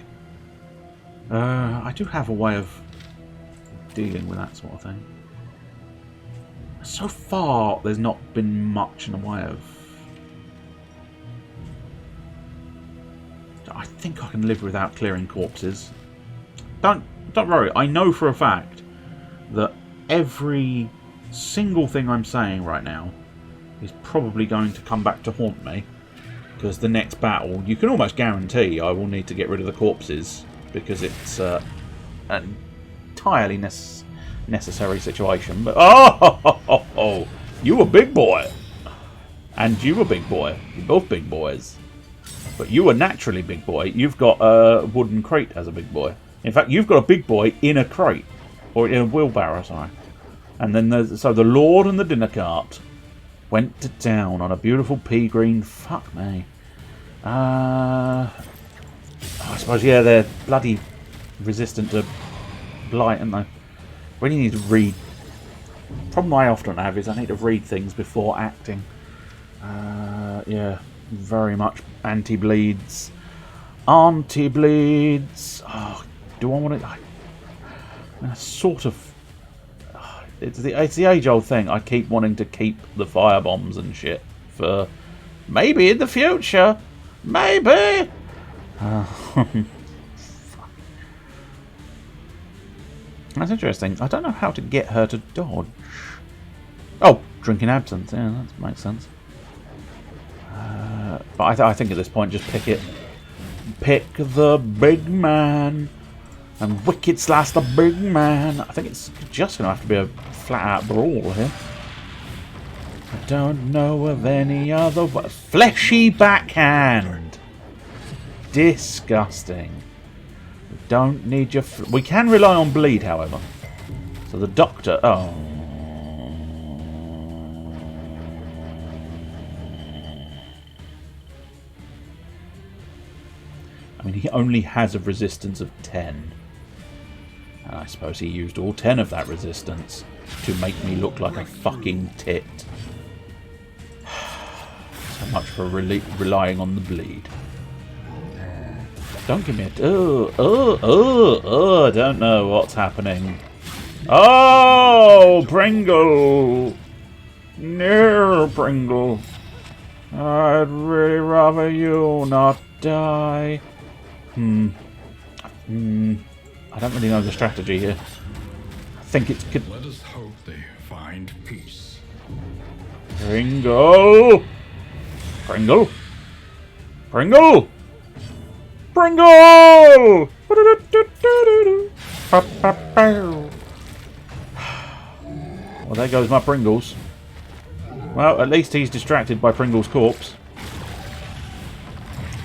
I do have a way of dealing with that sort of thing. So far, there's not been much in the way of... I think I can live without clearing corpses. Don't worry, I know for a fact that every single thing I'm saying right now is probably going to come back to haunt me. Because the next battle, you can almost guarantee I will need to get rid of the corpses. Because it's an entirely necessary situation. But oh, you a big boy, and you a big boy. You're both big boys, but you are naturally big boy. You've got a wooden crate as a big boy. In fact, you've got a big boy in a crate or in a wheelbarrow. Sorry, and then so the Lord and the dinner cart went to town on a beautiful pea green. Fuck me. I suppose, yeah, they're bloody resistant to blight, aren't they? Really need to read. Problem I often have is I need to read things before acting. Yeah, very much anti-bleeds. Anti-bleeds. Oh, do I want to... sort of... It's the age-old thing. I keep wanting to keep the firebombs and shit for maybe in the future. Maybe! That's interesting. I don't know how to get her to dodge. Oh, drinking absinthe. Yeah, that makes sense. But I think at this point, just pick it. Pick the big man. And wicked slash the big man. I think it's just going to have to be a flat-out brawl here. I don't know of any other... Fleshy backhand! Disgusting. We don't need your... We can rely on bleed, however. So the doctor... Oh. I mean, he only has a resistance of 10. And I suppose he used all 10 of that resistance to make me look like a fucking tit. So much for relying on the bleed. Don't give me a... I don't know what's happening. Oh, Pringle! No, Pringle. I'd really rather you not die. I don't really know the strategy here. I think it's... Let us hope they find peace. Pringle! Pringle! Pringle! Pringle! Well, there goes my Pringles. Well, at least he's distracted by Pringle's corpse.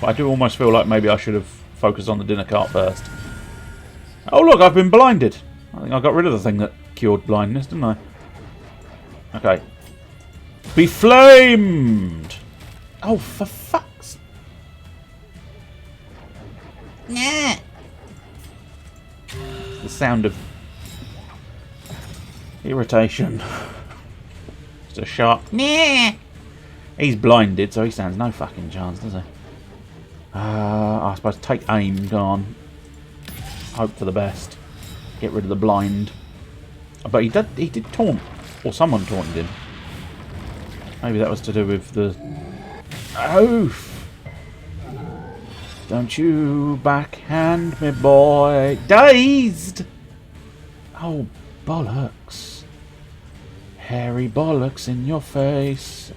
But I do almost feel like maybe I should have focused on the dinner cart first. Oh look, I've been blinded. I think I got rid of the thing that cured blindness, didn't I? Okay. Be flamed! Oh, for fuck's... Yeah. The sound of irritation. Just a sharp... Yeah. He's blinded, so he stands no fucking chance, does he? I suppose take aim, go on. Hope for the best. Get rid of the blind. But he did taunt. Or someone taunted him. Maybe that was to do with the... Oof! Don't you backhand me, boy. Dazed! Oh, bollocks. Hairy bollocks in your face.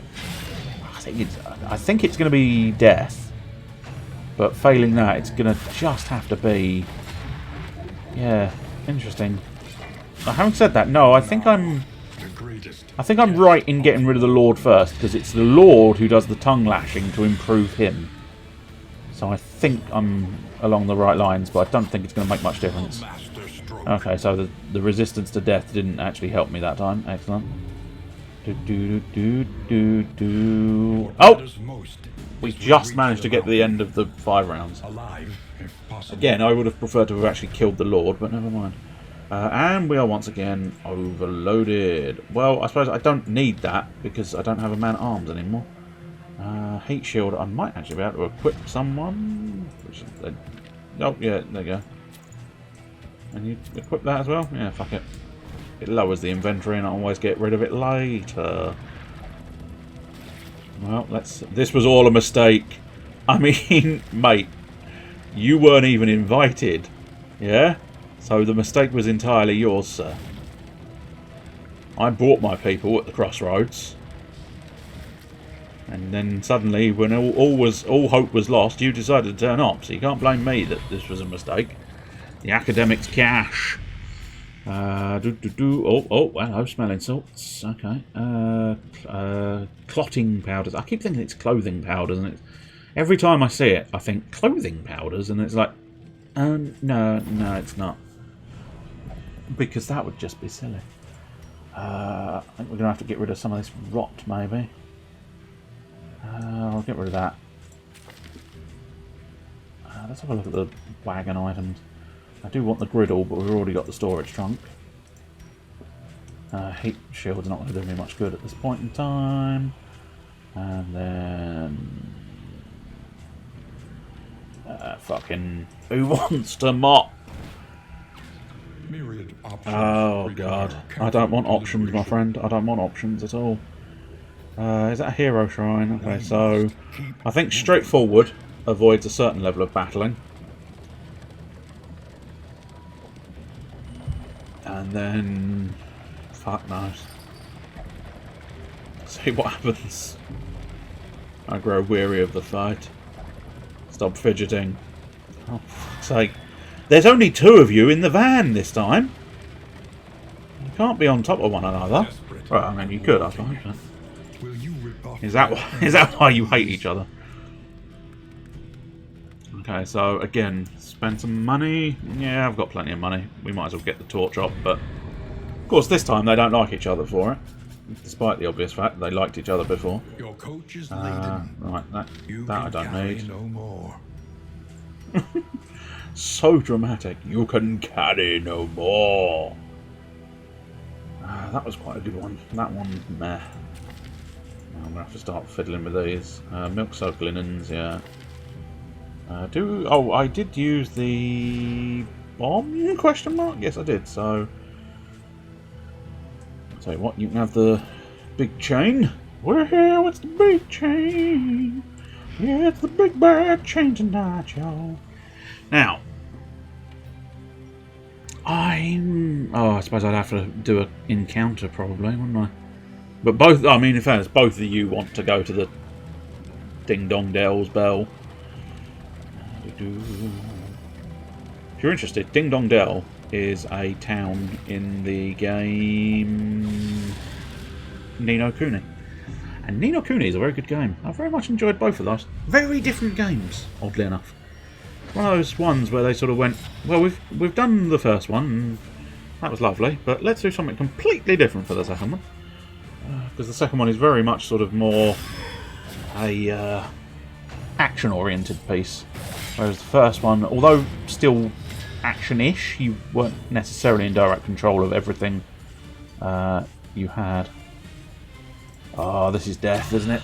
I think it's going to be death. But failing that, it's going to just have to be... Yeah, interesting. Having said that, no, I think I'm right in getting rid of the Lord first, because it's the Lord who does the tongue lashing to improve him. So I think I'm along the right lines, but I don't think it's going to make much difference. Okay, so the resistance to death didn't actually help me that time. Excellent. Oh! We just managed to get to the end of the 5 rounds. Again, I would have preferred to have actually killed the Lord, but never mind. And we are once again overloaded. Well, I suppose I don't need that because I don't have a man-at-arms anymore. Heat shield, I might actually be able to equip someone. Oh, yeah, there you go. And you equip that as well? Yeah, fuck it. It lowers the inventory and I always get rid of it later. Well, this was all a mistake. I mean, mate, you weren't even invited. Yeah? So the mistake was entirely yours, sir. I brought my people at the crossroads. And then suddenly, when all hope was lost, you decided to turn up. So you can't blame me that this was a mistake. The academic's cash. Oh, hello, smelling salts. Okay. Clotting powders. I keep thinking it's clothing powders, and every time I see it, I think clothing powders, and it's like, no, it's not, because that would just be silly. I think we're gonna have to get rid of some of this rot, maybe. I'll get rid of that. Let's have a look at the wagon items. I do want the griddle, but we've already got the storage trunk. Heat shield's not going to do me much good at this point in time. And then... fucking... Who wants to mop? Oh, God. I don't want options, my friend. I don't want options at all. Is that a hero shrine? Okay, so... I think straightforward avoids a certain level of battling. And then... Fuck knows. See what happens. I grow weary of the fight. Stop fidgeting. Oh, for fuck's sake. There's only 2 of you in the van this time. You can't be on top of one another. Well, I mean, you could, I suppose. Is that why you hate each other? Okay, so again, spend some money. Yeah, I've got plenty of money. We might as well get the torch off, but of course this time they don't like each other for it, despite the obvious fact they liked each other before. Your coach is laden. Right, that I don't need. No more. So dramatic. You can carry no more. That was quite a good one. That one, meh. I'm gonna have to start fiddling with these. Milk soaked linens, yeah. Oh, I did use the bomb? Question mark? Yes, I did. So, I'll tell you what. You can have the big chain. We're here with the big chain. Yeah, it's the big bad chain tonight, y'all. Now, I suppose I'd have to do an encounter probably, wouldn't I? But both, I mean, in fairness, both of you want to go to the Ding Dong Dell's Bell. If you're interested, Ding Dong Dell is a town in the game Ni no Kuni. And Ni no Kuni is a very good game. I very much enjoyed both of those. Very different games, oddly enough. One of those ones where they sort of went, well, we've done the first one, and that was lovely, but let's do something completely different for the second one. Because the second one is very much sort of more a action-oriented piece. Whereas the first one, although still action-ish, you weren't necessarily in direct control of everything you had. Oh, this is death, isn't it?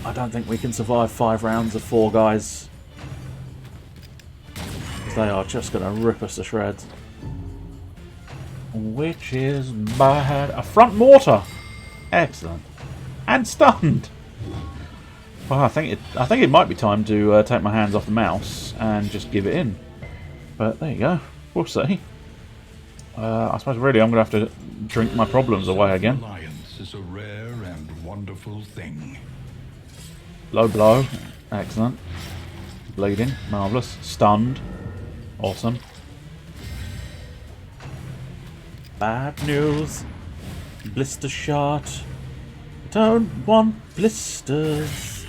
I don't think we can survive 5 rounds of 4 guys. Because they are just going to rip us to shreds. Which is bad. A front mortar! Excellent. And stunned! Well, I think it might be time to take my hands off the mouse and just give it in. But there you go. We'll see. I suppose really I'm going to have to drink my problems away again. Alliance is a rare and wonderful thing. Low blow. Excellent. bleeding. Marvellous. Stunned. Awesome. Bad news. Blister shot. Don't want blisters.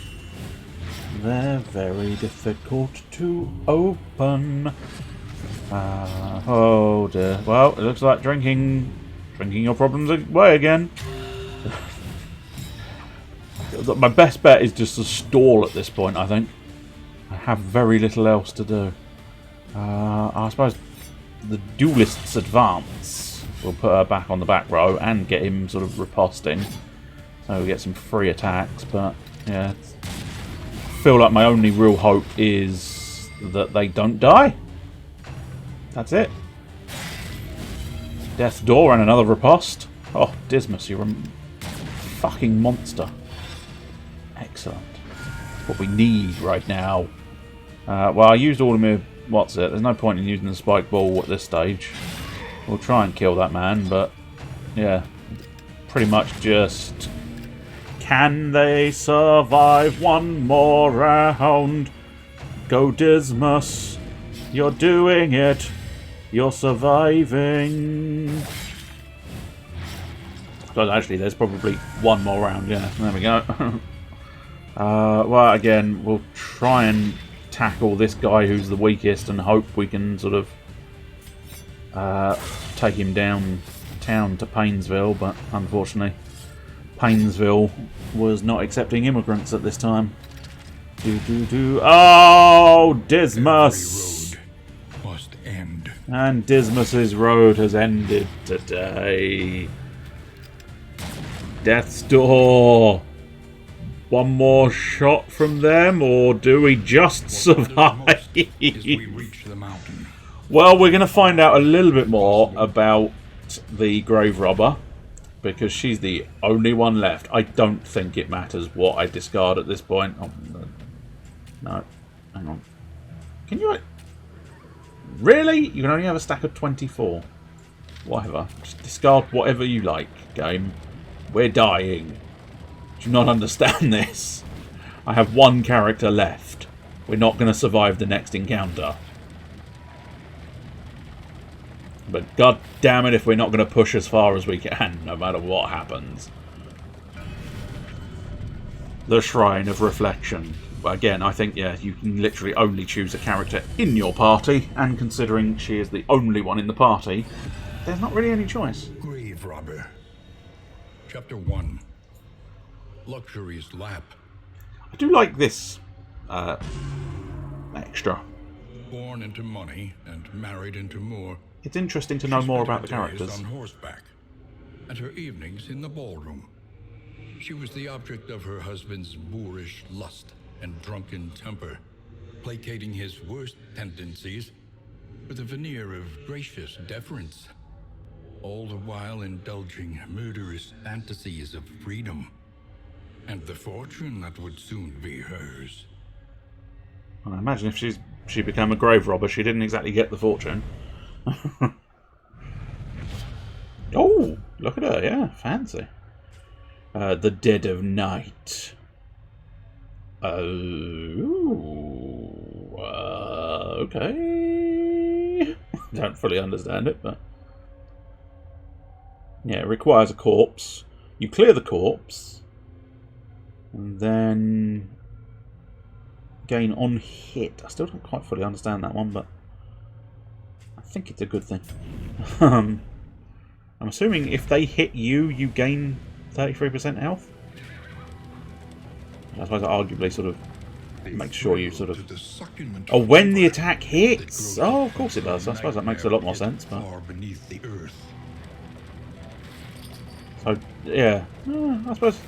They're very difficult to open. Oh dear. Well, it looks like drinking your problems away again. My best bet is just to stall at this point, I think. I have very little else to do. I suppose the duelist's advance will put her back on the back row and get him sort of riposting. So we get some free attacks, but yeah. I feel like my only real hope is that they don't die. That's it. Death's Door and another riposte. Oh, Dismas, you're a fucking monster. Excellent. That's what we need right now. Well, I used all of my... What's it? There's no point in using the spike ball at this stage. We'll try and kill that man, but... Yeah. Pretty much just... Can they survive one more round? Go Dismas. You're doing it. You're surviving. But actually, there's probably one more round. Yeah, there we go. Well, again, we'll try and tackle this guy who's the weakest and hope we can sort of take him downtown to Painesville, but unfortunately Painesville was not accepting immigrants at this time. Oh, Dismas! Every road must end. And Dismas's road has ended today. Death's Door. One more shot from them, or do we just survive? As we reach the mountain. Well, we're going to find out a little bit more about the grave robber, because she's the only one left. I don't think it matters what I discard at this point. Oh, no. Hang on. Can you... Really? You can only have a stack of 24. Whatever. Just discard whatever you like, game. We're dying. Do you not understand this? I have one character left. We're not going to survive the next encounter. But god damn it if we're not going to push as far as we can, no matter what happens. The Shrine of Reflection. Again, I think, yeah, you can literally only choose a character in your party, and considering she is the only one in the party, there's not really any choice. Grave Robber. Chapter 1. Luxury's Lap. I do like this extra. Born into money and married into more. It's interesting to know more about the characters. On horseback, and her evenings in the ballroom. She was the object of her husband's boorish lust and drunken temper, placating his worst tendencies with a veneer of gracious deference, all the while indulging murderous fantasies of freedom and the fortune that would soon be hers. Well, I imagine if she became a grave robber, she didn't exactly get the fortune. Oh, look at her, yeah, fancy. The Dead of Night. Okay. Don't fully understand it, but... Yeah, it requires a corpse. You clear the corpse, and then gain on hit. I still don't quite fully understand that one, but I think it's a good thing. I'm assuming if they hit you, you gain 33% health. I suppose that arguably sort of makes sure you sort of... Oh, when the attack hits! Oh, of course it does. I suppose that makes a lot more sense. But... So, yeah. I suppose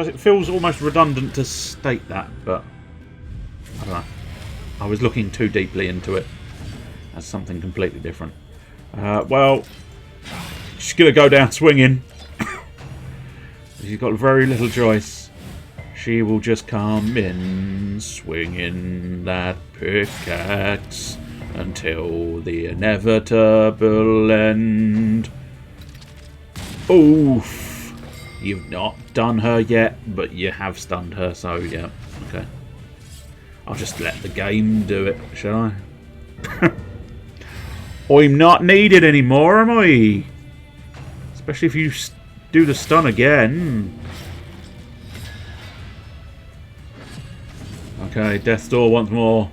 it feels almost redundant to state that, but I don't know. I was looking too deeply into it as something completely different. Well, she's going to go down swinging. She's got very little choice. She will just come in swinging that pickaxe until the inevitable end. Oof. You've not done her yet, but you have stunned her, so yeah, okay. I'll just let the game do it, shall I? I'm not needed anymore, am I? Especially if you do the stun again. Okay, Death's Door once more.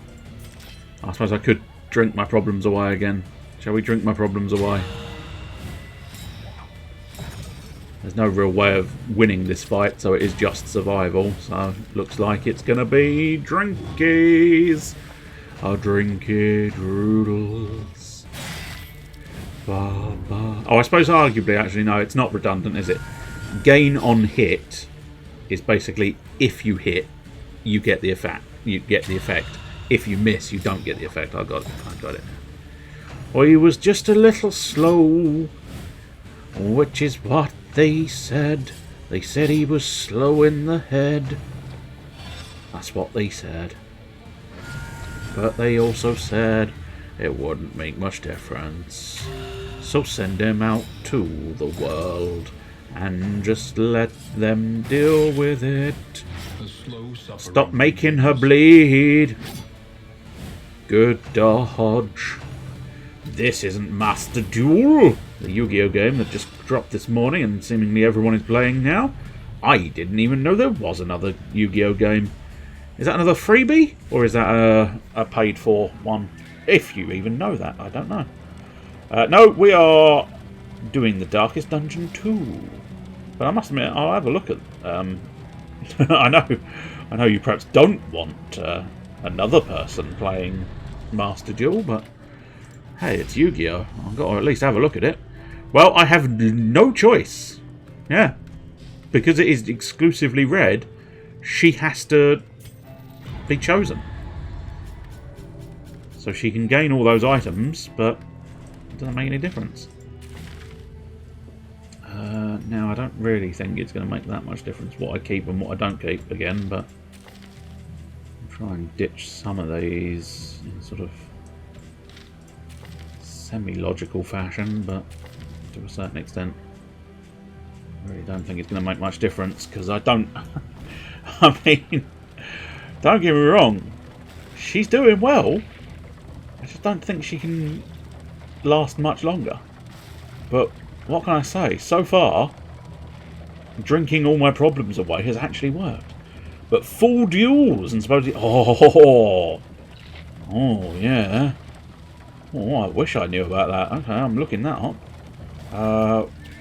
I suppose I could drink my problems away again. Shall we drink my problems away? There's no real way of winning this fight, so it is just survival. So, looks like it's going to be drinkies. I'll drink it, Roodles. Ba, ba. Oh, I suppose arguably, actually, no, it's not redundant, is it? Gain on hit is basically if you hit, you get the effect. You get the effect. If you miss, you don't get the effect. I got it. Well, he was just a little slow, which is what they said. They said he was slow in the head. That's what they said. But they also said it wouldn't make much difference. So send him out to the world and just let them deal with it. Stop making her bleed. Good dodge. This isn't Master Duel, the Yu-Gi-Oh game that just dropped this morning and seemingly everyone is playing now. I didn't even know there was another Yu-Gi-Oh game. Is that another freebie? Or is that a paid-for one? If you even know that, I don't know. No, we are doing the Darkest Dungeon 2. But I must admit, I'll have a look at... I know you perhaps don't want another person playing Master Duel, but hey, it's Yu-Gi-Oh! I've got to at least have a look at it. Well, I have no choice. Yeah. Because it is exclusively red, she has to be chosen. So she can gain all those items, but it doesn't make any difference. Now, I don't really think it's going to make that much difference what I keep and what I don't keep again, but I'll try and ditch some of these in sort of semi-logical fashion, but to a certain extent I really don't think it's going to make much difference, because I don't... I mean, don't get me wrong, she's doing well. I just don't think she can last much longer. But what can I say? So far, drinking all my problems away has actually worked. But full duels and supposedly... Oh, yeah. Oh, I wish I knew about that. Okay, I'm looking that up.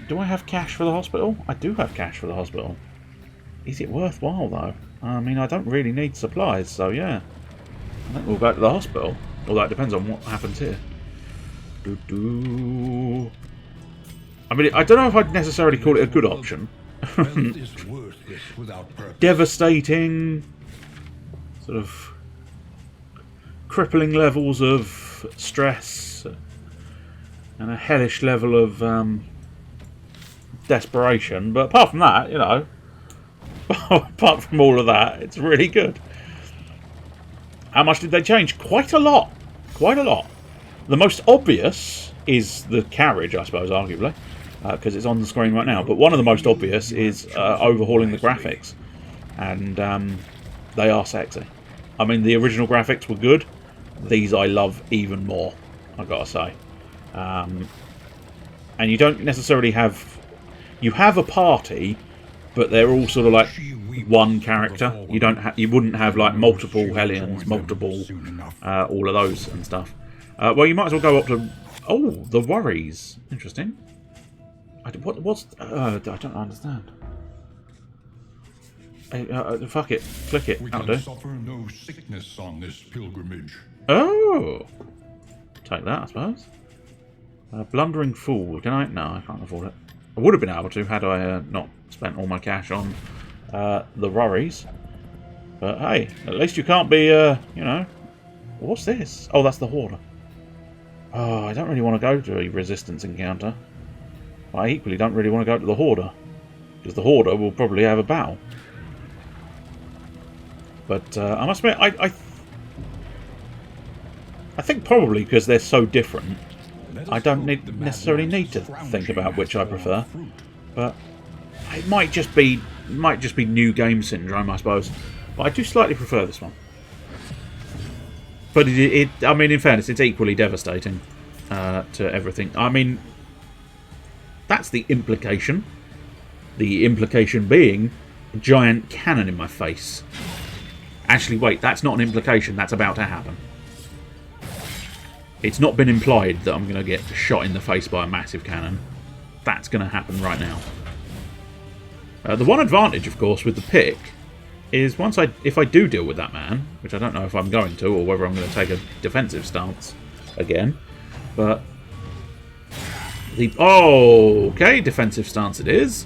Do I have cash for the hospital? I do have cash for the hospital. Is it worthwhile, though? I mean, I don't really need supplies, so yeah. I think we'll go to the hospital. Although it depends on what happens here. I mean, I don't know if I'd necessarily call it a good option. Devastating, sort of crippling levels of stress and a hellish level of desperation. But apart from that, you know, apart from all of that, it's really good. How much did they change? Quite a lot. Quite a lot. The most obvious is the carriage, I suppose, arguably, because it's on the screen right now. But one of the most obvious is overhauling the graphics. And they are sexy. I mean, the original graphics were good. These I love even more, I've got to say. And you don't necessarily have... You have a party, but they're all sort of like one character. You wouldn't have like multiple Hellions, multiple all of those and stuff. Well, you might as well go up to... Oh, the Worries. Interesting. I don't understand. Fuck it. Click it. That'll do. Suffer no sickness on this pilgrimage. Oh! Take that, I suppose. Blundering Fool. Can I? No, I can't afford it. I would have been able to had I not spent all my cash on the Worries. But hey, at least you can't be, you know... What's this? Oh, that's the Hoarder. Oh, I don't really want to go to a resistance encounter. But I equally don't really want to go to the Hoarder. Because the Hoarder will probably have a battle. But I must admit, I think probably because they're so different, I don't necessarily need to think about which I prefer. But it might just be new game syndrome, I suppose. But I do slightly prefer this one. But I mean, in fairness, it's equally devastating to everything. I mean, that's the implication. The implication being a giant cannon in my face. Actually, wait, that's not an implication. That's about to happen. It's not been implied that I'm going to get shot in the face by a massive cannon. That's going to happen right now. The one advantage, of course, with the pick is if I do deal with that man, which I don't know if I'm going to, or whether I'm going to take a defensive stance again, but okay, defensive stance it is.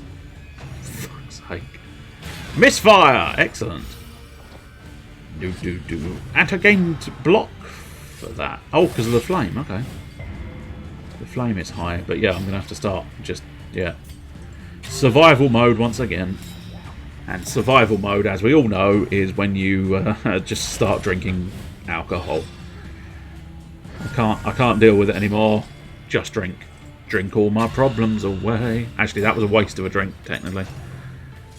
For fuck's sake. Misfire! Excellent. And I gained block for that. Oh, because of the flame, okay. The flame is high, but yeah, I'm going to have to start just, yeah. Survival mode once again. And survival mode, as we all know, is when you just start drinking alcohol. I can't deal with it anymore. Just drink. Drink all my problems away. Actually, that was a waste of a drink, technically.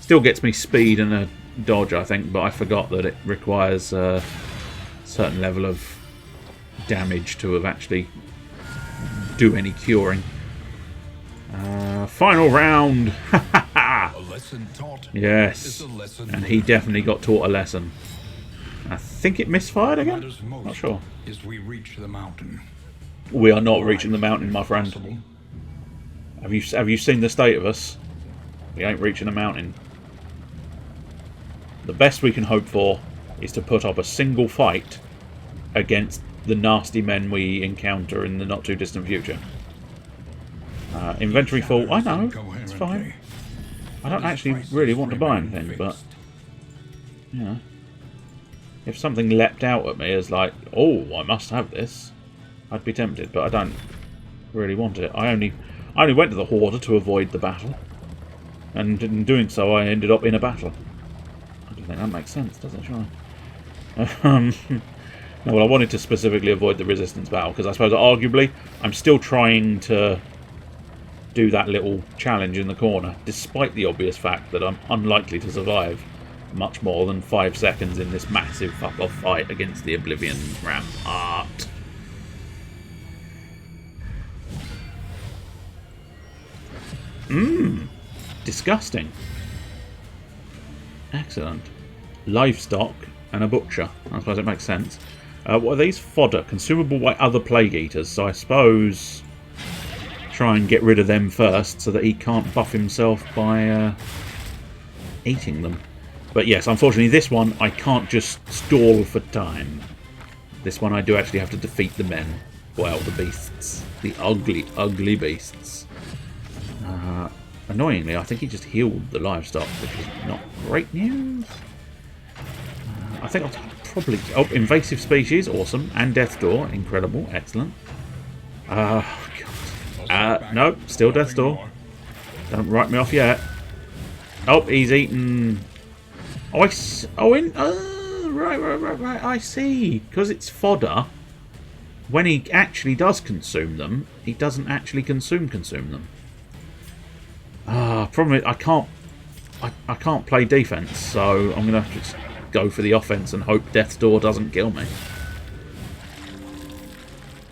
Still gets me speed and a dodge, I think, but I forgot that it requires a certain level of damage to have actually do any curing. Final round. A lesson taught. Yes, and he definitely got taught a lesson. I think it misfired again. Not sure. Is we reach the mountain. We are not reaching the mountain, my friend. Have you seen the state of us? We ain't reaching the mountain. The best we can hope for is to put up a single fight against the nasty men we encounter in the not too distant future. Inventory full. I know, it's fine. I don't actually really want to buy anything, but you know, if something leapt out at me as like, oh, I must have this, I'd be tempted, but I don't really want it. I only went to the Hoarder to avoid the battle, and in doing so, I ended up in a battle. I don't think that makes sense, does it, Sean? No, well, I wanted to specifically avoid the Resistance battle, because I suppose, arguably, I'm still trying to do that little challenge in the corner, despite the obvious fact that I'm unlikely to survive much more than 5 seconds in this massive fuck-off fight against the Oblivion Rampart. Disgusting. Excellent. Livestock and a butcher. I suppose it makes sense. What are these? Fodder. Consumable by other plague eaters. So I suppose try and get rid of them first so that he can't buff himself by eating them. But yes, unfortunately this one I can't just stall for time. This one I do actually have to defeat the men. Well, the beasts. The ugly, ugly beasts. Annoyingly, I think he just healed the livestock, which is not great news. I think I'll probably... Oh, invasive species, awesome. And Death's Door, incredible, excellent. God. No, still Death's Door. Don't write me off yet. Oh, he's eaten... Oh, right, I see. Because it's fodder, when he actually does consume them, he doesn't actually consume them. Problem is, I can't play defense, so I'm gonna have to just go for the offense and hope Death's Door doesn't kill me.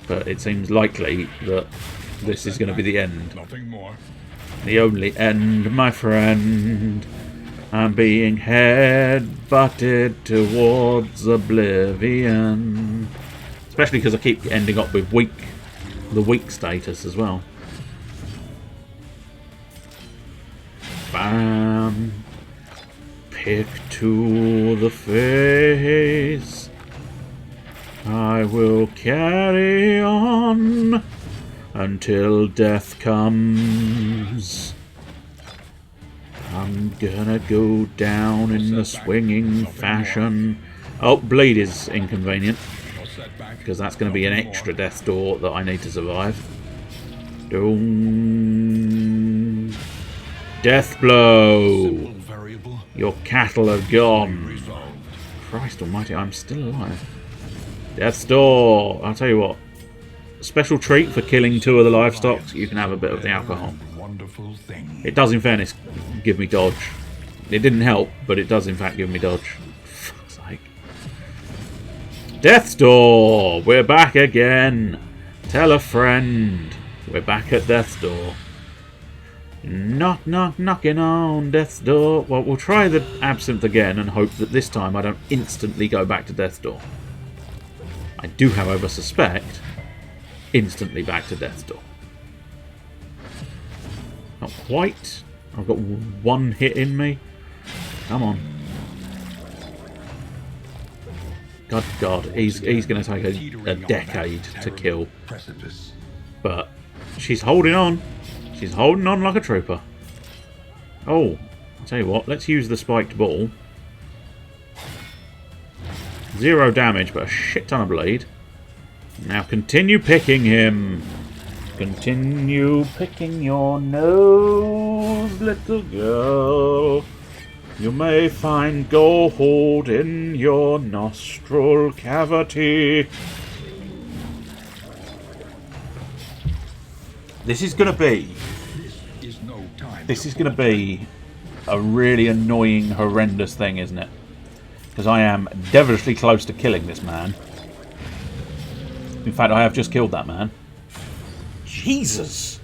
But it seems likely that this is going to be the end. Nothing more. The only end, my friend. I'm being head-butted towards oblivion. Especially because I keep ending up with the weak status as well. Bam. Pick to the face. I will carry on until death comes. I'm gonna go down in the swinging fashion. Oh, bleed is inconvenient, because that's going to be an extra Death's Door that I need to survive. Doom. Death blow. Your cattle are gone. Christ almighty, I'm still alive. Death's Door. I'll tell you what. Special treat for killing 2 of the livestock. You can have a bit of the alcohol. It does, in fairness, give me dodge. It didn't help, but it does, in fact, give me dodge. For fuck's sake. Death's Door! We're back again! Tell a friend! We're back at Death's Door. Knock, knock, knocking on Death's Door. Well, we'll try the Absinthe again and hope that this time I don't instantly go back to Death's Door. I do, however, suspect instantly back to Death's Door. Not quite. I've got one hit in me. Come on. God, he's going to take a decade to kill. But she's holding on. She's holding on like a trooper. Oh, I'll tell you what. Let's use the spiked ball. 0 damage, but a shit ton of bleed. Now continue picking him. Continue picking your nose, little girl. You may find gold in your nostril cavity. This is going to be a really annoying, horrendous thing, isn't it? Because I am devilishly close to killing this man. In fact, I have just killed that man. Jesus!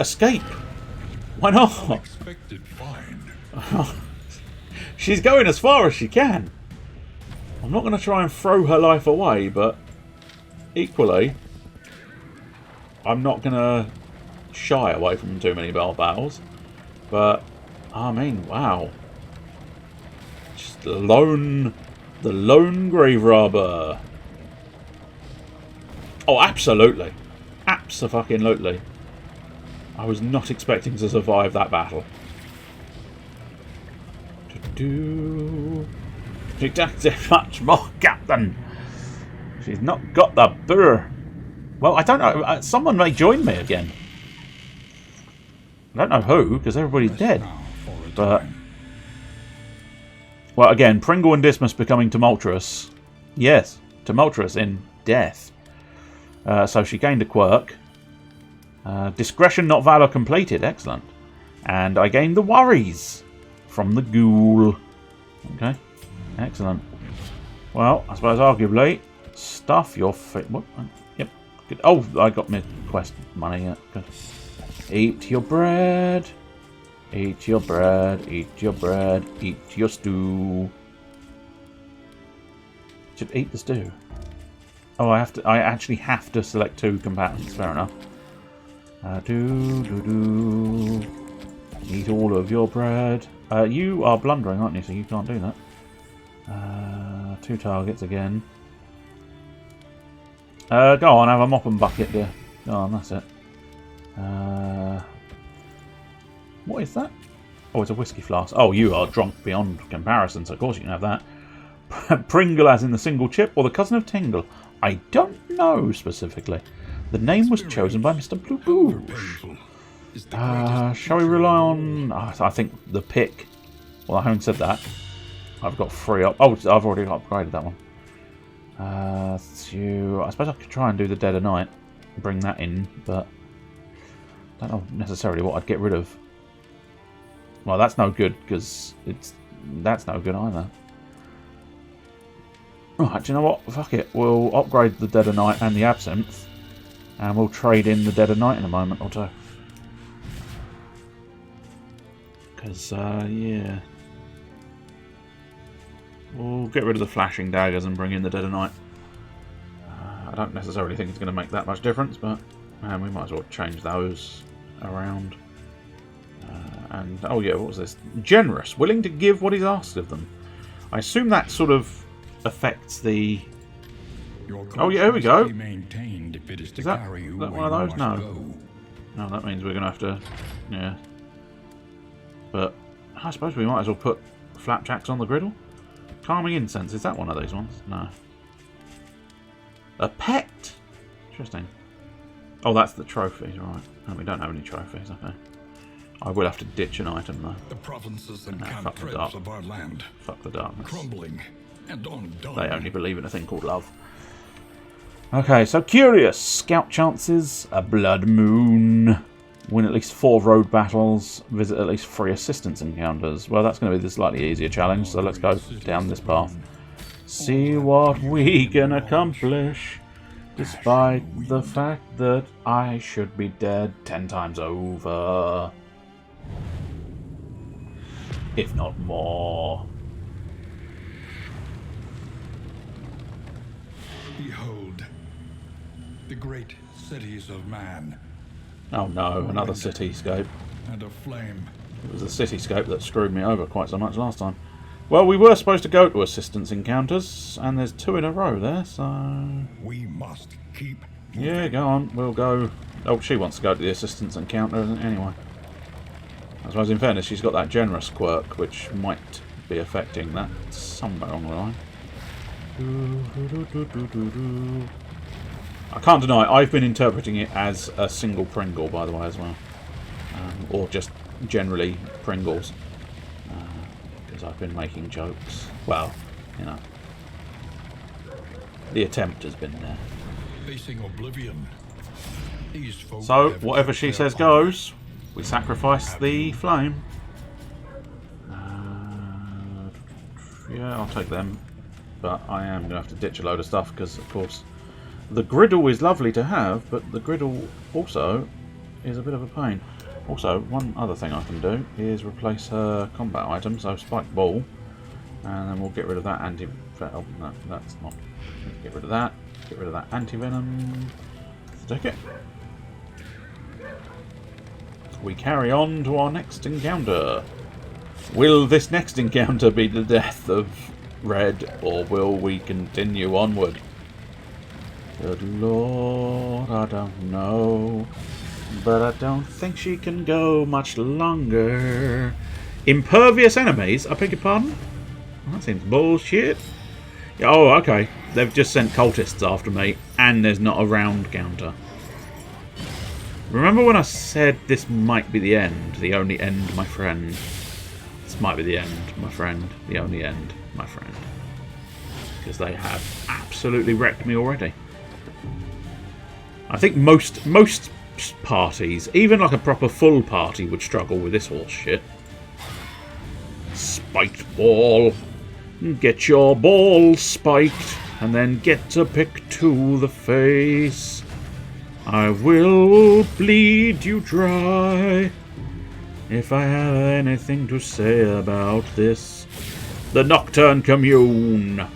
Escape! Why not? Unexpected find. She's going as far as she can. I'm not going to try and throw her life away, but equally, I'm not going to shy away from too many battles. But, I mean, wow. Just the lone grave robber. Oh, absolutely. Abso-fucking-lutely. I was not expecting to survive that battle. She does it much more, Captain. She's not got the burr. Well, I don't know. Someone may join me again. I don't know who, because everybody's dead. But, well, again, Pringle and Dismas becoming tumultuous. Yes, tumultuous in death. So she gained a quirk. Discretion, not valor, completed. Excellent. And I gained the worries from the ghoul. Okay, excellent. Well, I suppose arguably, stuff your feet. What? Yep. Good. Oh, I got my quest money. Yeah. Good. Eat your bread. Eat your bread. Eat your bread. Eat your stew. Should eat the stew. Oh, I actually have to select 2 combatants. Fair enough. Eat all of your bread. You are blundering, aren't you? So you can't do that. 2 targets again. Go on, have a mop and bucket, dear. Go on, that's it. What is that? Oh, it's a whiskey flask. Oh, you are drunk beyond comparison, so of course you can have that. Pringle as in the single chip, or the cousin of Tingle? I don't know specifically. The name was chosen by Mr. Blue Boosh. Shall we rely on... I think the pick. Well, I haven't said that. I've got 3 up. Oh, I've already upgraded that one. I suppose I could try and do the Dead of Night. Bring that in, but... I don't know necessarily what I'd get rid of. Well, that's no good, because that's no good either. Right, do you know what? Fuck it. We'll upgrade the Dead of Night and the Absinthe. And we'll trade in the Dead of Night in a moment or two. Because, yeah. We'll get rid of the flashing daggers and bring in the Dead of Night. I don't necessarily think it's going to make that much difference, but man, we might as well change those around. And, oh yeah, what was this? Generous, willing to give what is asked of them. I assume that sort of affects the... Oh yeah, here we go. Is that one of those? No. No, that means we're going to have to... Yeah. But I suppose we might as well put flapjacks on the griddle. Calming incense, is that one of these ones? No. A pet? Interesting. Oh, that's the trophies, right. Oh, we don't have any trophies, okay. I will have to ditch an item though. The provinces and cantreds of our land. Fuck the darkness. Crumbling and undone. They only believe in a thing called love. Okay, so curious. Scout chances, a blood moon. Win at least 4 road battles. Visit at least 3 assistance encounters. Well, that's going to be the slightly easier challenge, so let's go down this path. See what we can accomplish, despite the fact that I should be dead 10 times over. If not more. Behold, the great cities of man. Oh no, another cityscape. And a flame. It was the cityscape that screwed me over quite so much last time. Well, we were supposed to go to assistance encounters, and there's 2 in a row there, so... We must keep moving. Yeah, go on, we'll go... Oh, she wants to go to the assistance encounter anyway. I suppose, in fairness, she's got that generous quirk, which might be affecting that somewhere along the line. I can't deny, I've been interpreting it as a single Pringle, by the way, as well. Or just generally Pringles. Because I've been making jokes. Well, you know. The attempt has been there. Facing oblivion. These folk So, have whatever kept she their says honor. goes. We sacrifice the flame. Yeah, I'll take them. But I am going to have to ditch a load of stuff because, of course, the griddle is lovely to have, but the griddle also is a bit of a pain. Also, one other thing I can do is replace her combat item, so Spike Ball, and then we'll get rid of that anti-venom. No, that's not. Get rid of that. Get rid of that anti-venom. Take it. We carry on to our next encounter. Will this next encounter be the death of Red, or will we continue onward? Good Lord, I don't know. But I don't think she can go much longer. Impervious enemies? I beg your pardon? That seems bullshit. Oh, okay. They've just sent cultists after me, and there's not a round counter. Remember when I said this might be the end? The only end, my friend. This might be the end, my friend. The only end, my friend. Because they have absolutely wrecked me already. I think most parties, even like a proper full party, would struggle with this horse shit. Spiked ball. Get your ball spiked, and then get a pick to the face. I will bleed you dry if I have anything to say about this. The Nocturne Commune.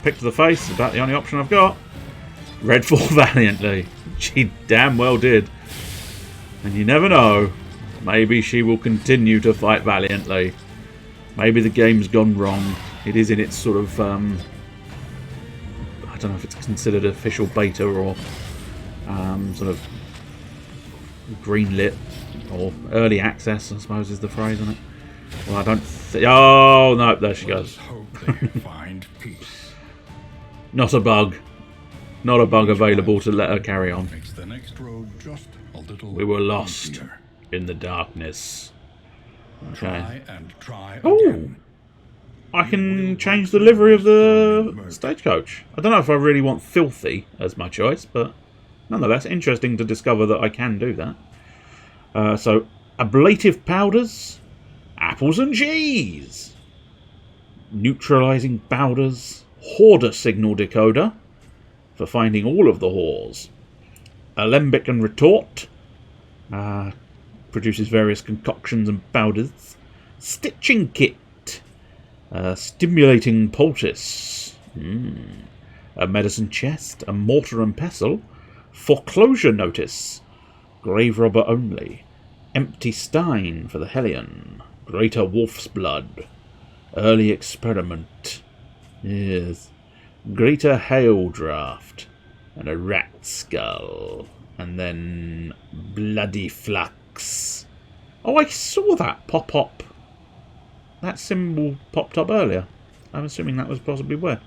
Pick to the face is about the only option I've got. Red fought valiantly. She damn well did. And you never know. Maybe she will continue to fight valiantly. Maybe the game's gone wrong. It is in its sort of... I don't know if it's considered official beta or sort of greenlit or early access, I suppose is the phrase on it. Well, I don't think... Oh, no, there she goes. Find peace. Not a bug. Not a bug available to let her carry on. Makes the next road just a little We were lost easier. in the darkness. Okay. Try and try Oh! again. I can change the livery of the stagecoach. I don't know if I really want filthy as my choice, but nonetheless, interesting to discover that I can do that. So, ablative powders, apples and cheese, neutralizing powders, hoarder signal decoder for finding all of the whores, alembic and retort, produces various concoctions and powders, stitching kit, stimulating poultice, a medicine chest, a mortar and pestle, foreclosure notice, grave robber only, empty stein for the Hellion, greater wolf's blood, early experiment, yes, greater hail draft, and a rat skull, and then bloody flux. Oh, I saw that pop up. That symbol popped up earlier. I'm assuming that was possibly where.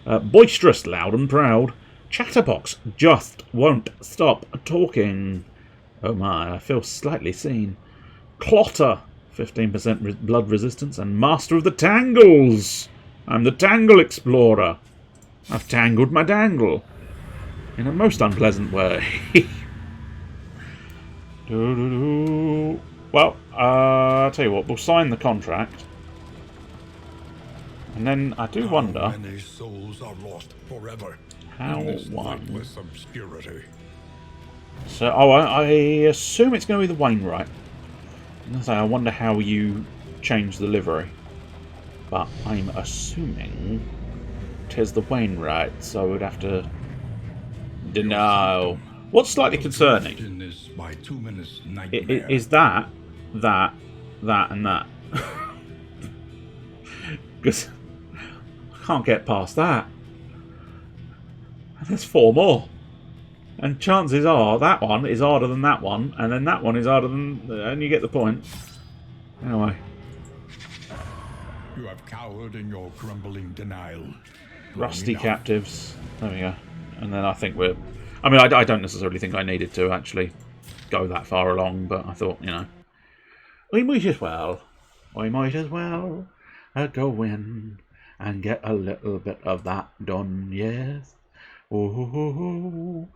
Boisterous, loud and proud. Chatterbox just won't stop talking. Oh my, I feel slightly seen. Clotter, 15% blood resistance, and Master of the Tangles. I'm the Tangle Explorer. I've tangled my dangle. In a most unpleasant way. Well, I'll tell you what, we'll sign the contract. And then I do wonder... How many souls are lost forever how in this one... lightless obscurity? So, I assume it's going to be the Wainwright. I wonder how you change the livery. But I'm assuming 'tis the Wainwright, so we'd have to... No. What's slightly concerning is that, and that. Because I can't get past that. And there's 4 more. And chances are that one is harder than that one, and then that one is harder than... and you get the point. Anyway. You have cowered in your grumbling denial. Rusty captives. There we go. And then I think we're... I mean, I don't necessarily think I needed to actually go that far along, but I thought, you know, we might as well go in and get a little bit of that done, yes. Oh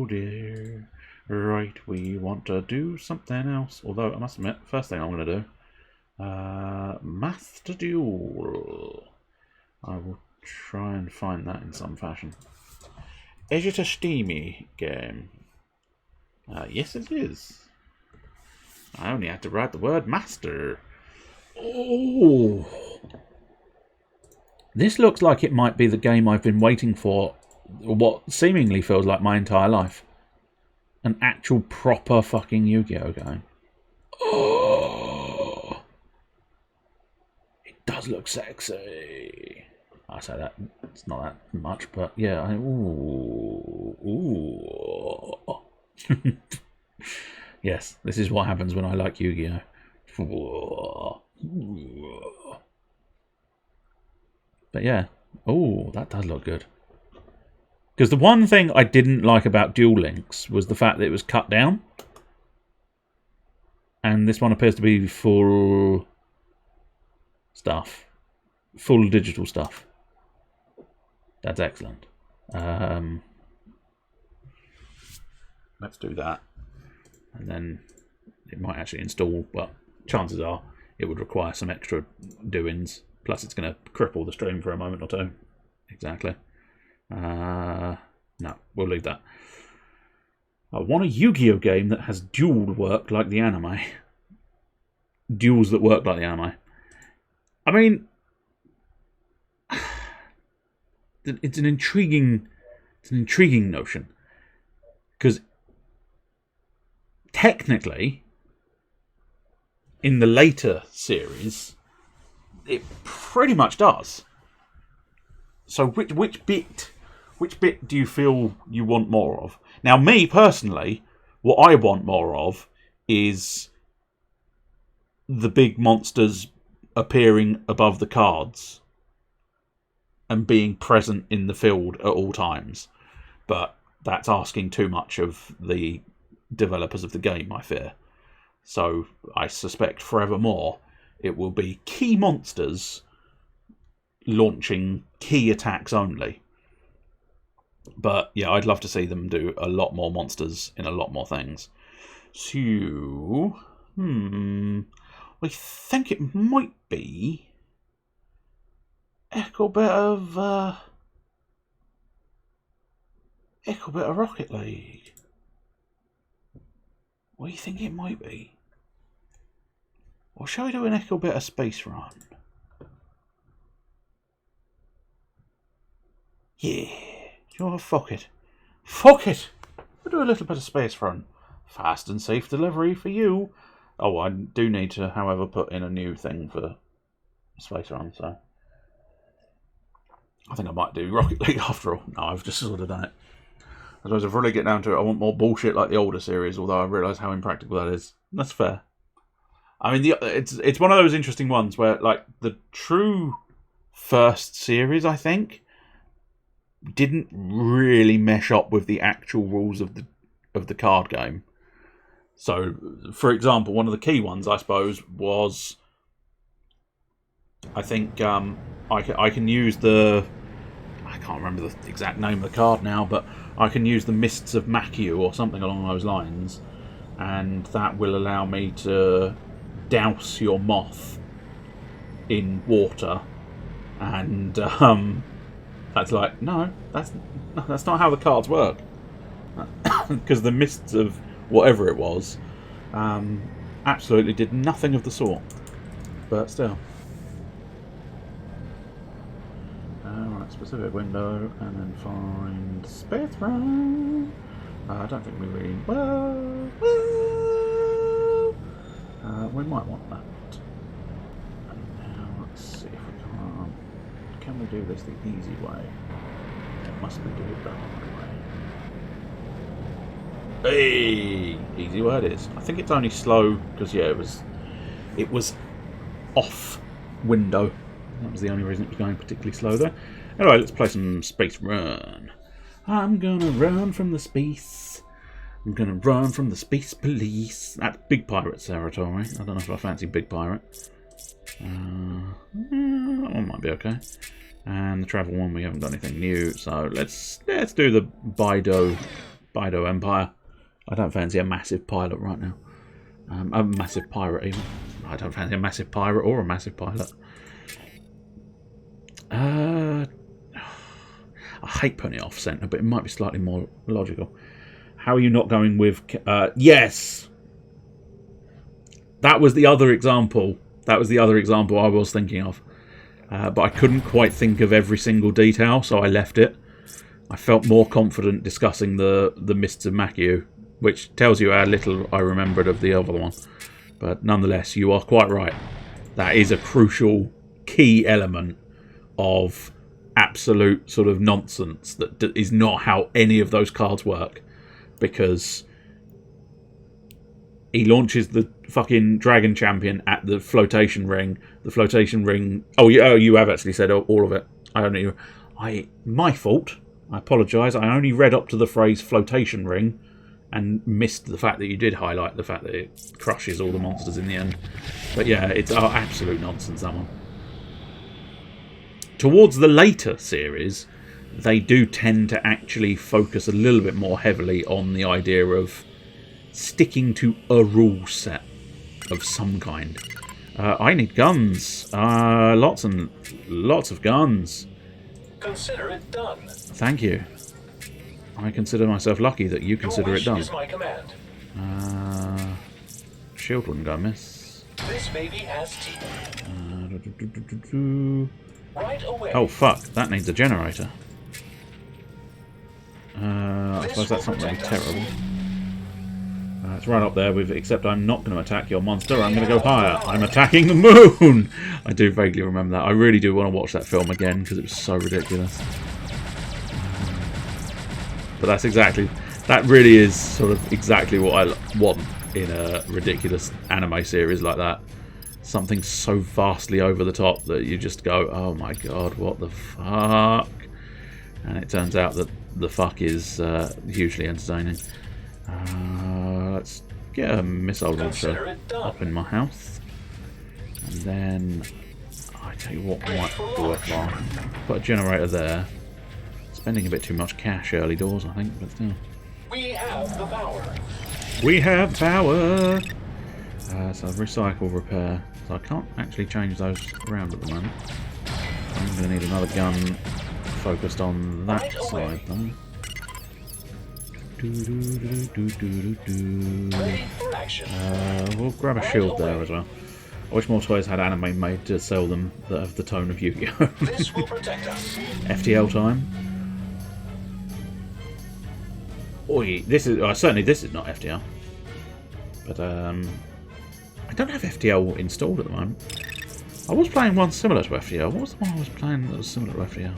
dear. Right, we want to do something else. Although, I must admit, first thing I'm going to do, Master Duel. I will try and find that in some fashion. Is it a steamy game? Yes, it is. I only had to write the word master. Oh! This looks like it might be the game I've been waiting for, what seemingly feels like my entire life. An actual proper fucking Yu-Gi-Oh game. Oh! It does look sexy. I say that, it's not that much, but yeah. Ooh. Yes, this is what happens when I like Yu-Gi-Oh. But yeah. Oh, that does look good. Because the one thing I didn't like about Duel Links was the fact that it was cut down. And this one appears to be full stuff. Full digital stuff. That's excellent. Let's do that. And then it might actually install, but chances are it would require some extra doings. Plus it's going to cripple the stream for a moment or two. Exactly. No, we'll leave that. I want a Yu-Gi-Oh game that has duel work like the anime. Duels that work like the anime. I mean... It's an intriguing notion, because technically, in the later series, it pretty much does. So, which bit do you feel you want more of? Now, me personally, what I want more of is the big monsters appearing above the cards and being present in the field at all times. But that's asking too much of the developers of the game, I fear. So I suspect forevermore it will be key monsters launching key attacks only. But yeah, I'd love to see them do a lot more monsters in a lot more things. So, I think it might be a bit of Rocket League. What do you think it might be? Or shall we do an echo bit of Space Run? Yeah. Oh, fuck it. Fuck it! We'll do a little bit of Space Run. Fast and safe delivery for you. Oh, I do need to, however, put in a new thing for Space Run, so... I think I might do Rocket League after all. No, I've just sort of done it. I suppose if I really get down to it, I want more bullshit like the older series, although I realise how impractical that is. That's fair. I mean, it's one of those interesting ones where, like, the true first series, I think, didn't really mesh up with the actual rules of the card game. So, for example, one of the key ones, I suppose, was... I think I can use the... I can't remember the exact name of the card now, but I can use the Mists of Makyu or something along those lines, and that will allow me to douse your moth in water, and that's like, no, that's not how the cards work. Because the mists of whatever it was absolutely did nothing of the sort. But still. Right, specific window, and then find space run. I don't think we really... we might want that. And now let's see if we can... Can we do this the easy way? Or must we do it the hard way? Hey! Easy way it is. I think it's only slow because, yeah, it was off window. That was the only reason it was going particularly slow there. Anyway, let's play some Space Run. I'm gonna run from the space. I'm gonna run from the space police. That's Big Pirate territory. I don't know if I fancy Big Pirate. That one might be okay. And the travel one, we haven't got anything new, so let's do the Bido Empire. I don't fancy a massive pilot right now. A massive pirate even. I don't fancy a massive pirate or a massive pilot. I hate putting it off centre, but it might be slightly more logical. How are you not going with... yes! That was the other example. That was the other example I was thinking of. But I couldn't quite think of every single detail, so I left it. I felt more confident discussing the Mists of Makiu, which tells you how little I remembered of the other one. But nonetheless, you are quite right. That is a crucial key element of absolute sort of nonsense that is not how any of those cards work, because he launches the fucking Dragon Champion at the flotation ring. The flotation ring... Oh, you have actually said all of it. My fault. I apologise. I only read up to the phrase flotation ring and missed the fact that you did highlight the fact that it crushes all the monsters in the end. But yeah, it's absolute nonsense, that one. Towards the later series, they do tend to actually focus a little bit more heavily on the idea of sticking to a rule set of some kind. I need guns. Lots and lots of guns. Consider it done. Thank you. I consider myself lucky that you consider it done. Is my command. Shield wouldn't go amiss. This baby has teeth. Right away. Oh fuck, that needs a generator. I suppose that's not really terrible. It's right up there with, except I'm not going to attack your monster, I'm going to go higher. I'm attacking the moon! I do vaguely remember that. I really do want to watch that film again because it was so ridiculous. But that's exactly, that really is sort of exactly what I want in a ridiculous anime series like that. Something so vastly over the top that you just go, oh my god, what the fuck? And it turns out that the fuck is hugely entertaining. Let's get a missile launcher up in my house. And then, I tell you what might be worthwhile. Put a generator there. Spending a bit too much cash early doors, I think, but still. We have the power. We have power! So recycle, repair. So I can't actually change those around at the moment. I'm going to need another gun focused on that side, though. Ready for action. We'll grab a shield there as well. I wish more toys had anime made to sell them that have the tone of Yu-Gi-Oh! This will protect us. FTL time. Oi, this is certainly this is not FTL. But I don't have FTL installed at the moment. I was playing one similar to FTL. What was the one I was playing that was similar to FTL?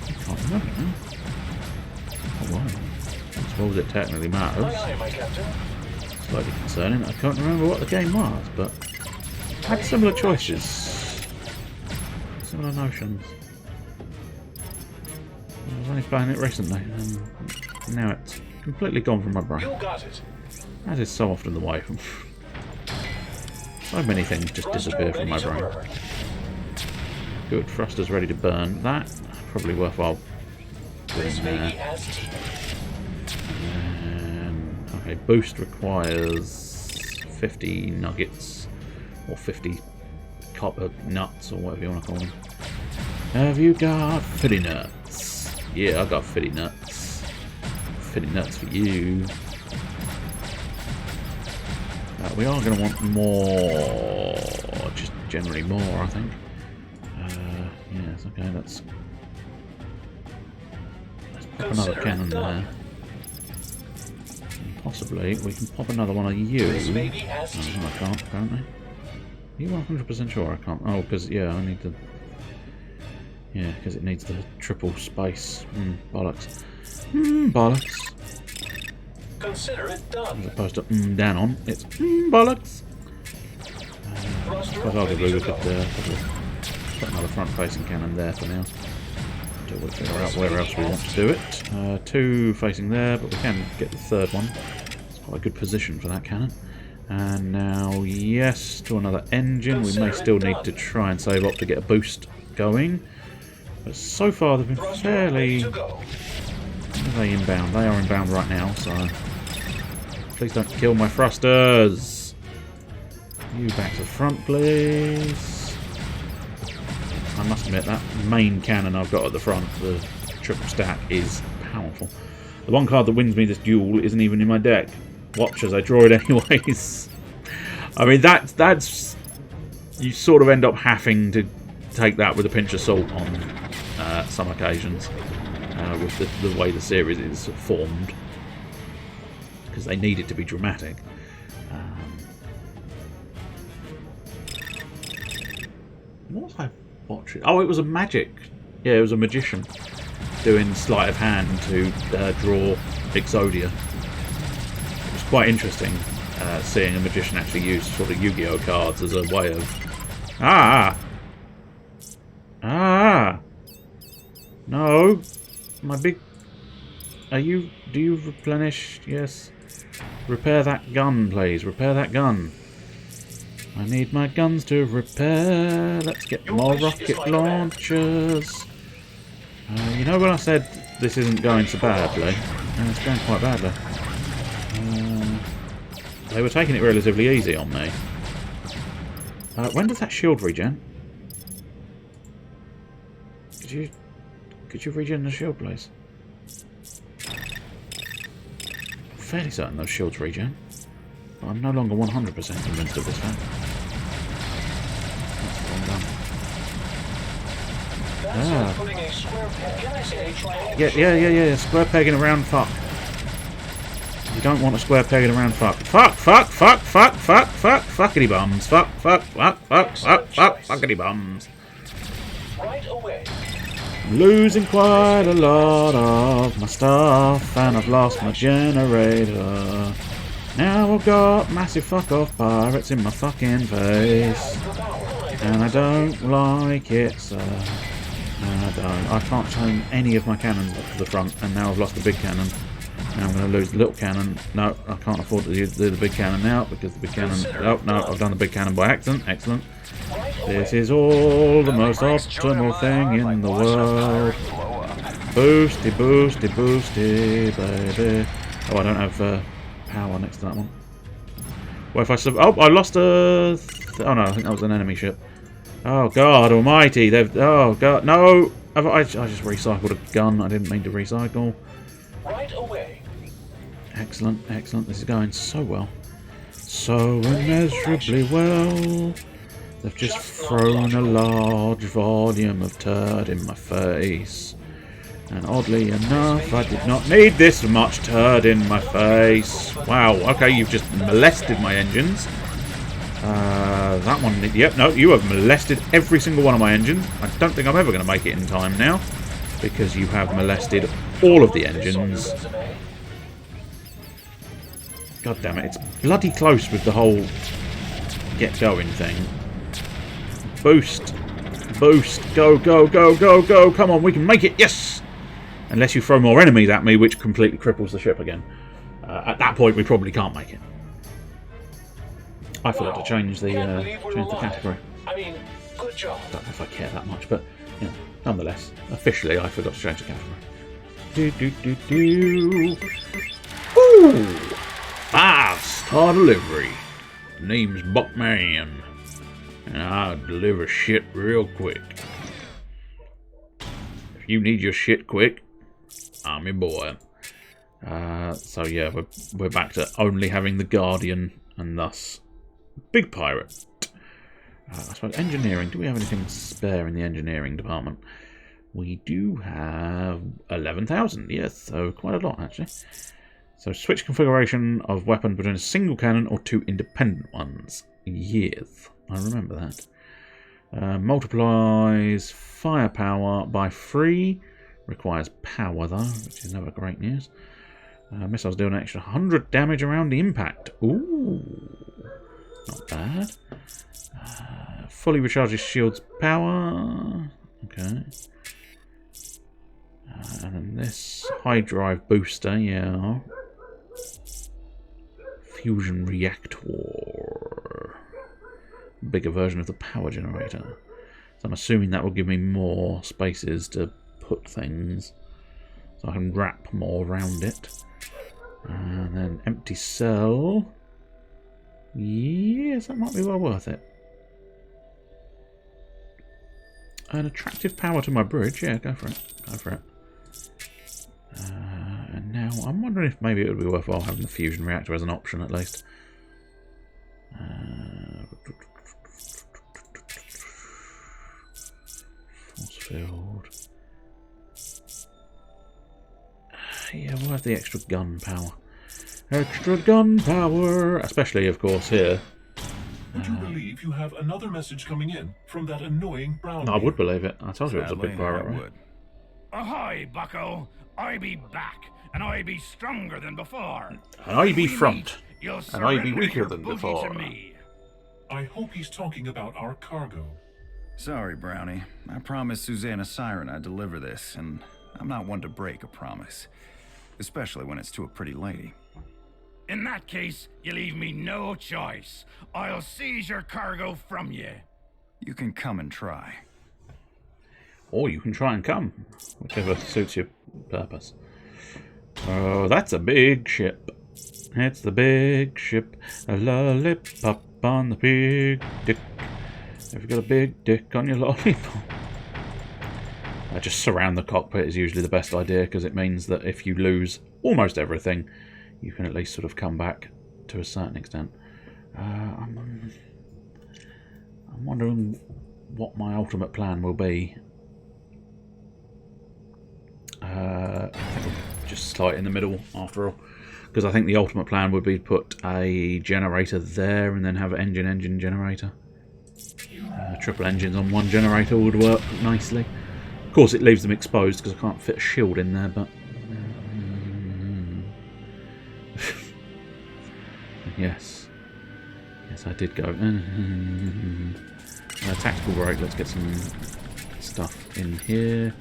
I can't remember now. Oh wow. I suppose it technically matters. Aye, aye, my captain. Slightly concerning. I can't remember what the game was, but had similar choices. Similar notions. I was only playing it recently, and now it's completely gone from my brain. You got it. As is so often the way. So many things just disappear from my brain. Good, thruster's ready to burn. That probably worthwhile. This baby has teeth. Okay, boost requires 50 nuggets. Or 50 copper nuts, or whatever you want to call them. Have you got 50 nuts? Yeah, I got 50 nuts. 50 nuts for you. We are going to want more. Just generally more, I think. Yes, okay, let's pop another cannon there. And possibly we can pop another one of you. No, I can't, apparently. Are you 100% sure I can't? Oh, because, yeah, I need to... Yeah, because it needs the triple space. Bollocks. Bollocks. Consider it done. As opposed to down on, it's bollocks. I suppose arguably we could put another front-facing cannon there for now. Until we figure out where else we want to do it. 2 facing there, but we can get the 3rd one. It's quite a good position for that cannon. And now, yes, to another engine. We may still need to try and save up to get a boost going. But so far they've been fairly... Are they inbound? They are inbound right now, so... Please don't kill my thrusters! You back to the front, please. I must admit, that main cannon I've got at the front, the triple stack, is powerful. The one card that wins me this duel isn't even in my deck. Watch as I draw it anyways. I mean, that's... You sort of end up having to take that with a pinch of salt on some occasions. With the way the series is formed. Because they need it to be dramatic. What was I watching? Oh, it was a magic. Yeah, it was a magician doing sleight of hand to draw Exodia. It was quite interesting seeing a magician actually use sort of Yu-Gi-Oh cards as a way of... No! My big... Do you replenish? Yes. Repair that gun, please. Repair that gun. I need my guns to repair. Let's get more rocket launchers. You know when I said this isn't going so badly? It's going quite badly. They were taking it relatively easy on me. When does that shield regen? Could you regen the shield, please? I'm fairly certain those shields regen. But I'm no longer 100% convinced of this fact. That's well done. Yeah. Square pegging around fuck. You don't want a square pegging around fuck. Fuckity bums. Fuckity bums. Right away. I'm losing quite a lot of my stuff, and I've lost my generator. Now I've got massive fuck off pirates in my fucking face, and I don't like it, so I can't turn any of my cannons up to the front, and now I've lost the big cannon. Now I'm going to lose the little cannon. No, I can't afford to do the big cannon now, because the big cannon... Oh, no, I've done the big cannon by accident. Excellent. This is all the most optimal thing in the world. Boosty, boosty, boosty, baby. Oh, I don't have power next to that one. What if I... Oh, I lost a... Oh, no, I think that was an enemy ship. Oh, God almighty. Oh, God. No! I just recycled a gun. I didn't mean to recycle. Right away. Excellent, excellent. This is going so well. So immeasurably well. They've just thrown a large volume of turd in my face. And oddly enough, I did not need this much turd in my face. Wow, okay, you've just molested my engines. That one... Yep, no, you have molested every single one of my engines. I don't think I'm ever going to make it in time now. Because you have molested all of the engines. God damn it, it's bloody close with the whole get going thing. Boost. Boost. Go, go, go, go, go. Come on, we can make it. Yes! Unless you throw more enemies at me, which completely cripples the ship again. At that point, we probably can't make it. I forgot to change the category. I mean, good job. I don't know if I care that much, but you know, nonetheless, officially, I forgot to change the category. Ooh! Fast! Our delivery. Name's Buckman, and I'll deliver shit real quick. If you need your shit quick, I'm your boy. So yeah, we're back to only having the Guardian, and thus big pirate. I suppose engineering. Do we have anything spare in the engineering department? We do have 11,000. Yes, so quite a lot actually. So switch configuration of weapon between a single cannon or 2 independent ones. Yes, I remember that. Multiplies firepower by 3. Requires power though, which is never great news. Missiles do an extra 100 damage around the impact. Ooh, not bad. Fully recharges shield's power. Okay. And then this high drive booster, yeah. Fusion reactor. Bigger version of the power generator. So I'm assuming that will give me more spaces to put things. So I can wrap more around it. And then empty cell. Yes, that might be well worth it. An attractive power to my bridge. Yeah, go for it. Go for it. And now I'm wondering if maybe it would be worthwhile having the fusion reactor as an option at least. Force field. Yeah, we'll have the extra gun power. Extra gun power! Especially, of course, here. Would you believe you have another message coming in from that annoying brown? I would believe it. I told you it was a big pirate, right? Ahoy, bucko! I be back, and I be stronger than before. And I be front, You'll and I be surrender weaker your than booty before. to me. I hope he's talking about our cargo. Sorry, Brownie. I promised Susanna Siren I'd deliver this, and I'm not one to break a promise. Especially when it's to a pretty lady. In that case, you leave me no choice. I'll seize your cargo from you. You can come and try. Or you can try and come, whichever suits your purpose. Oh, that's a big ship. It's the big ship. A lollipop on the big dick. Have you got a big dick on your lollipop? Just surround the cockpit is usually the best idea, because it means that if you lose almost everything, you can at least sort of come back to a certain extent. I'm wondering what my ultimate plan will be. I think we'll just slide in the middle after all, because I think the ultimate plan would be to put a generator there and then have an engine generator. Triple engines on one generator would work nicely. Of course, it leaves them exposed because I can't fit a shield in there, but yes, I did go. Tactical break. Let's get some stuff in here.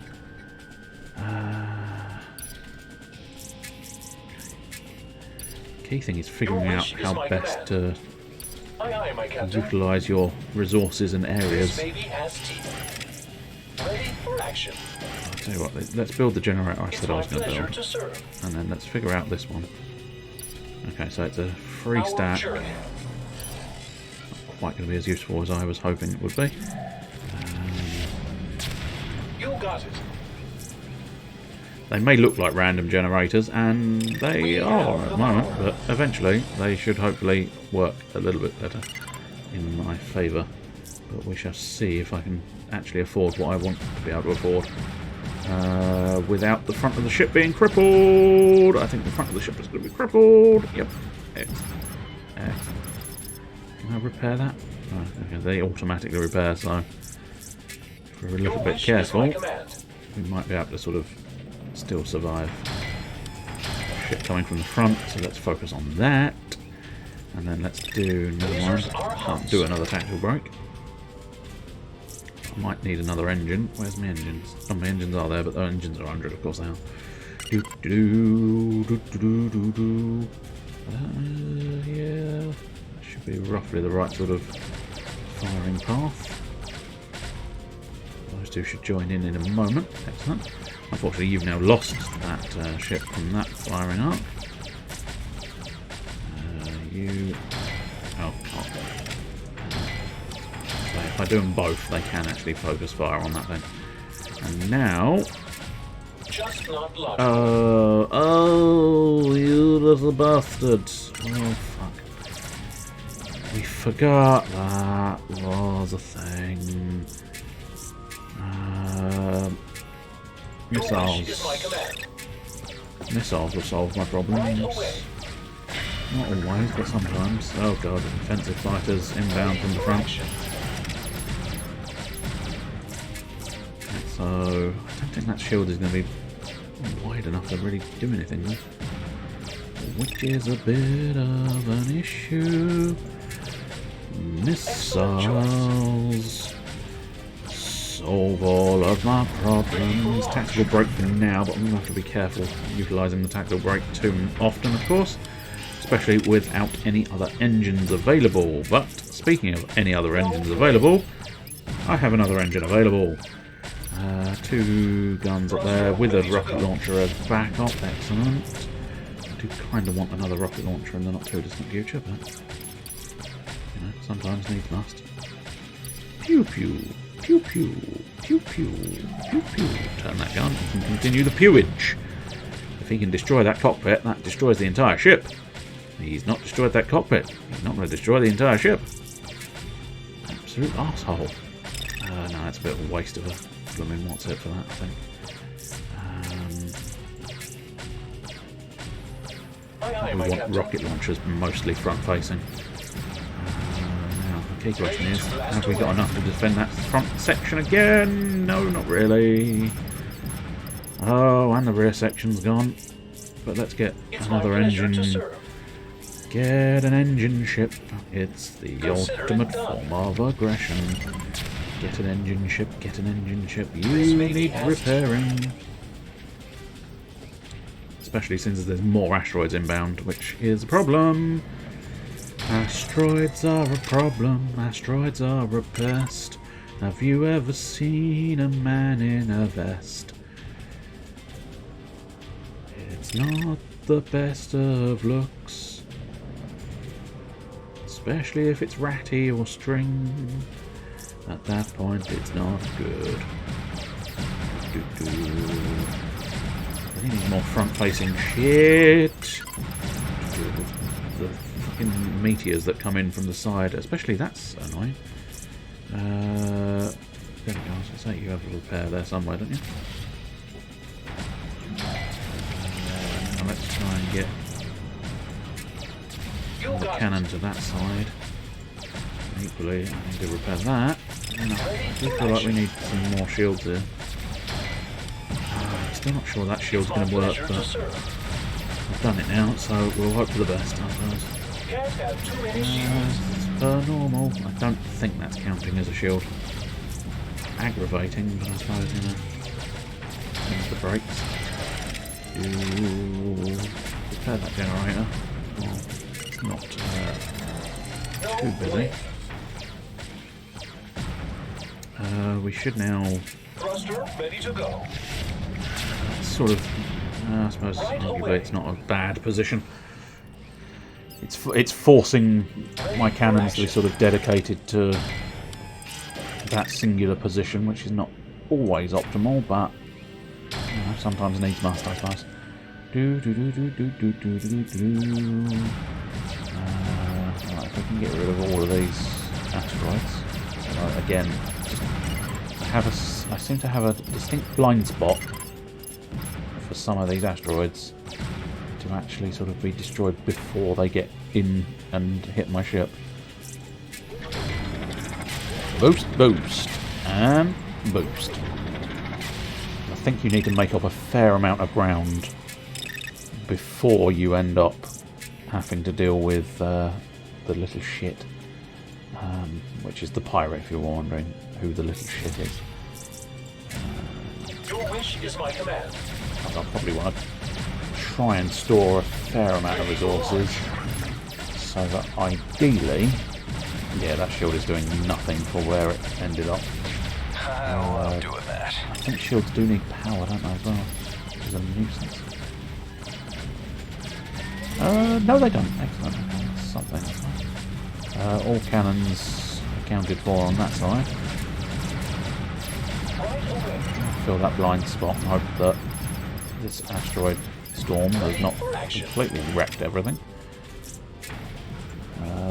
Key thing is figuring out how best to utilise your resources and areas. This baby has teeth. Ready for action. I'll tell you what, let's build the generator I said I was going to build. To serve. And then let's figure out this one. Okay, so it's a 3 Our stack. journey. Not quite going to be as useful as I was hoping it would be. You got it. They may look like random generators, and they are at the moment, but eventually they should hopefully work a little bit better in my favour. But we shall see if I can actually afford what I want to be able to afford without the front of the ship being crippled. I think the front of the ship is going to be crippled. Yep. Excellent. Can I repair that? Oh, okay, they automatically repair, so if we're a little bit careful, we might be able to sort of still survive. Ship coming from the front, so let's focus on that. And then let's do another one. Can't do another tactical break. I might need another engine. Where's my engines? Oh, my engines are there, but the engines are 100, of course they are. Yeah, that should be roughly the right sort of firing path. Those two should join in a moment. Excellent. Unfortunately, you've now lost that ship from that firing up. You... Oh, by doing both, they can actually focus fire on that thing. And now... Just not lucky. Oh, you little bastard. Oh, fuck. We forgot that was a thing. Missiles. Missiles will solve my problems. Not always, but sometimes. Oh god, defensive fighters inbound from the front. So, I don't think that shield is going to be wide enough to really do anything though. Which is a bit of an issue. Missiles solve all of my problems. Tactical break for now, but I'm going to have to be careful utilising the tactical break too often, of course. Especially without any other engines available. But, speaking of any other engines available, I have another engine available. 2 guns up there with a rocket launcher as backup. Excellent. I do kind of want another rocket launcher in the not too distant future, but you know, sometimes needs must. Pew pew, pew pew, pew pew, pew pew. Turn that gun and continue the pewage. If he can destroy that cockpit, that destroys the entire ship. He's not destroyed that cockpit. He's not going to destroy the entire ship. Absolute arsehole. No, it's a bit of a waste of a blooming what's it for that, I think. We want rocket launchers mostly front-facing. Now, the key question is, have we got enough to defend that front section again? No, not really. Oh, and the rear section's gone. But let's get another engine. Get an engine ship. It's the ultimate form of aggression. Get an engine ship, get an engine ship. You need repairing. Especially since there's more asteroids inbound, which is a problem. Asteroids are a problem. Asteroids are a pest. Have you ever seen a man in a vest? It's not the best of looks. Especially if it's ratty or string. At that point, it's not good. We need more front-facing shit. The fucking meteors that come in from the side, especially that's annoying. There we go. I was going to say you have a repair there somewhere, don't you? Now let's try and get the cannon to that side. Equally, I need to repair that. And I do feel like we need some more shields here. I'm still not sure that shield's going to work, but I've done it now, so we'll hope for the best, I suppose. Per normal. I don't think that's counting as a shield. Aggravating, but I suppose, you know. There's the brakes. Repair that generator. Well, it's not too busy. We should now. Thruster ready to go. Sort of. I suppose arguably it's not a bad position. It's forcing my cannons to be sort of dedicated to that singular position, which is not always optimal, but you know, sometimes needs must, I suppose. Right, if we can get rid of all of these asteroids. Again, I seem to have a distinct blind spot for some of these asteroids to actually sort of be destroyed before they get in and hit my ship. Boost, boost, and boost. I think you need to make up a fair amount of ground before you end up having to deal with the little shit. Which is the pirate, if you're wondering who the little shit is. Your wish is my command. I'll probably want to try and store a fair amount of resources so that ideally, yeah, that shield is doing nothing for where it ended up. I'll do with that. I think shields do need power, don't they, as well, which is a nuisance. No, they don't. Excellent. Something. All cannons accounted for on that side. Fill that blind spot and hope that this asteroid storm has not completely wrecked everything.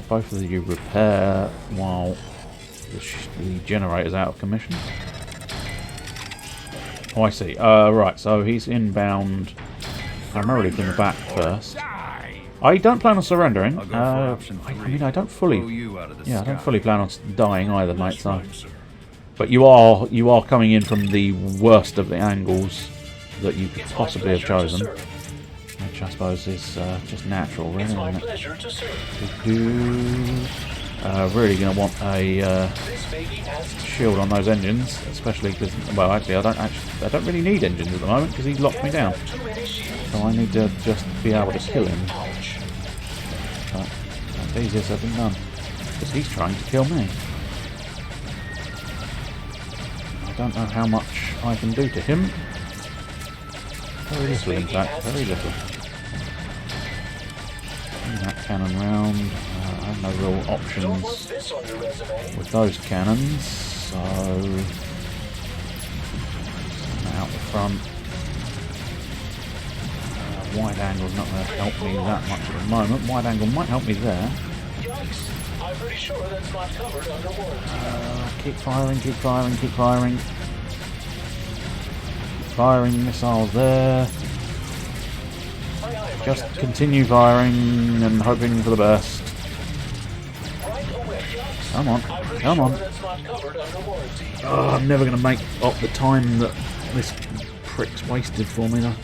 Both of you repair while the generator's out of commission. Oh, I see. Right, so he's inbound primarily from the back first. I don't plan on surrendering. I mean, I don't fully. Yeah, I don't fully plan on dying either, mate. So, but you are coming in from the worst of the angles that you could possibly have chosen, which I suppose is just natural, really. It's my Isn't it? pleasure to serve. Really going to want a shield on those engines, especially because, well, actually, I don't really need engines at the moment because he's locked me down. So I need to just be able to kill him. But that's easier said than done, because he's trying to kill me. I don't know how much I can do to him. Very little, in fact. Very little. Bring that cannon round. I have no real options with those cannons, so out the front. Wide angle's not going to help me that much at the moment. Wide angle might help me there. I'm pretty sure that's not covered under warranty. Keep firing, keep firing, keep firing. Firing missiles there. Just continue firing and hoping for the best. Come on, come on. Oh, I'm never going to make up the time that this prick's wasted for me, though.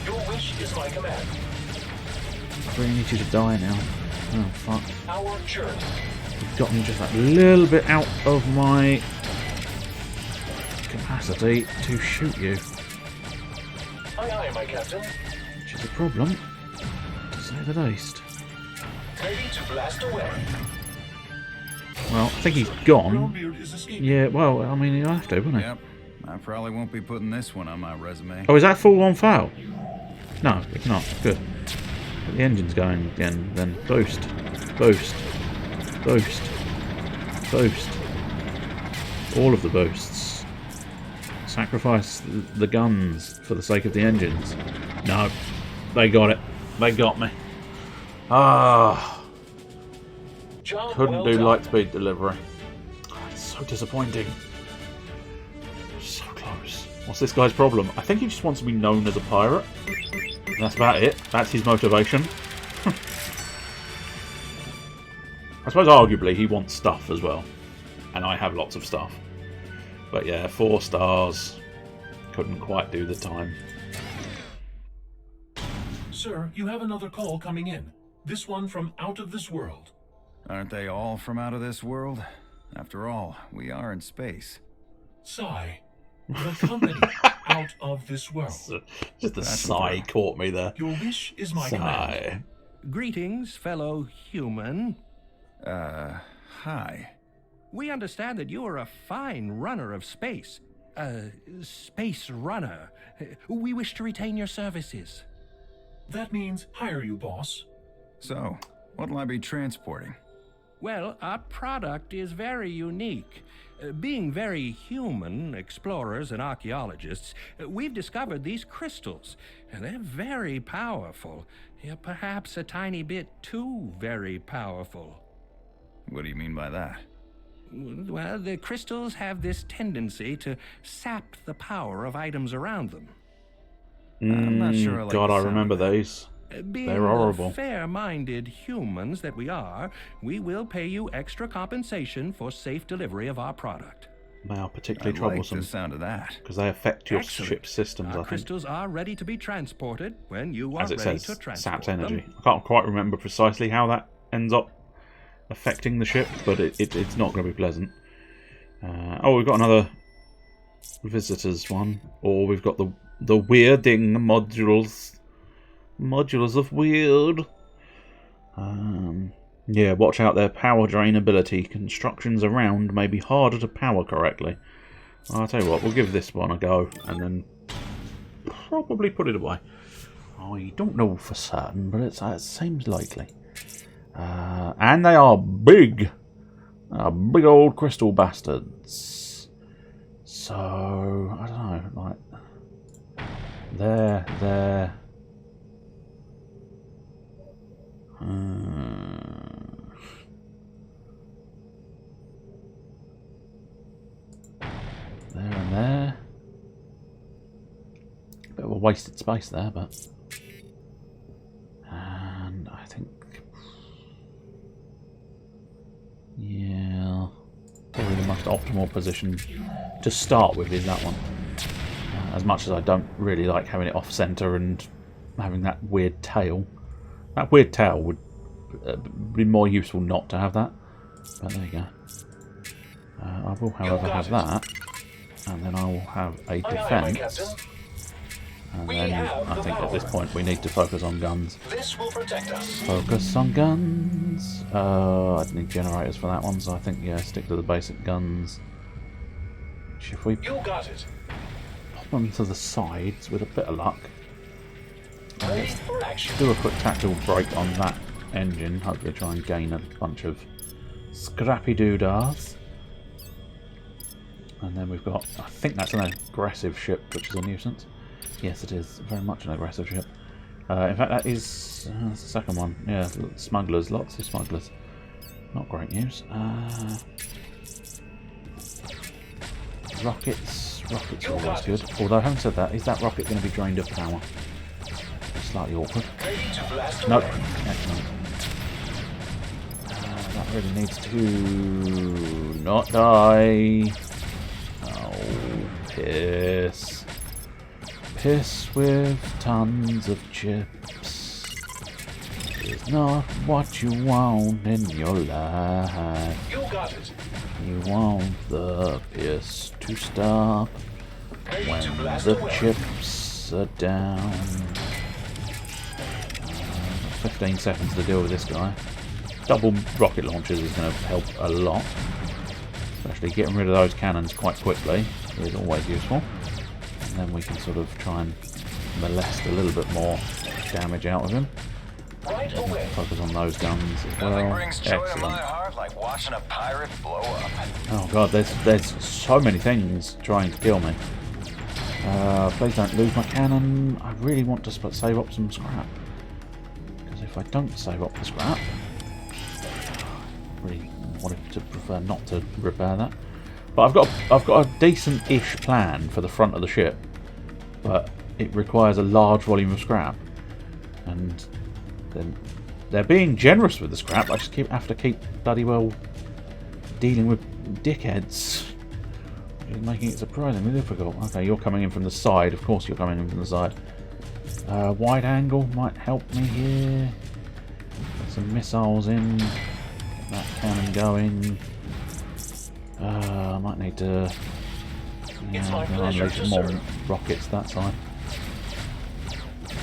Your wish is my command. I really need you to die now. Oh, fuck. Our journey. You've got me just that little bit out of my capacity to shoot you. Aye, aye, my captain. Which is a problem, to say the least. Ready to blast away. Well, I think he's gone. Brownbeard is escaping. Yeah, well, I mean, he'll have to, wouldn't he? Yep. I probably won't be putting this one on my resume. Oh, is that full-on fail? No, it's not. Good. But the engine's going again, then boost. Boost. Boost. Boost. All of the boosts. Sacrifice the guns for the sake of the engines. No. They got it. They got me. Ah. Job Couldn't well do done. light speed delivery. It's so disappointing. So close. What's this guy's problem? I think he just wants to be known as a pirate. That's about it. That's his motivation. I suppose arguably he wants stuff as well. And I have lots of stuff. But yeah, 4 stars. Couldn't quite do the time. Sir, you have another call coming in. This one from out of this world. Aren't they all from out of this world? After all, we are in space. Sigh. The company out of this world. Just a sigh caught me there. Your wish is my command. Sigh. Greetings, fellow human. Hi. We understand that you are a fine runner of space. Space runner. We wish to retain your services. That means hire you, boss. So, what'll I be transporting? Well, our product is very unique. Being very human, explorers and archaeologists, we've discovered these crystals. And they're very powerful. Yeah, perhaps a tiny bit too very powerful. What do you mean by that? Well, the crystals have this tendency to sap the power of items around them. I'm not sure I like God, the I sound remember of that. these. Being They're horrible. the fair-minded humans that we are, we will pay you extra compensation for safe delivery of our product. They are particularly I like troublesome the sound of that. because they affect your Excellent. ship's systems, I Our think. crystals are ready to be transported when you are As it ready says, to transport saps energy. them. I can't quite remember precisely how that ends up affecting the ship, but it's not going to be pleasant. Oh, we've got another visitors one, or we've got the weirding modules. Modules of weird. Yeah, watch out their power drain ability. Constructions around may be harder to power correctly. I'll tell you what, we'll give this one a go and then probably put it away. I don't know for certain, but it seems likely. And they are big. Big old crystal bastards. So, I don't know, like... There. There and there. Bit of a wasted space there, but... And I think... Yeah... Probably the most optimal position to start with is that one. As much as I don't really like having it off-centre and having that weird tail. That weird tail would be more useful not to have that. But there you go. I will, however, have that. And then I will have a defence. And then I think at this point we need to focus on guns. This will protect us. Focus on guns. I'd need generators for that one, so I think, yeah, stick to the basic guns. If we You got it. pop them to the sides with a bit of luck. Ready for action. Do a quick tactical break on that engine. Hopefully try and gain a bunch of scrappy doodahs. And then we've got, I think that's an aggressive ship, which is a nuisance. Yes, it is. Very much an aggressive ship. In fact, that is that's the second one. Yeah, smugglers. Lots of smugglers. Not great news. Rockets. Rockets are always good. Although, having said that, is that rocket going to be drained of power? Slightly awkward. Nope. Excellent. That really needs to not die. Oh, piss. Piss with tons of chips is not what you want in your life. You got it. You want the piss to stop when the chips are down. 15 seconds to deal with this guy. Double rocket launchers is going to help a lot. Especially getting rid of those cannons quite quickly is always useful. And then we can sort of try and molest a little bit more damage out of him. Right away. Focus on those guns as well. Nothing brings joy to my Excellent. heart like watching a pirate blow up. Oh god, there's so many things trying to kill me. Please don't lose my cannon. I really want to save up some scrap. Because if I don't save up the scrap, I really prefer not to repair that. But I've got a decent-ish plan for the front of the ship, but it requires a large volume of scrap, and then they're being generous with the scrap. I just have to keep bloody well dealing with dickheads, which is making it surprisingly difficult. Okay, you're coming in from the side. Of course, you're coming in from the side. Wide angle might help me here. Get some missiles in. Get that cannon going. I might need to unleash more rockets that side.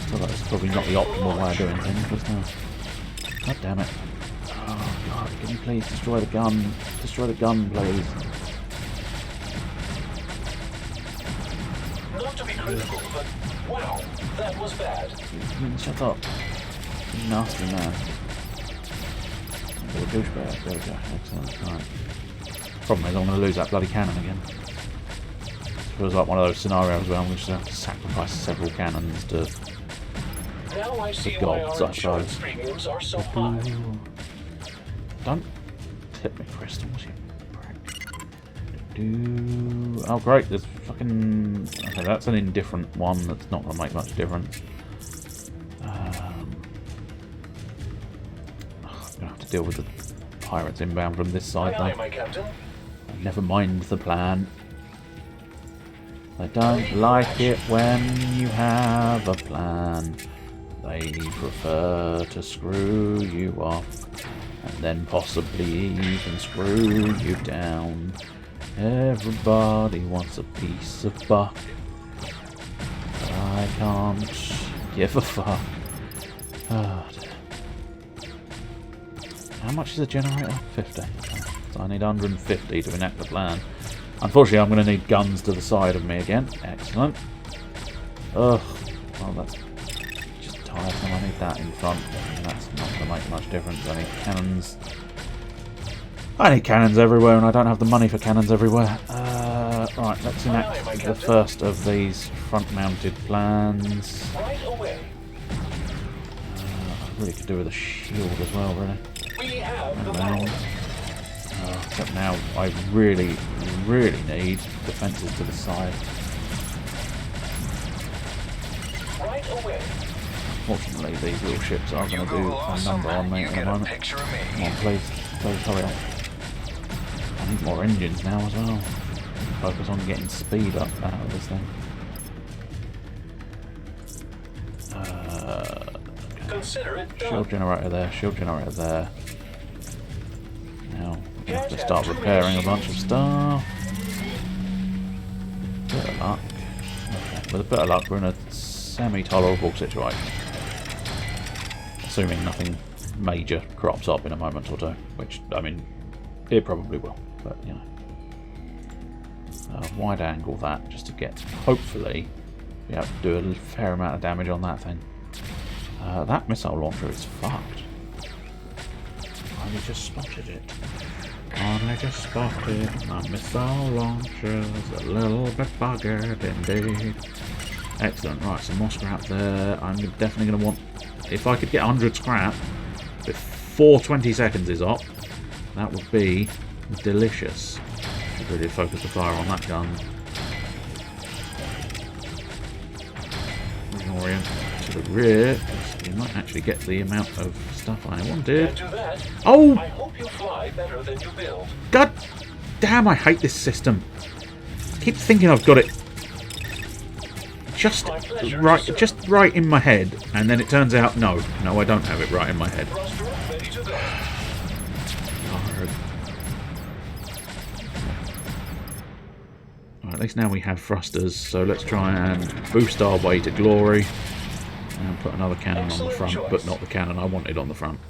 So that's probably not the optimal way of doing things, but god damn it. Oh god, can you please destroy the gun? Destroy the gun, please. Not to be critical, but wow, that was bad. Shut up. You nasty man. Little douchebag. There we go. Excellent. Right. Problem is I'm going to lose that bloody cannon again. Feels like one of those scenarios where I'm going to have to sacrifice several cannons to Now I see the why gods, our I suppose. insurance premiums are so high. Don't tip me, crystals, you prick. Oh great, there's fucking... Okay, that's an indifferent one that's not going to make much difference. I'm going to have to deal with the pirates inbound from this side Aye, aye, though. my captain. Never mind the plan. They don't like it when you have a plan. They prefer to screw you off and then possibly even screw you down. Everybody wants a piece of buck, but I can't give a fuck. Oh, dear. How much is a generator? 50. So I need 150 to enact the plan. Unfortunately, I'm going to need guns to the side of me again. Excellent. Ugh. Well, that's just so I need that in front. And that's not going to make much difference. I need cannons. I need cannons everywhere, and I don't have the money for cannons everywhere. Right, let's enact the first of these front-mounted plans. Right away. I really could do with a shield as well, really. We have the power. Except now I really, really need defences to the side. Right away. Fortunately, these little ships are going to do a number on me at the moment. Come on, please, hurry up. I need more engines now as well. Focus on getting speed up out of this thing. Consider it done. Shield generator there, shield generator there. Now we have to start repairing a bunch of stuff. Bit of luck. Okay, with a bit of luck, we're in a semi-tolerable situation. Assuming nothing major crops up in a moment or two, which, I mean, it probably will, but you know. Wide angle that just to get, hopefully, be able to do a fair amount of damage on that thing. That missile launcher is fucked. Only just spotted it. Only just spotted my missile launcher's a little bit buggered indeed. Excellent. Right, some more scrap there. I'm definitely going to want... If I could get 100 scrap before 20 seconds is up, that would be delicious. Should really focus the fire on that gun. Reorient to the rear, because you might actually get the amount of stuff I wanted. And to that, Oh! I hope you fly better than you build. God damn, I hate this system. I keep thinking I've got it just right in my head, and then it turns out no, I don't have it right in my head. Thruster ready to go. Right, at least now we have thrusters, so let's try and boost our way to glory and put another cannon on the front, but not the cannon I wanted on the front.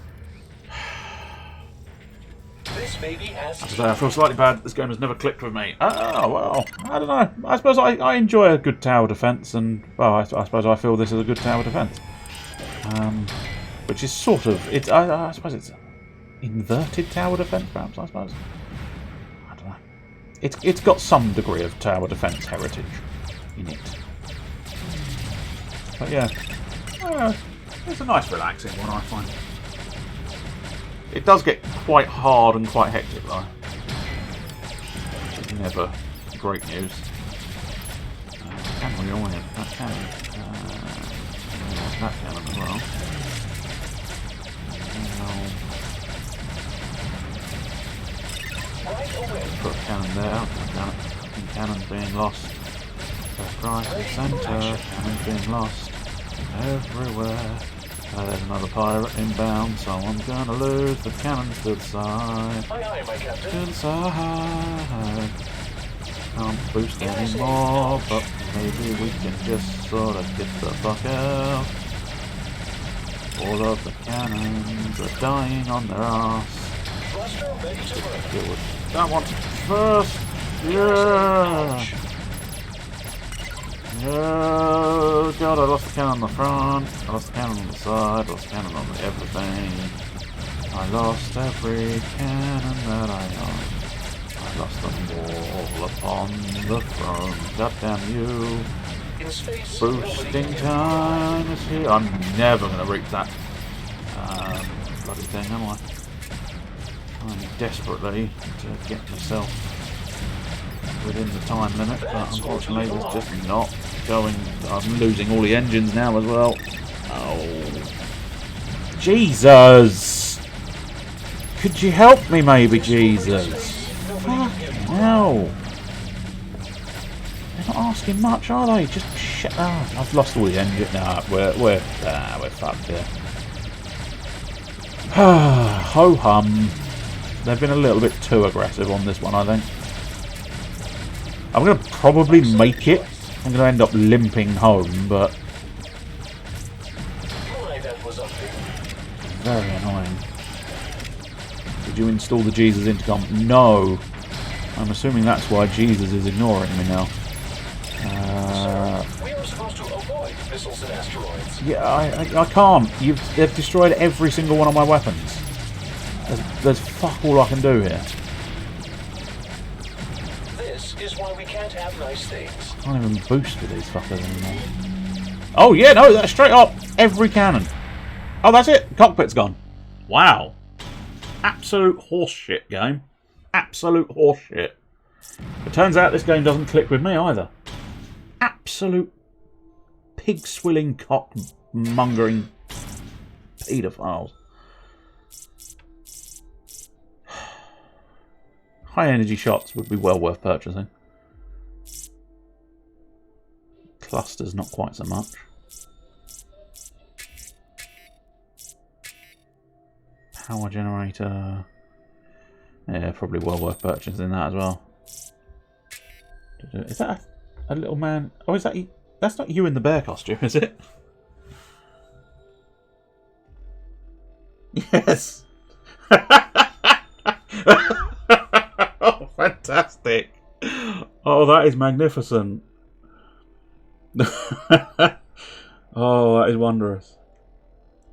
This baby has I feel slightly bad. This game has never clicked with me. Oh, well, I don't know. I suppose I enjoy a good tower defence, and, well, I suppose I feel this is a good tower defence. Which is sort of... I suppose it's inverted tower defence, perhaps, I suppose. I don't know. It's got some degree of tower defence heritage in it. But yeah, it's a nice relaxing one, I find. It does get quite hard and quite hectic though, which is never great news. Can we orient that cannon? That cannon as well. Put a cannon there. Cannons being lost. Left, right, centre. Cannons being lost everywhere. There's another pirate inbound, so I'm gonna lose the cannons to the side. Aye, aye, my captain. To the side. Can't boost anymore, but maybe we can just sort of get the fuck out. All of the cannons are dying on their ass. Thruster ready to burn. Deal with that one first. Yeah. Oh god, I lost the cannon on the front, I lost the cannon on the side, I lost the cannon on everything. I lost every cannon that I owned. I lost them all upon the throne. God damn you. In space, Boosting time is here. I'm never going to reach that bloody thing, am I? Trying desperately to get myself within the time limit, but unfortunately it's just not going. I'm losing all the engines now as well. Oh, Jesus! Could you help me, maybe, Jesus? Fucking hell! They're not asking much, are they? Just shit. Oh, I've lost all the engines. Nah, we're fucked here. Ho hum. They've been a little bit too aggressive on this one, I think. I'm going to probably make it. I'm going to end up limping home, but... Very annoying. Did you install the Jesus intercom? No. I'm assuming that's why Jesus is ignoring me now. we were supposed to avoid missiles and asteroids. Yeah, I can't. They've destroyed every single one of my weapons. There's fuck all I can do here. This is why we can't have nice things. I can't even boost with these fuckers anymore. Oh yeah, no, that's straight up every cannon. Oh, that's it. Cockpit's gone. Wow. Absolute horseshit game. Absolute horseshit. It turns out this game doesn't click with me either. Absolute pig-swilling, cock-mongering paedophiles. High-energy shots would be well worth purchasing. Clusters, not quite so much. Power generator. Yeah, probably well worth purchasing that as well. Is that a little man? Oh, is that you? That's not you in the bear costume, is it? Yes. Oh, fantastic. Oh, that is magnificent. Oh, that is wondrous.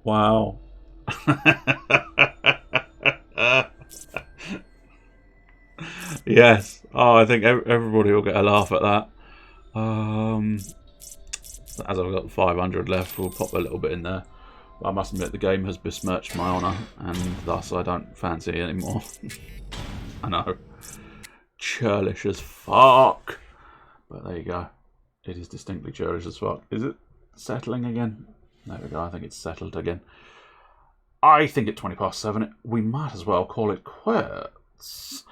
Wow. Yes. Oh, I think everybody will get a laugh at that. As I've got 500 left, we'll pop a little bit in there. But I must admit, the game has besmirched my honour, and thus I don't fancy it anymore. I know. Churlish as fuck. But there you go. It is distinctly churlish as fuck. Is it settling again? There we go. I think it's settled again. I think at 7:20, we might as well call it quits.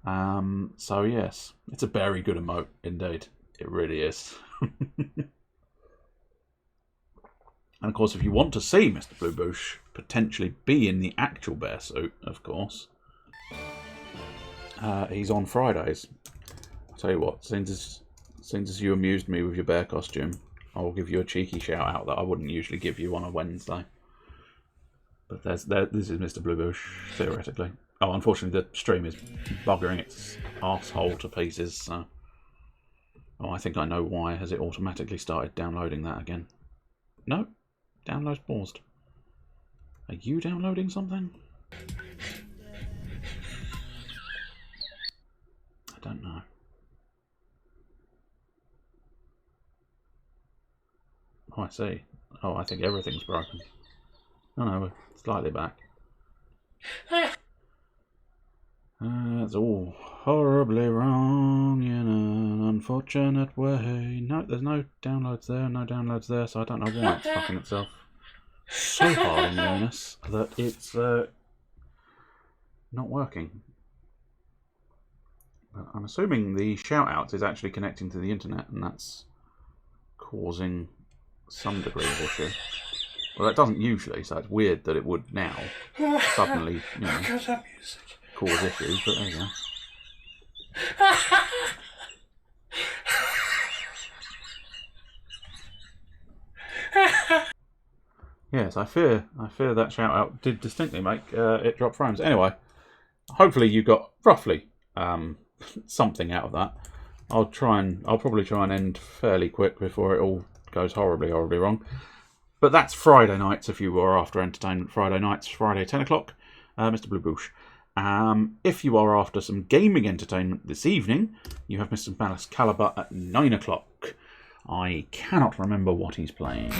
So yes, it's a very good emote indeed. It really is. And of course, if you want to see Mr. Blue Boosh potentially be in the actual bear suit, of course, he's on Fridays. I'll tell you what, since you amused me with your bear costume, I'll give you a cheeky shout out that I wouldn't usually give you on a Wednesday. But this is Mr. Blue Boosh, theoretically. Oh, unfortunately, the stream is buggering its arsehole to pieces, so... Oh, I think I know why. Has it automatically started downloading that again? No. Download's paused. Are you downloading something? I don't know. Oh, I see. Oh, I think everything's broken. Oh no, we're slightly back. It's all horribly wrong in an unfortunate way. No, there's no downloads there, no downloads there, so I don't know why it's fucking itself so hard in the anus that it's not working. But I'm assuming the shout-outs is actually connecting to the internet, and that's causing some degree of issue. Well, that doesn't usually, so it's weird that it would now suddenly, you know, cause issues, but there you go. Yes, I fear that shout out did distinctly make it drop frames. Anyway, hopefully you got roughly something out of that. I'll probably try and end fairly quick before it all goes horribly wrong. But that's Friday nights if you are after entertainment. Friday nights, Friday 10 o'clock, Mr. Blue Boosh. If you are after some gaming entertainment this evening, you have Mr. Malice Caliber at 9 o'clock. I cannot remember what he's playing.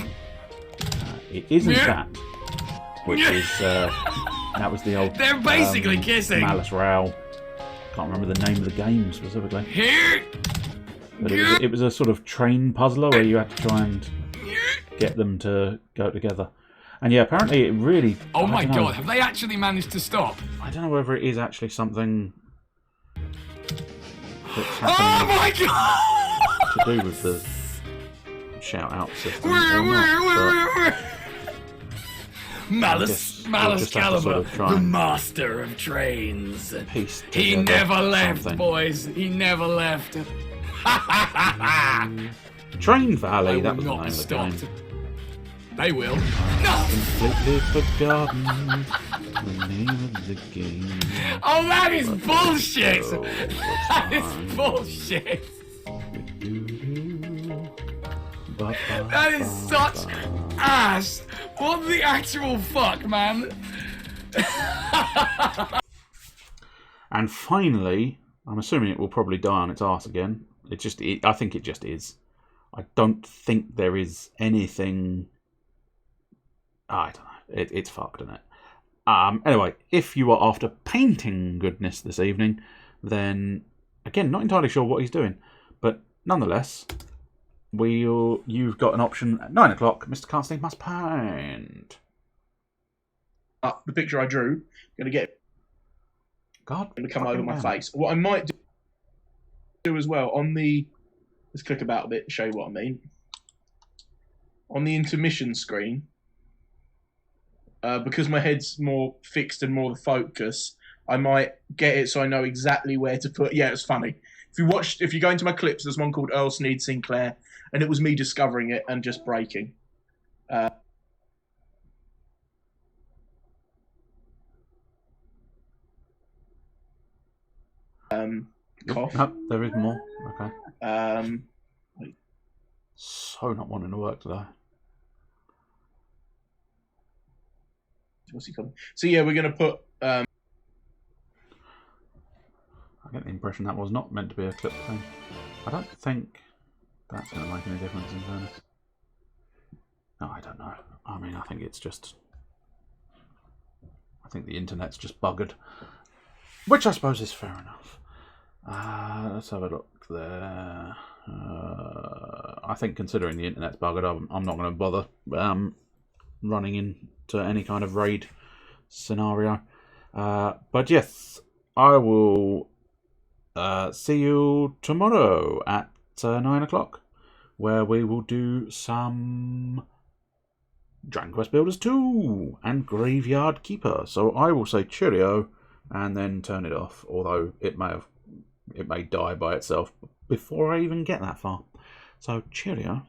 It isn't that, which is that was the old. They're basically kissing. Malice Row. Can't remember the name of the game specifically. Here. But it was a sort of train puzzler where you had to try and get them to go together. And yeah, apparently it really... Oh my god, have they actually managed to stop? I don't know whether it is actually something that's Oh my god! to do with the shout-out system or not, Malice Caliber, sort of the master of trains. piece He together never left, something. boys. He never left. Train Valley, that will was the not name be of the stopped. game. They will. No! Completely forgotten the name of the game. Oh, that is bullshit! Oh, That is bullshit! That is such ass. What the actual fuck, man? And finally, I'm assuming it will probably die on its arse again. I think it just is. I don't think there is anything. I don't know. It's fucked, isn't it? Anyway, if you are after painting goodness this evening, then again, not entirely sure what he's doing, but nonetheless, you've got an option at 9 o'clock. Mr. Carstine must paint. The picture I drew, going to get God, going to come over my face. What I might do as well on the, let's click about a bit to show you what I mean. On the intermission screen, because my head's more fixed and more the focus, I might get it so I know exactly where to put. Yeah, it's funny. If you go into my clips, there's one called Earl Sneed Sinclair, and it was me discovering it and just breaking. Cough. No, there is more. Okay. Wait. So not wanting to work today. What's he called? So yeah, we're going to put. I get the impression that was not meant to be a clip thing. I don't think that's going to make any difference in fairness. No, I don't know. I mean, I think it's just. I think the internet's just buggered, which I suppose is fair enough. Let's have a look there. I think considering the internet's buggered, I'm not going to bother running into any kind of raid scenario. But yes, I will see you tomorrow at 9 o'clock, where we will do some Dragon Quest Builders 2 and Graveyard Keeper. So I will say cheerio and then turn it off, although it may die by itself before I even get that far. So cheerio.